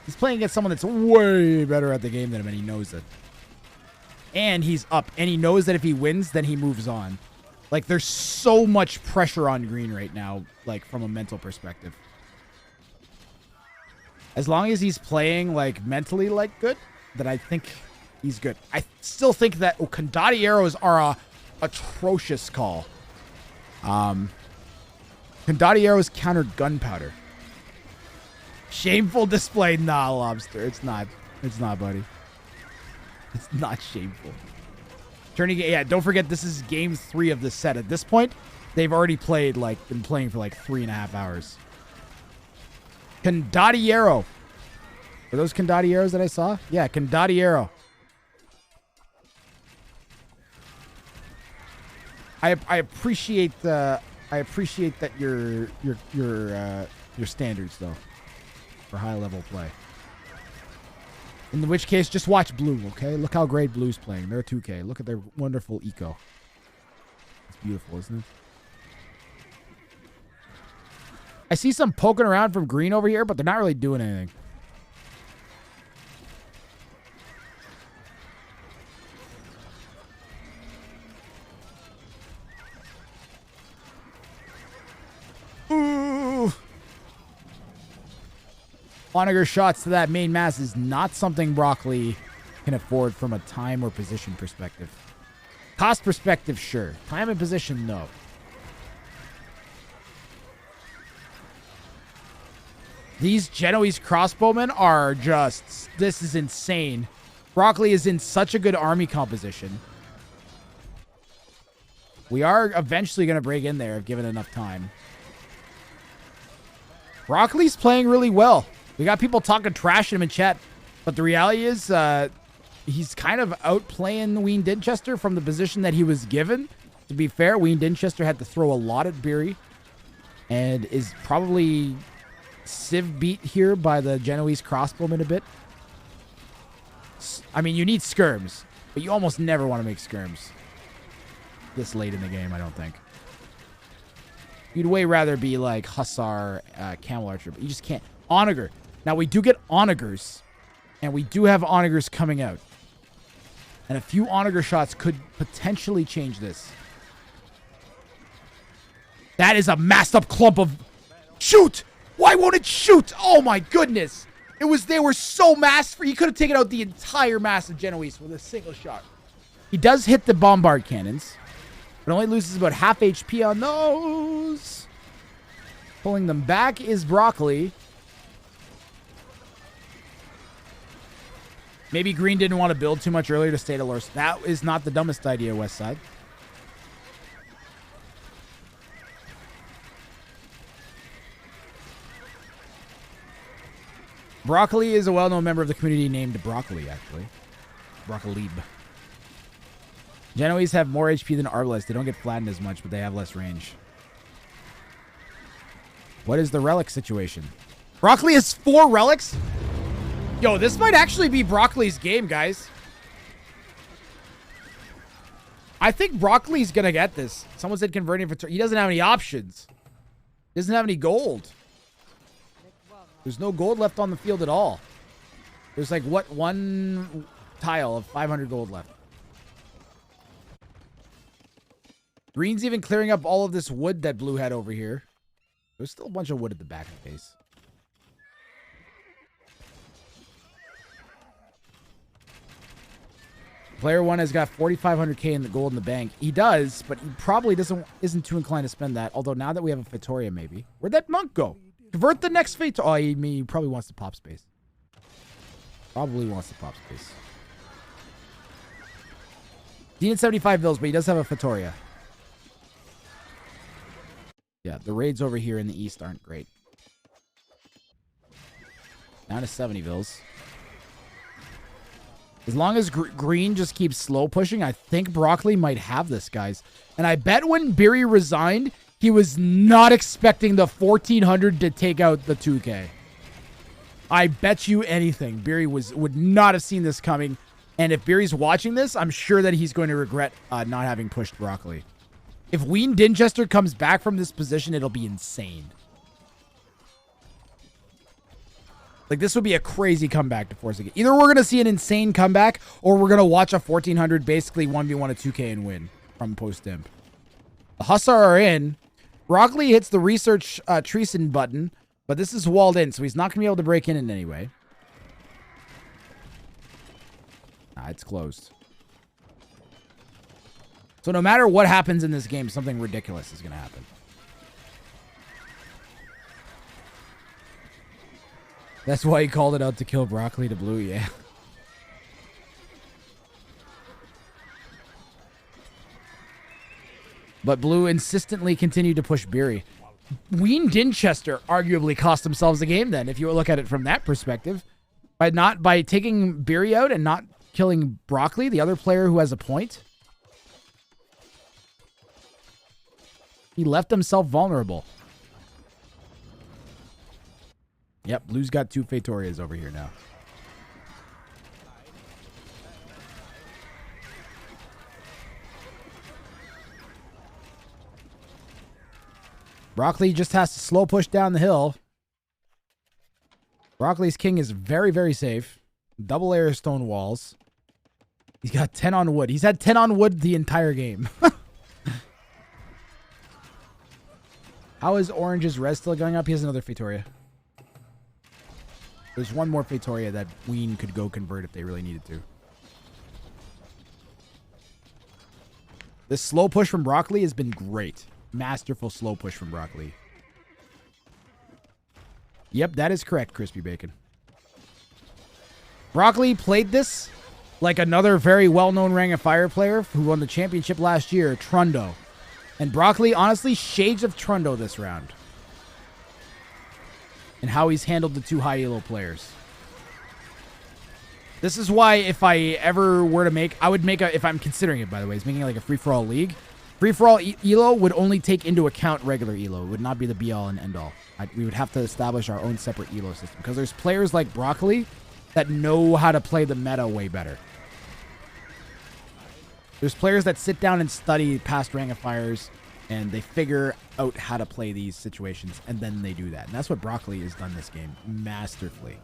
Speaker 1: He's playing against someone that's way better at the game than him, and he knows it. And he's up, and he knows that if he wins, then he moves on. Like, there's so much pressure on Green right now, like, from a mental perspective. As long as he's playing, like, mentally, like, good, then I think... he's good. I still think that Kandati arrows are a atrocious call. Kandati arrows countered gunpowder. Shameful display. Nah, Lobster. It's not. It's not, buddy. It's not shameful. Turning. Yeah, don't forget this is game 3 of this set. At this point, they've already played, like, been playing for like 3.5 hours. Kandati arrow. Are those Kandati arrows that I saw? Yeah, Kandati arrow. I appreciate that your standards though for high level play. In which case, just watch blue, okay? Look how great blue's playing. They're 2K. Look at their wonderful eco. It's beautiful, isn't it? I see some poking around from green over here, but they're not really doing anything. Ooh. Onager shots to that main mass is not something Broccoli can afford from a time or position perspective. Cost perspective, sure. Time and position, no. These Genoese crossbowmen are just... This is insane. Broccoli is in such a good army composition. We are eventually going to break in there if given enough time. Broccoli's playing really well. We got people talking trash at him in chat. But the reality is he's kind of outplaying Wean Dinchester from the position that he was given. To be fair, Wean Dinchester had to throw a lot at Beery. And is probably civ beat here by the Genoese crossbowmen a bit. I mean, you need skirms. But you almost never want to make skirms this late in the game, I don't think. You'd way rather be like Hussar, Camel Archer, but you just can't. Onager. Now, we do get Onagers, and we do have Onagers coming out. And a few Onager shots could potentially change this. That is a massed up clump of... Shoot! Why won't it shoot? Oh my goodness! They were so massed. He could have taken out the entire mass of Genoese with a single shot. He does hit the bombard cannons, but only loses about half HP on those. Pulling them back is Broccoli. Maybe Green didn't want to build too much earlier to stay to Lorsk. That is not the dumbest idea, West Side. Broccoli is a well-known member of the community named Broccoli, actually. Broccolib. Genoese have more HP than Arbalest. They don't get flattened as much, but they have less range. What is the relic situation? Broccoli has 4 relics? Yo, this might actually be Broccoli's game, guys. I think Broccoli's gonna get this. Someone said converting for... He doesn't have any options. He doesn't have any gold. There's no gold left on the field at all. There's like, what, 1 tile of 500 gold left. Green's even clearing up all of this wood that Blue had over here. There's still a bunch of wood at the back of the base. Player 1 has got 4,500k in the gold in the bank. He does, but he probably isn't too inclined to spend that. Although now that we have a Fatoria, maybe. Where'd that monk go? Convert the next Fate. Oh, I mean, he probably wants to pop space. Probably wants to pop space. He needs 75 bills, but he does have a Fatoria. Yeah, the raids over here in the east aren't great. Down to 70 bills. As long as Green just keeps slow pushing, I think Broccoli might have this, guys. And I bet when Beery resigned, he was not expecting the 1,400 to take out the 2K. I bet you anything. Beery would not have seen this coming. And if Beery's watching this, I'm sure that he's going to regret not having pushed Broccoli. If Wean Dinchester comes back from this position, it'll be insane. Like, this would be a crazy comeback to force again. Either we're going to see an insane comeback, or we're going to watch a 1,400 basically 1v1 a 2K and win from post-imp. The Hussar are in. Broccoli hits the research Treason button, but this is walled in, so he's not going to be able to break in any way. It's closed. So no matter what happens in this game, something ridiculous is going to happen. That's why he called it out to kill Broccoli to Blue, yeah. But Blue insistently continued to push Beery. Wean Dinchester arguably cost themselves the game then, if you look at it from that perspective. By taking Beery out and not killing Broccoli, the other player who has a point. He left himself vulnerable. Yep, Blue's got 2 Fatorias over here now. Broccoli just has to slow push down the hill. Broccoli's king is very, very safe. Double air stone walls. He's got 10 on wood. He's had 10 on wood the entire game. How is Orange's res still going up? He has another Fatoria. There's one more Feitoria that Wean could go convert if they really needed to. This slow push from Broccoli has been great. Masterful slow push from Broccoli. Yep, that is correct, Crispy Bacon. Broccoli played this like another very well-known Ring of Fire player who won the championship last year, Trundo. And Broccoli, honestly, shades of Trundo this round. And how he's handled the two high elo players. This is why if I ever were to make, I would make a, if I'm considering it, by the way, is making like a free-for-all league. Free-for-all elo would only take into account regular elo. It would not be the be-all and end-all. We would have to establish our own separate elo system. Because there's players like Broccoli that know how to play the meta way better. There's players that sit down and study past Ring of Fires, and they figure out how to play these situations, and then they do that. And that's what Broccoli has done this game masterfully.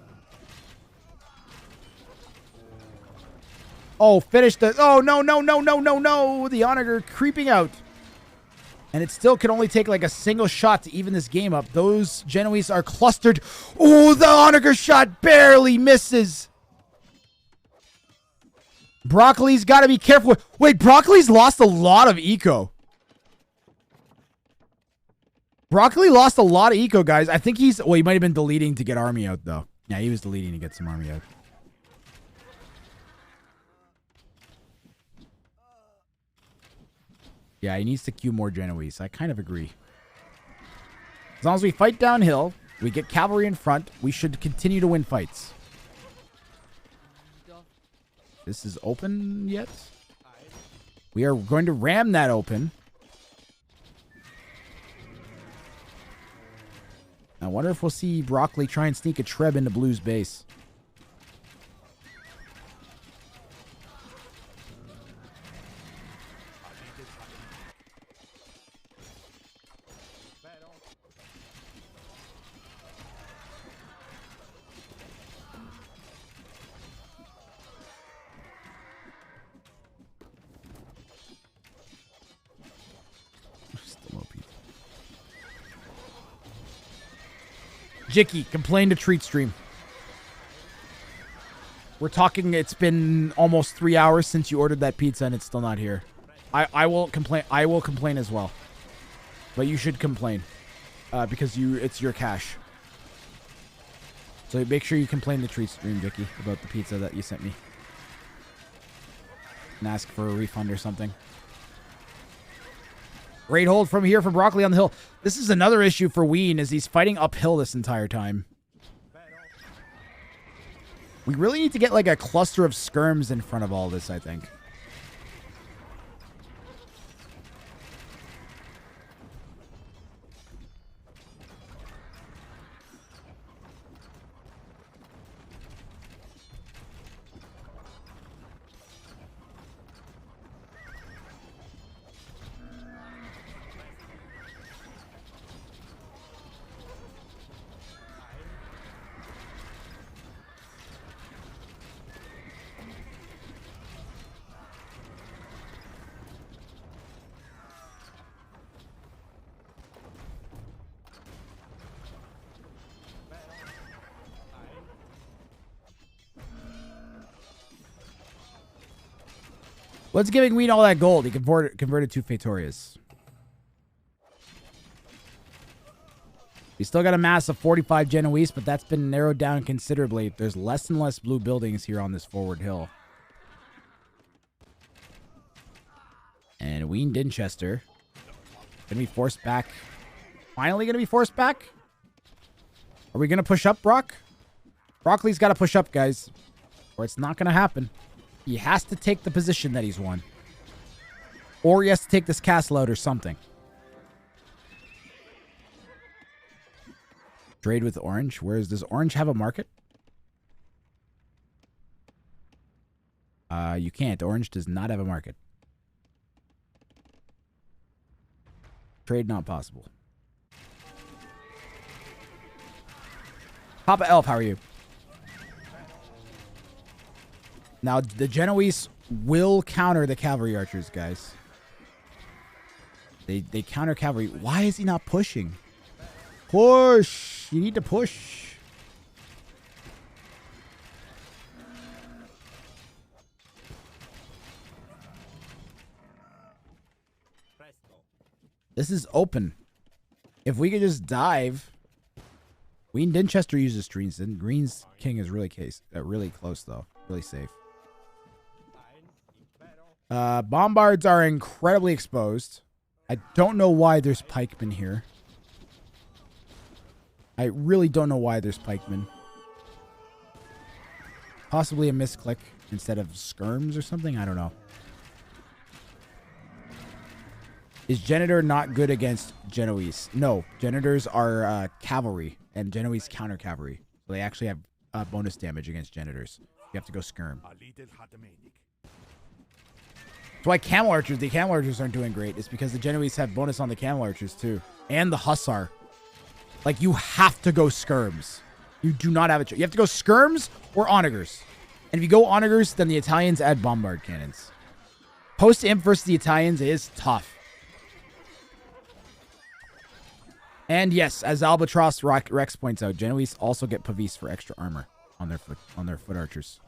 Speaker 1: Oh, finish the... Oh, no, no, no, no, no, no. The Onager creeping out. And it still can only take like a single shot to even this game up. Those Genoese are clustered. Oh, the Onager shot barely misses. Broccoli's got to be careful. Wait, Broccoli's lost a lot of eco. Broccoli lost a lot of eco, guys. I think he's... Well, he might have been deleting to get army out, though. Yeah, he was deleting to get some army out. Yeah, he needs to queue more Genoese. I kind of agree. As long as we fight downhill, we get cavalry in front, we should continue to win fights. This is open yet? We are going to ram that open. I wonder if we'll see Broccoli try and sneak a Treb into Blue's base. Jicky, complain to Treat Stream. We're talking, it's been almost 3 hours since you ordered that pizza and it's still not here. I will complain. I will complain as well. But you should complain. Because it's your cash. So make sure you complain to Treat Stream, Jicky, about the pizza that you sent me. And ask for a refund or something. Great hold from here for Broccoli on the hill. This is another issue for Wean, as he's fighting uphill this entire time. We really need to get like a cluster of skirms in front of all this, I think. What's giving Wean all that gold? He converted two Feitorias. We still got a mass of 45 Genoese, but that's been narrowed down considerably. There's less and less blue buildings here on this forward hill. And Wean Dinchester gonna be forced back. Finally gonna be forced back? Are we gonna push up, Brock? Broccoli's gotta push up, guys, or it's not gonna happen. He has to take the position that he's won. Or he has to take this castle out or something. Trade with Orange. Does Orange have a market? You can't. Orange does not have a market. Trade not possible. Papa Elf, how are you? Now, the Genoese will counter the cavalry archers, guys. They counter cavalry. Why is he not pushing? Push! You need to push. This is open. If we could just dive. Wean Dinchester uses streams, and Green's King is really close though. Really safe. Bombards are incredibly exposed. I don't know why there's pikemen here. I really don't know why there's pikemen. Possibly a misclick instead of skirms or something. I don't know. Is Genitor not good against Genoese? No. Genitors are cavalry, and Genoese counter cavalry. So they actually have bonus damage against Genitors. You have to go skirm. That's why camel archers, the camel archers aren't doing great. It's because the Genoese have bonus on the camel archers too. And the hussar. Like, you have to go skirms. You do not have a choice. You have to go skirms or onagers. And if you go onagers, then the Italians add bombard cannons. Post-imp versus the Italians is tough. And yes, as Albatross Rex points out, Genoese also get Pavis for extra armor on their foot archers.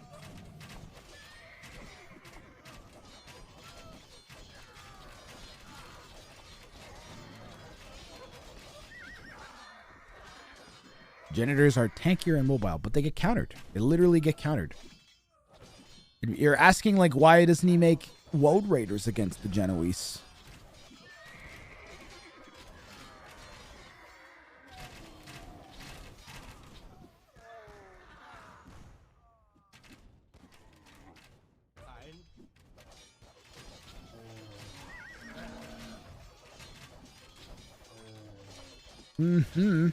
Speaker 1: Genitors are tankier and mobile, but they get countered. They literally get countered. You're asking, like, why doesn't he make Woad Raiders against the Genoese? Mm-hmm.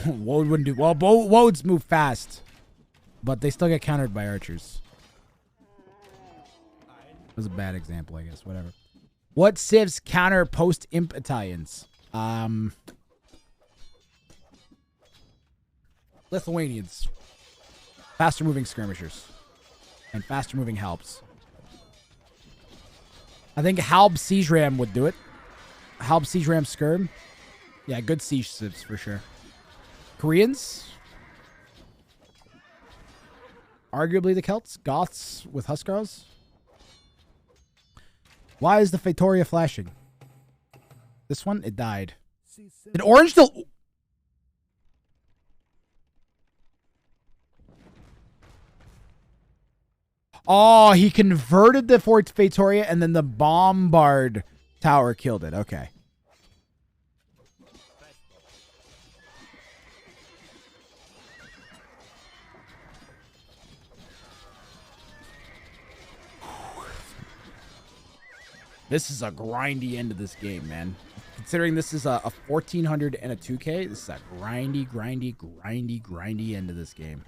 Speaker 1: Woad wouldn't do well. Woads move fast, but they still get countered by archers. That was a bad example, I guess. Whatever. What civs counter post-imp Italians? Lithuanians. Faster moving skirmishers. And faster moving halbs. I think halb siege ram would do it. Halb siege ram skirm. Yeah, good siege civs for sure. Koreans. Arguably the Celts. Goths with Huskars. Why is the Fatoria flashing? This one, it died. Did orange still... Oh, he converted the Fort Fatoria and then the Bombard Tower killed it. Okay. This is a grindy end of this game, man. Considering this is a 1400 and a 2K, this is a grindy end of this game.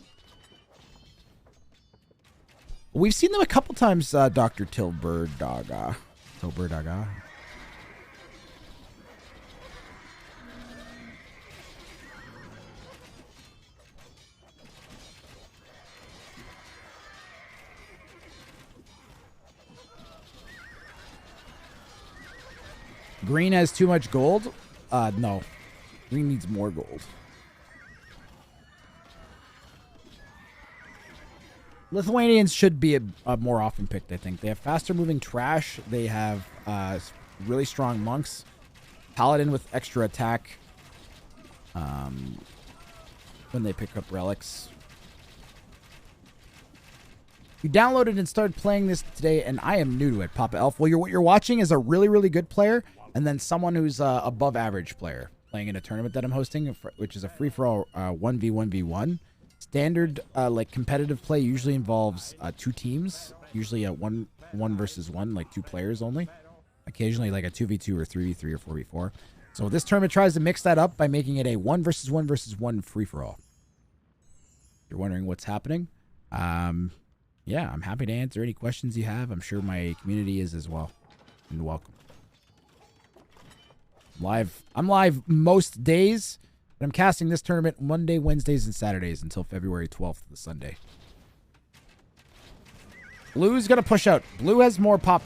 Speaker 1: We've seen them a couple times, Dr. Tilburdaga. Green has too much gold? No. Green needs more gold. Lithuanians should be a more often picked, I think. They have faster moving trash. They have really strong monks. Paladin with extra attack. When they pick up relics. You downloaded and started playing this today, and I am new to it, Papa Elf. Well, what you're watching is a really, really good player, and then someone who's above average player playing in a tournament that I'm hosting, which is a free-for-all 1v1v1. Standard, like, competitive play usually involves 2 teams. Usually a 1 versus 1, like 2 players only. Occasionally, like a 2v2 or 3v3 or 4v4. So this tournament tries to mix that up by making it a 1 versus 1 versus 1 free-for-all. You're wondering what's happening? Yeah, I'm happy to answer any questions you have. I'm sure my community is as well. And welcome. I'm live most days, but I'm casting this tournament Monday, Wednesdays, and Saturdays until February 12th, the Sunday. Blue's going to push out. Blue has more pop.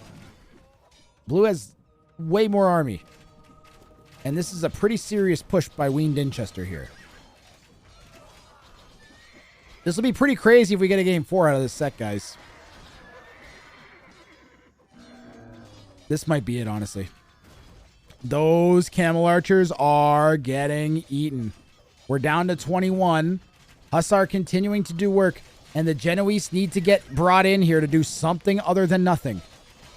Speaker 1: Blue has way more army. And this is a pretty serious push by Wean Dinchester here. This will be pretty crazy if we get a game 4 out of this set, guys. This might be it, honestly. Those camel archers are getting eaten. We're down to 21. Hussar continuing to do work. And the Genoese need to get brought in here to do something other than nothing.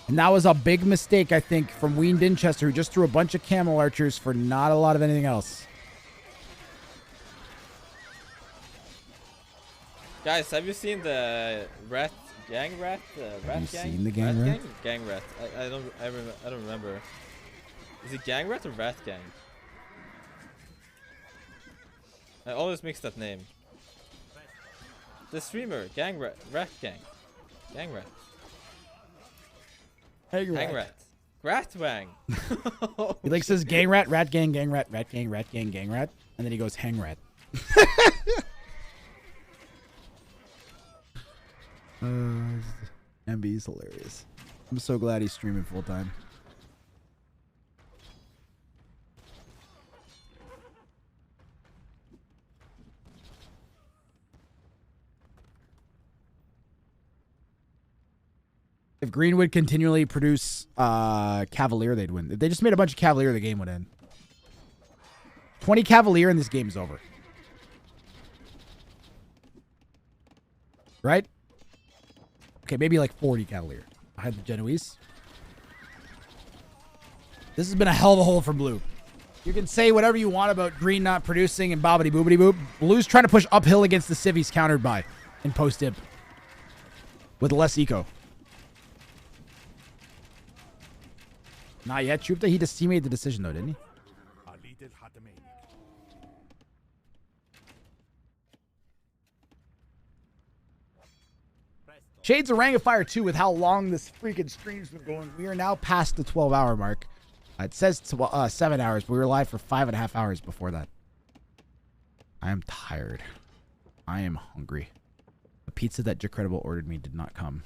Speaker 1: And that was a big mistake, I think, from Wean Dinchester, who just threw a bunch of camel archers for not a lot of anything else.
Speaker 9: Guys, have you seen the rat gang rat? Rat
Speaker 1: you
Speaker 9: gang?
Speaker 1: Seen the gang rat?
Speaker 9: Gang rat. I don't remember. Is it gang rat or rat gang? I always mix that name. The streamer, gang rat, rat gang, gang rat.
Speaker 1: Hang
Speaker 9: Hang rat. Rat wang.
Speaker 1: He like says gang rat, rat gang, rat gang, rat gang, gang rat. And then he goes hang rat. MB is hilarious. I'm so glad he's streaming full time. If Green would continually produce Cavalier, they'd win. If they just made a bunch of Cavalier, the game would end. 20 Cavalier and this game is over. Right? Okay, maybe like 40 Cavalier. Behind the Genoese. This has been a hell of a hole for Blue. You can say whatever you want about Green not producing and bobbity boobity boop. Blue's trying to push uphill against the civ he's countered by in post-imp. With less eco. Not yet, Chupta. He made the decision though, didn't he? Shades of Wrang of Fire 2 with how long this freaking stream's been going. We are now past the 12-hour mark. It says 7 hours, but we were live for 5.5 hours before that. I am tired. I am hungry. The pizza that Jacredible ordered me did not come.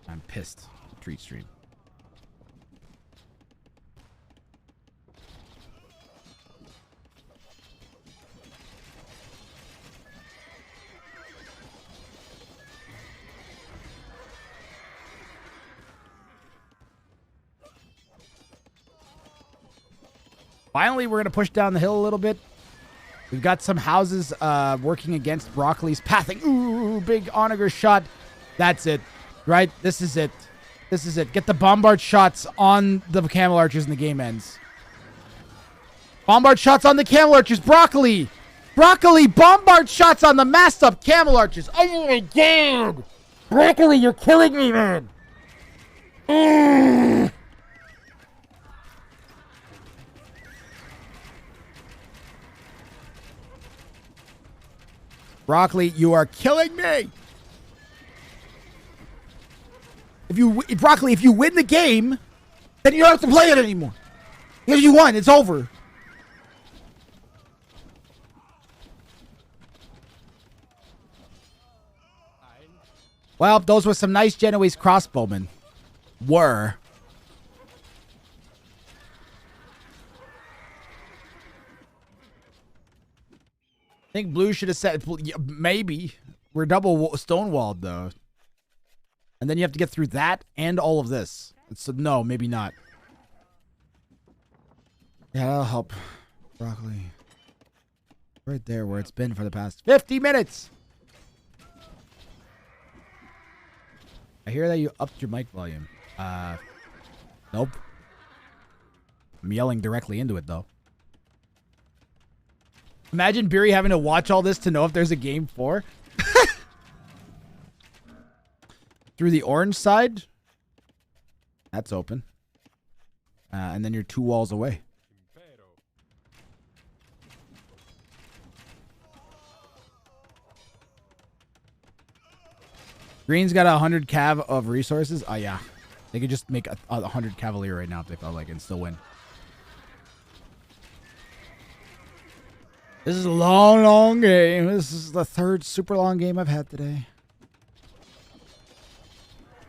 Speaker 1: I'm pissed. Treat stream. Finally, we're going to push down the hill a little bit. We've got some houses working against Broccoli's pathing. Ooh, big onager shot. That's it. Right? This is it. This is it. Get the bombard shots on the camel archers and the game ends. Bombard shots on the camel archers. Broccoli! Broccoli! Bombard shots on the masked up camel archers. Oh my god! Broccoli, you're killing me, man! Broccoli, you are killing me! Broccoli, if you win the game, then you don't have to play it anymore. Because you won, it's over. Well, those were some nice Genoese crossbowmen. I think Blue should have said, maybe. We're double stonewalled, though. And then you have to get through that and all of this. So, no, maybe not. Yeah, that'll help. Broccoli. Right there where it's been for the past 50 minutes. I hear that you upped your mic volume. Nope. I'm yelling directly into it, though. Imagine Beery having to watch all this to know if there's a game 4. Through the orange side. That's open. And then you're 2 walls away. Green's got 100 cav of resources. Oh, yeah. They could just make 100 Cavalier right now if they felt like it and still win. This is a long, long game. This is the 3rd super long game I've had today.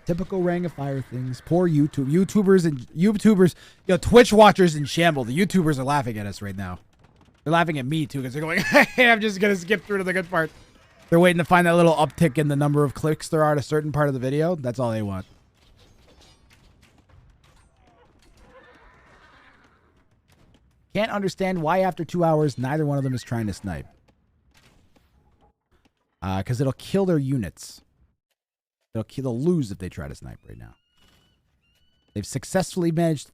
Speaker 1: Typical Wrang of Fire things. Poor YouTubers, Twitch watchers in shamble. The YouTubers are laughing at us right now. They're laughing at me too because they're going, hey, I'm just going to skip through to the good part. They're waiting to find that little uptick in the number of clicks there are at a certain part of the video. That's all they want. Can't understand why after 2 hours, neither one of them is trying to snipe. Because it'll kill their units. They'll lose if they try to snipe right now. They've successfully managed...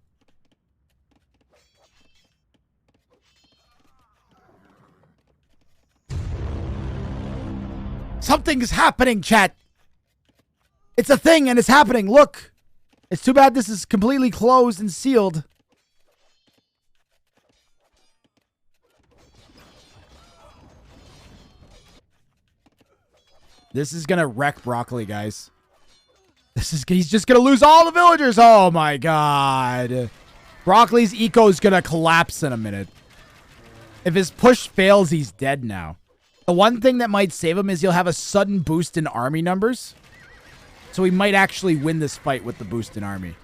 Speaker 1: Something's happening, chat. It's a thing and it's happening. Look. It's too bad this is completely closed and sealed. This is going to wreck Broccoli, guys. He's just going to lose all the villagers. Oh my god. Broccoli's eco is going to collapse in a minute. If his push fails, he's dead now. The one thing that might save him is he'll have a sudden boost in army numbers. So he might actually win this fight with the boost in army.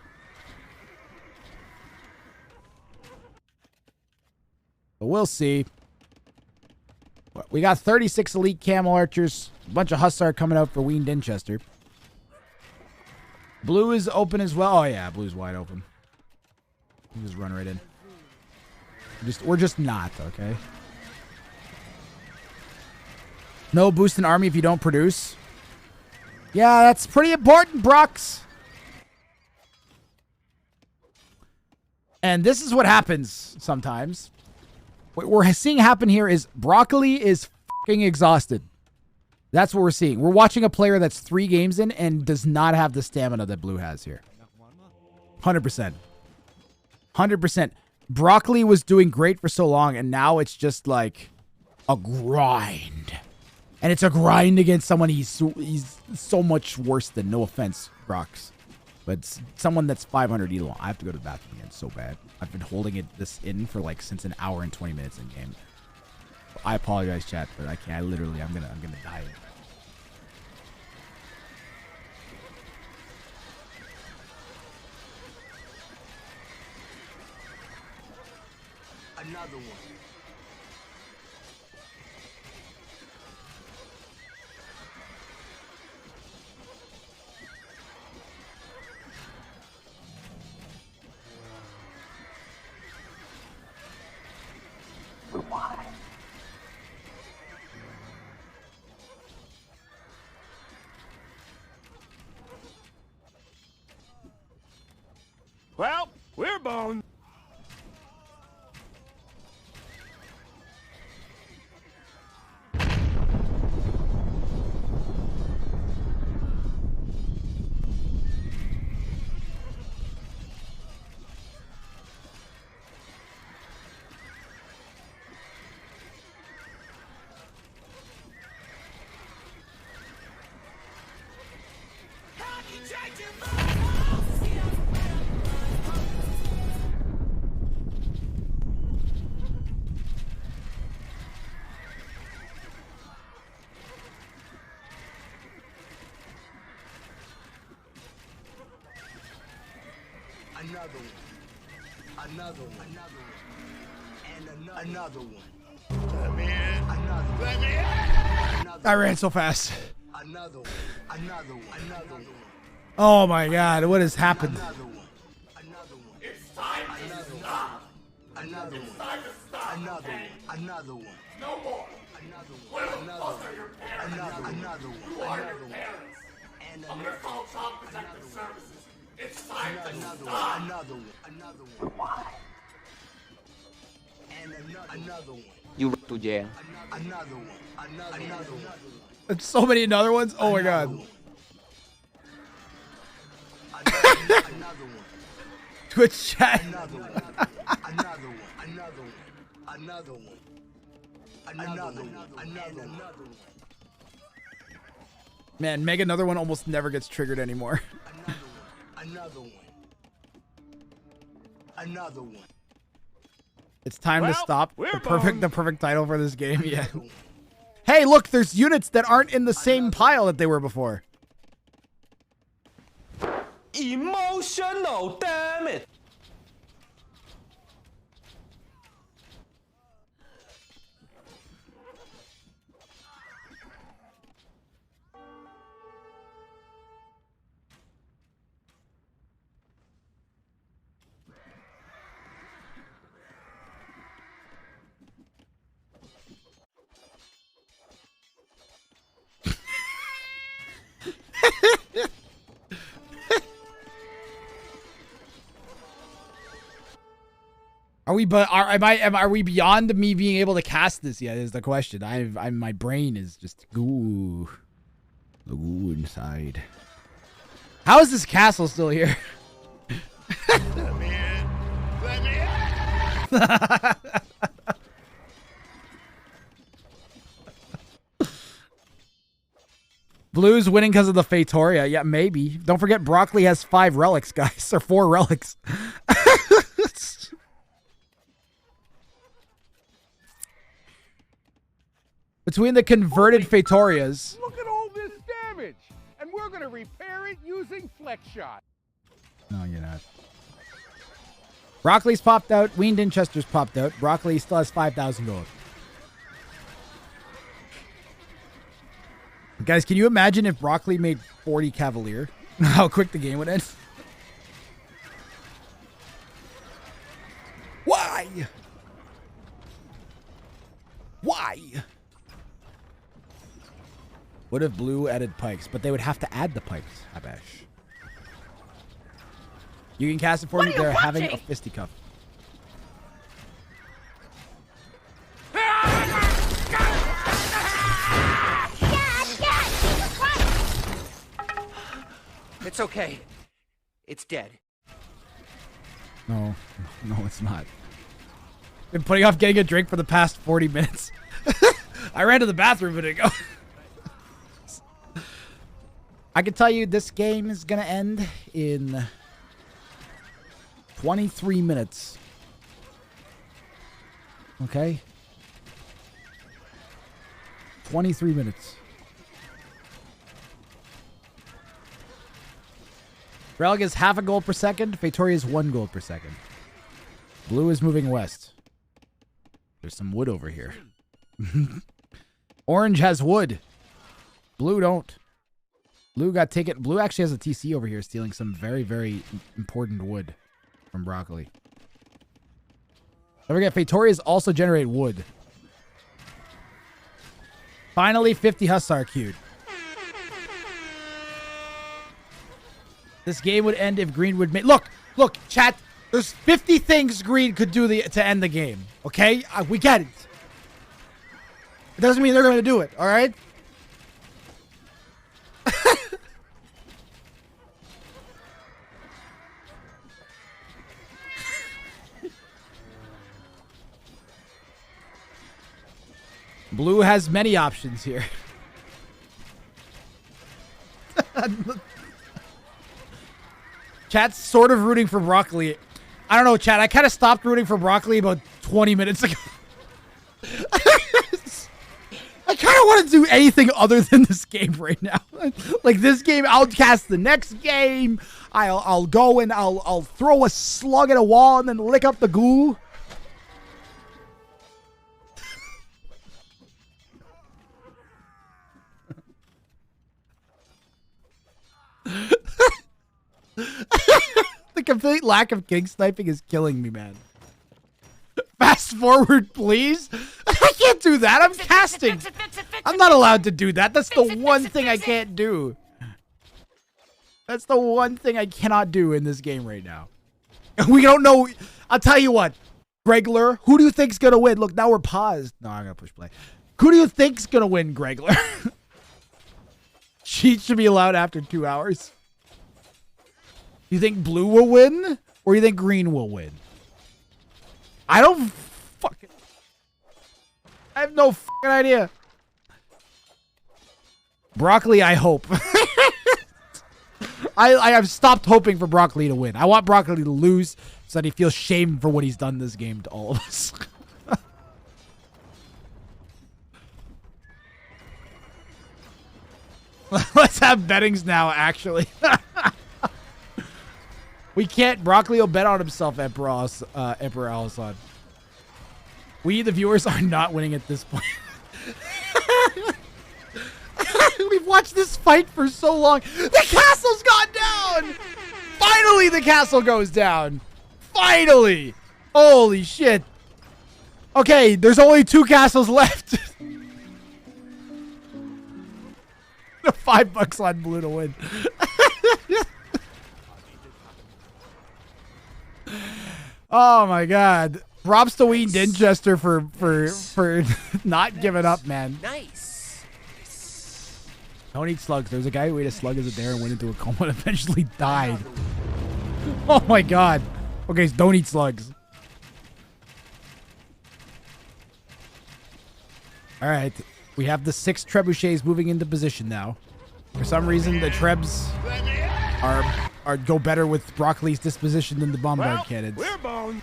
Speaker 1: But we'll see. We got 36 elite camel archers. A bunch of hussar coming out for Wean Dinchester. Blue is open as well. Oh yeah, blue's wide open. You just run right in. We're just not, okay? No boost in army if you don't produce. Yeah, that's pretty important, Brox. And this is what happens sometimes. What we're seeing happen here is Broccoli is fucking exhausted. That's what we're seeing. We're watching a player that's 3 games in and does not have the stamina that Blue has here. 100%. 100%. Broccoli was doing great for so long, and now it's just like a grind. And it's a grind against someone he's so much worse than. No offense, Brox. But someone that's 500 elo. I have to go to the bathroom again so bad. I've been holding this in for like since an hour and 20 minutes in game. I apologize, chat, but I can't. I'm gonna die.
Speaker 6: Another one.
Speaker 3: Well, we're boned.
Speaker 6: Another one. And another one.
Speaker 3: Let me in. Let me in.
Speaker 1: I ran so fast.
Speaker 6: Another one. Another one.
Speaker 1: Oh my god, what has happened?
Speaker 6: Another one.
Speaker 3: It's time to stop.
Speaker 6: Another one.
Speaker 3: It's time to stop.
Speaker 6: Another one.
Speaker 3: No more. Where the fuck are your parents?
Speaker 6: Another one.
Speaker 3: Who are your parents? I'm gonna call Child Protective Services. It's time to stop.
Speaker 6: Another one.
Speaker 5: Why?
Speaker 6: And another one.
Speaker 5: You went to jail.
Speaker 6: Another one. Another one.
Speaker 1: There's so many other ones. Oh my god.
Speaker 6: Another one.
Speaker 1: Twitch chat.
Speaker 6: Another one. Another one.
Speaker 1: Man, Meg Another One almost never gets triggered anymore.
Speaker 6: Another one.
Speaker 1: It's time to
Speaker 3: Well,
Speaker 1: stop.
Speaker 3: we're
Speaker 1: The perfect title for this game. Yeah. Hey, look, there's units that aren't in the same pile that they were before.
Speaker 8: Emotional, damn it!
Speaker 1: Are we? But are we beyond me being able to cast this yet? Is the question. My brain is just goo, the goo inside. How is this castle still here?
Speaker 3: Let me in. Let me in.
Speaker 1: Blue's winning because of the Fatoria. Yeah, maybe. Don't forget, Broccoli has 5 relics, guys, or 4 relics. Between the converted Fatorias.
Speaker 10: Look at all this damage, and we're gonna repair it using Flex Shot.
Speaker 1: No, you're not. Broccoli's popped out. Wean Dinchester's popped out. Broccoli still has 5,000 gold. Guys, can you imagine if Broccoli made 40 Cavalier? How quick the game would end? Why? Why? What if Blue added pikes? But they would have to add the pikes, Habash. You can cast it for me. They're having a fisticuff.
Speaker 8: It's okay. It's dead.
Speaker 1: No, it's not. Been putting off getting a drink for the past 40 minutes. I ran to the bathroom a minute ago. I can tell you this game is going to end in 23 minutes. Okay? 23 minutes. Relic is half a gold per second. Fatoria is 1 gold per second. Blue is moving west. There's some wood over here. Orange has wood. Blue don't. Blue got taken. Blue actually has a TC over here stealing some very, very important wood from Broccoli. Don't forget, Fatorias also generate wood. Finally, 50 Hussar queued. This game would end if Green would make... Look, chat. There's 50 things Green could do to end the game. Okay? We get it. It doesn't mean they're going to do it. All right? Blue has many options here. Chat's sort of rooting for Broccoli. I don't know, chat. I kind of stopped rooting for Broccoli about 20 minutes ago. I kind of want to do anything other than this game right now. Like this game, I'll cast the next game. I'll go and I'll throw a slug at a wall and then lick up the goo. The complete lack of king sniping is killing me, man. Fast forward, please. I can't do that. I'm casting. I'm not allowed to do that. That's the one thing I can't do. That's the one thing I cannot do in this game right now. We don't know. I'll tell you what. Gregler, who do you think's going to win? Look, now we're paused. No, I'm going to push play. Who do you think's going to win, Gregler? Cheat should be allowed after 2 hours. You think Blue will win? Or you think Green will win? I don't fucking... I have no fucking idea. Broccoli, I hope. I have stopped hoping for Broccoli to win. I want Broccoli to lose so that he feels shame for what he's done this game to all of us. Let's have bettings now, actually. We can't. Broccoli will bet on himself, Emperor Al-Assad. We, the viewers, are not winning at this point. We've watched this fight for so long. The castle's gone down! Finally, the castle goes down. Finally! Holy shit. Okay, there's only 2 castles left. $5 on blue to win. Oh my god. Props to Wean Dinchester for not giving up, man.
Speaker 8: Nice.
Speaker 1: Don't eat slugs. There's a guy who ate a slug as a dare and went into a coma and eventually died. Oh my god. Okay, so don't eat slugs. Alright. We have the 6 trebuchets moving into position now. For some reason, the trebs are go better with Broccoli's disposition than the bombard cannons.
Speaker 10: We're boned.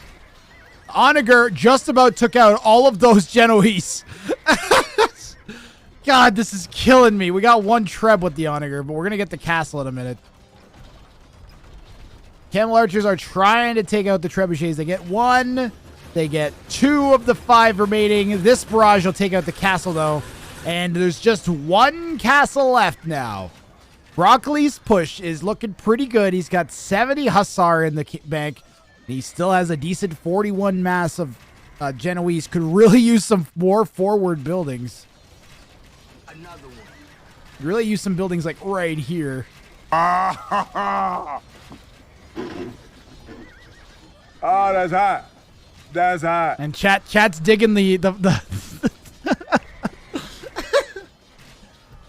Speaker 1: Onager just about took out all of those Genoese. God, this is killing me. We got 1 treb with the Onager, but we're going to get the castle in a minute. Camel archers are trying to take out the trebuchets. They get 1. They get 2 of the 5 remaining. This barrage will take out the castle, though. And there's just 1 castle left now. Broccoli's push is looking pretty good. He's got 70 Hussar in the bank. He still has a decent 41 mass of Genoese. Could really use some more forward buildings.
Speaker 6: Another one.
Speaker 1: Really use some buildings like right here.
Speaker 10: Oh, that's hot. That's hot.
Speaker 1: And chat's digging the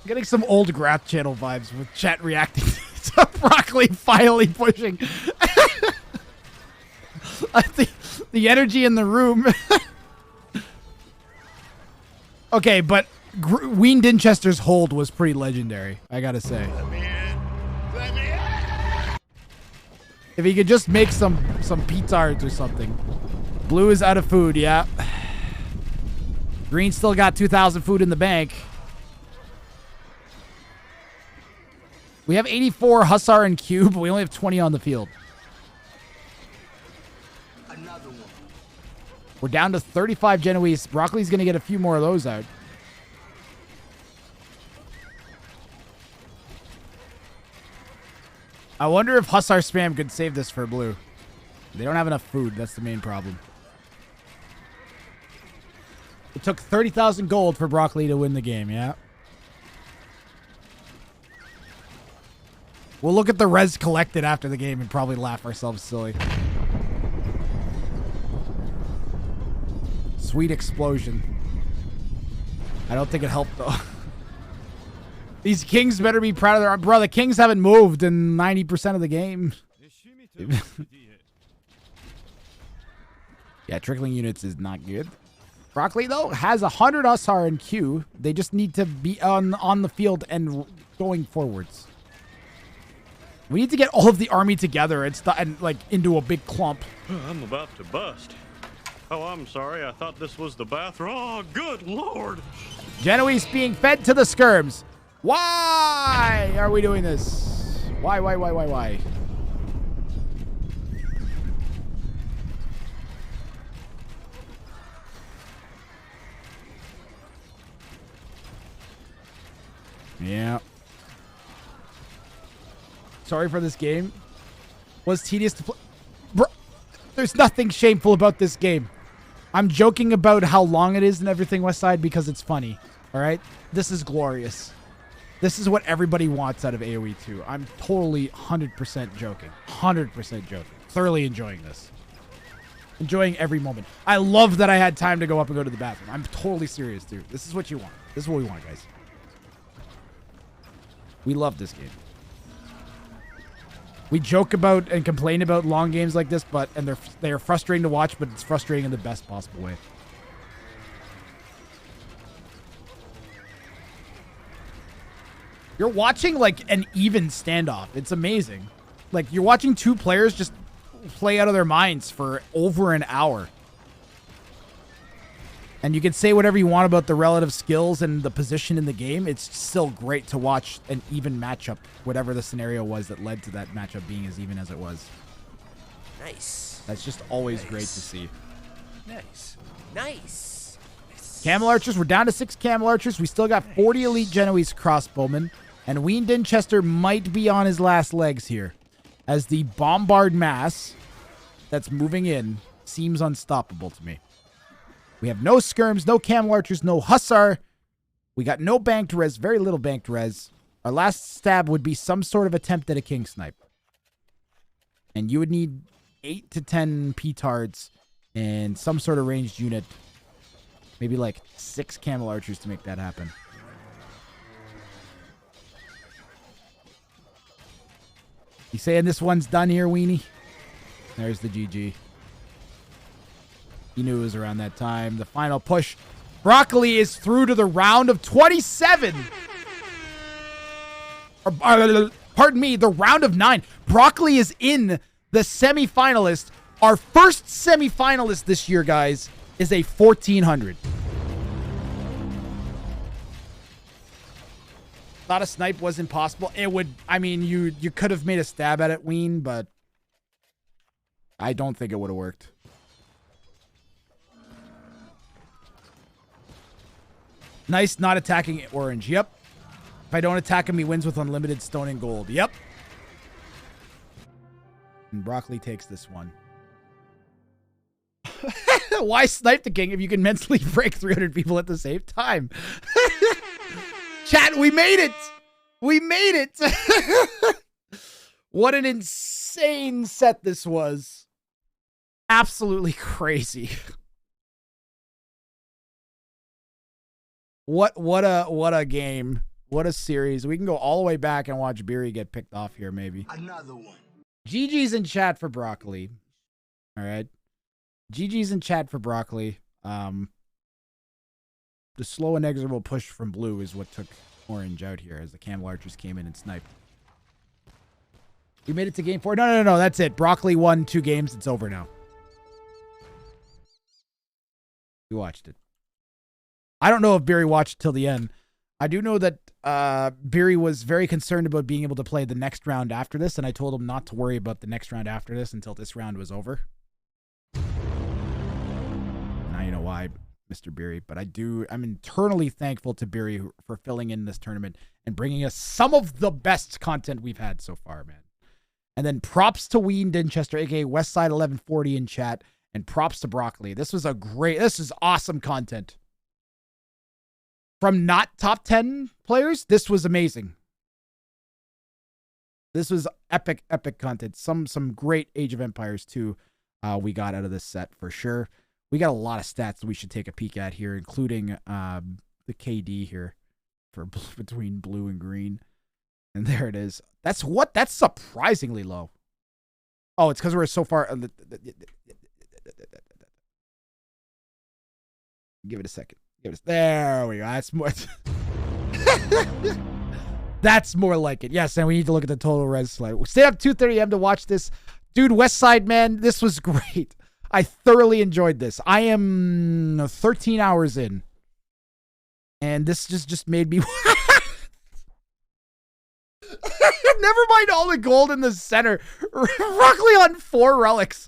Speaker 1: getting some old Graph channel vibes with chat reacting to Broccoli finally pushing. I think the energy in the room. Okay, but Wean Dinchester's hold was pretty legendary, I gotta say. If he could just make some pizzards or something. Blue is out of food, yeah. Green still got 2,000 food in the bank. We have 84 Hussar and Q, but we only have 20 on the field.
Speaker 6: Another one.
Speaker 1: We're down to 35 Genoese. Broccoli's going to get a few more of those out. I wonder if Hussar spam could save this for blue. They don't have enough food. That's the main problem. It took 30,000 gold for Broccoli to win the game, yeah. We'll look at the res collected after the game and probably laugh ourselves silly. Sweet explosion. I don't think it helped, though. These kings better be proud of their... Bro, the kings haven't moved in 90% of the game. Yeah, trickling units is not good. Broccoli, though, has 100 Hussar and Q. They just need to be on the field and going forwards. We need to get all of the army together and like into a big clump.
Speaker 4: I'm about to bust. Oh, I'm sorry. I thought this was the bathroom. Oh, good lord.
Speaker 1: Genoese being fed to the skirms. Why are we doing this? Why? Yeah. Sorry for this game. Was tedious to play. Bro, there's nothing shameful about this game. I'm joking about how long it is and everything, Westside, because it's funny. All right? This is glorious. This is what everybody wants out of AoE2. I'm totally 100% joking. 100% joking. Thoroughly enjoying this. Enjoying every moment. I love that I had time to go up and go to the bathroom. I'm totally serious, dude. This is what you want. This is what we want, guys. We love this game. We joke about and complain about long games like this, and they are frustrating to watch, but it's frustrating in the best possible way. You're watching like an even standoff. It's amazing. Like you're watching 2 players just play out of their minds for over an hour. And you can say whatever you want about the relative skills and the position in the game. It's still great to watch an even matchup, whatever the scenario was that led to that matchup being as even as it was.
Speaker 8: Nice.
Speaker 1: That's just always great to see.
Speaker 8: Nice.
Speaker 1: Camel archers, we're down to 6 camel archers. We still got 40 elite Genoese crossbowmen. And Wean Dinchester might be on his last legs here, as the bombard mass that's moving in seems unstoppable to me. We have no skirms, no camel archers, no hussar. We got no banked res, very little banked res. Our last stab would be some sort of attempt at a king snipe. And you would need 8 to 10 petards and some sort of ranged unit. Maybe like 6 camel archers to make that happen. You saying this one's done here, Weenie? There's the GG. He knew it was around that time. The final push. Broccoli is through to the round of 27. Pardon me, the round of 9. Broccoli is in the semifinalist. Our first semifinalist this year, guys, is a 1400. Thought a snipe was impossible. It would, I mean, you could have made a stab at it, Wean, but I don't think it would have worked. Nice, not attacking orange. Yep. If I don't attack him, he wins with unlimited stone and gold. Yep. And Broccoli takes this one. Why snipe the king if you can mentally break 300 people at the same time? Chat, we made it! We made it! What an insane set this was. Absolutely crazy. What a game. What a series. We can go all the way back and watch Beery get picked off here, maybe.
Speaker 6: Another one.
Speaker 1: GG's in chat for Broccoli. All right. GG's in chat for Broccoli. The slow inexorable push from blue is what took orange out here as the camel archers came in and sniped. We made it to game 4. No. That's it. Broccoli won 2 games. It's over now. You watched it. I don't know if Beery watched till the end. I do know that Beery was very concerned about being able to play the next round after this, and I told him not to worry about the next round after this until this round was over. Now you know why, Mr. Beery, but I'm internally thankful to Beery for filling in this tournament and bringing us some of the best content we've had so far, man. And then props to Wean Dinchester, aka Westside 1140 in chat, and props to Broccoli. This is awesome content. From not top 10 players, this was amazing. This was epic content. Some great Age of Empires 2 we got out of this set for sure. We got a lot of stats that we should take a peek at here, including the KD here for between blue and green. And there it is. That's surprisingly low. Oh, it's because we're so far. Give it a second. There we go. That's more. That's more like it. Yes, and we need to look at the total res slide. Stay up 2:30 a.m. to watch this. Dude, Westside, man, this was great. I thoroughly enjoyed this. I am 13 hours in. And this just made me... Never mind all the gold in the center. Broccoli on 4 relics.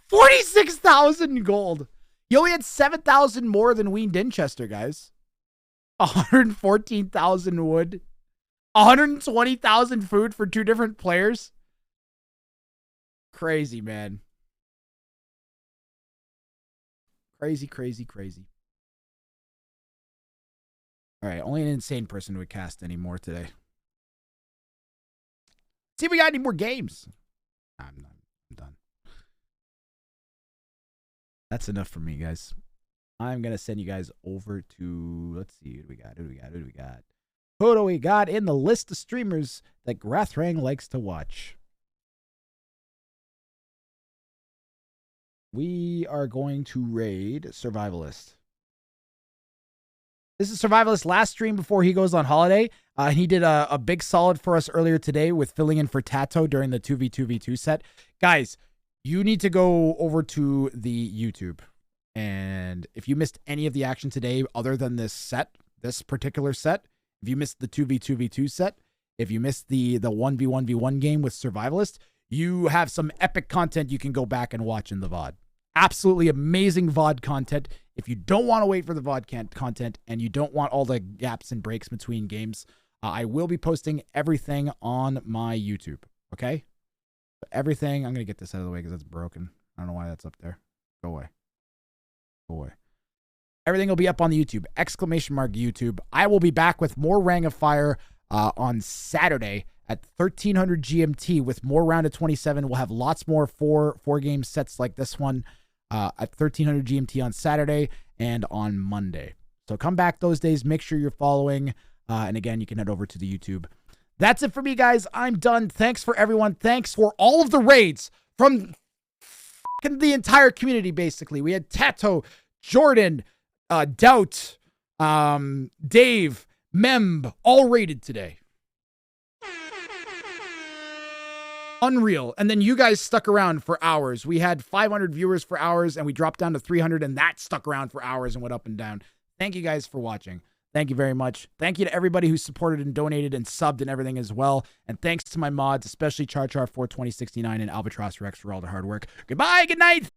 Speaker 1: 46,000 gold. You only had 7,000 more than Wean Dinchester, guys. 114,000 wood. 120,000 food for 2 different players. Crazy, man. Crazy. All right, only an insane person would cast anymore today. See if we got any more games. I'm done. That's enough for me, guys. I'm going to send you guys over to, let's see, who do we got? Who do we got in the list of streamers that Wrang likes to watch? We are going to raid Survivalist. This is Survivalist's last stream before he goes on holiday. He did a big solid for us earlier today with filling in for Tato during the 2v2v2 set. Guys, you need to go over to the YouTube. And if you missed any of the action today other than this particular set, if you missed the 2v2v2 set, if you missed the 1v1v1 game with Survivalist, you have some epic content you can go back and watch in the VOD. Absolutely amazing VOD content. If you don't want to wait for the VOD content and you don't want all the gaps and breaks between games, I will be posting everything on my YouTube. Okay? Everything. I'm going to get this out of the way because it's broken. I don't know why that's up there. Go away. Everything will be up on the YouTube, !YouTube. I will be back with more Wrang of Fire on Saturday at 1300 GMT with more Round of 27. We'll have lots more four-game sets like this one at 1300 GMT on Saturday and on Monday. So come back those days. Make sure you're following. And again, you can head over to the YouTube. That's it for me, guys. I'm done. Thanks for everyone. Thanks for all of the raids from the entire community, basically. We had Tato, Jordan, Doubt, Dave, Memb, all rated today. Unreal. And then you guys stuck around for hours. We had 500 viewers for hours, and we dropped down to 300, and that stuck around for hours and went up and down. Thank you guys for watching. Thank you very much. Thank you to everybody who supported and donated and subbed and everything as well. And thanks to my mods, especially Char 42069 and Albatross Rex for all the hard work. Goodbye. Good night.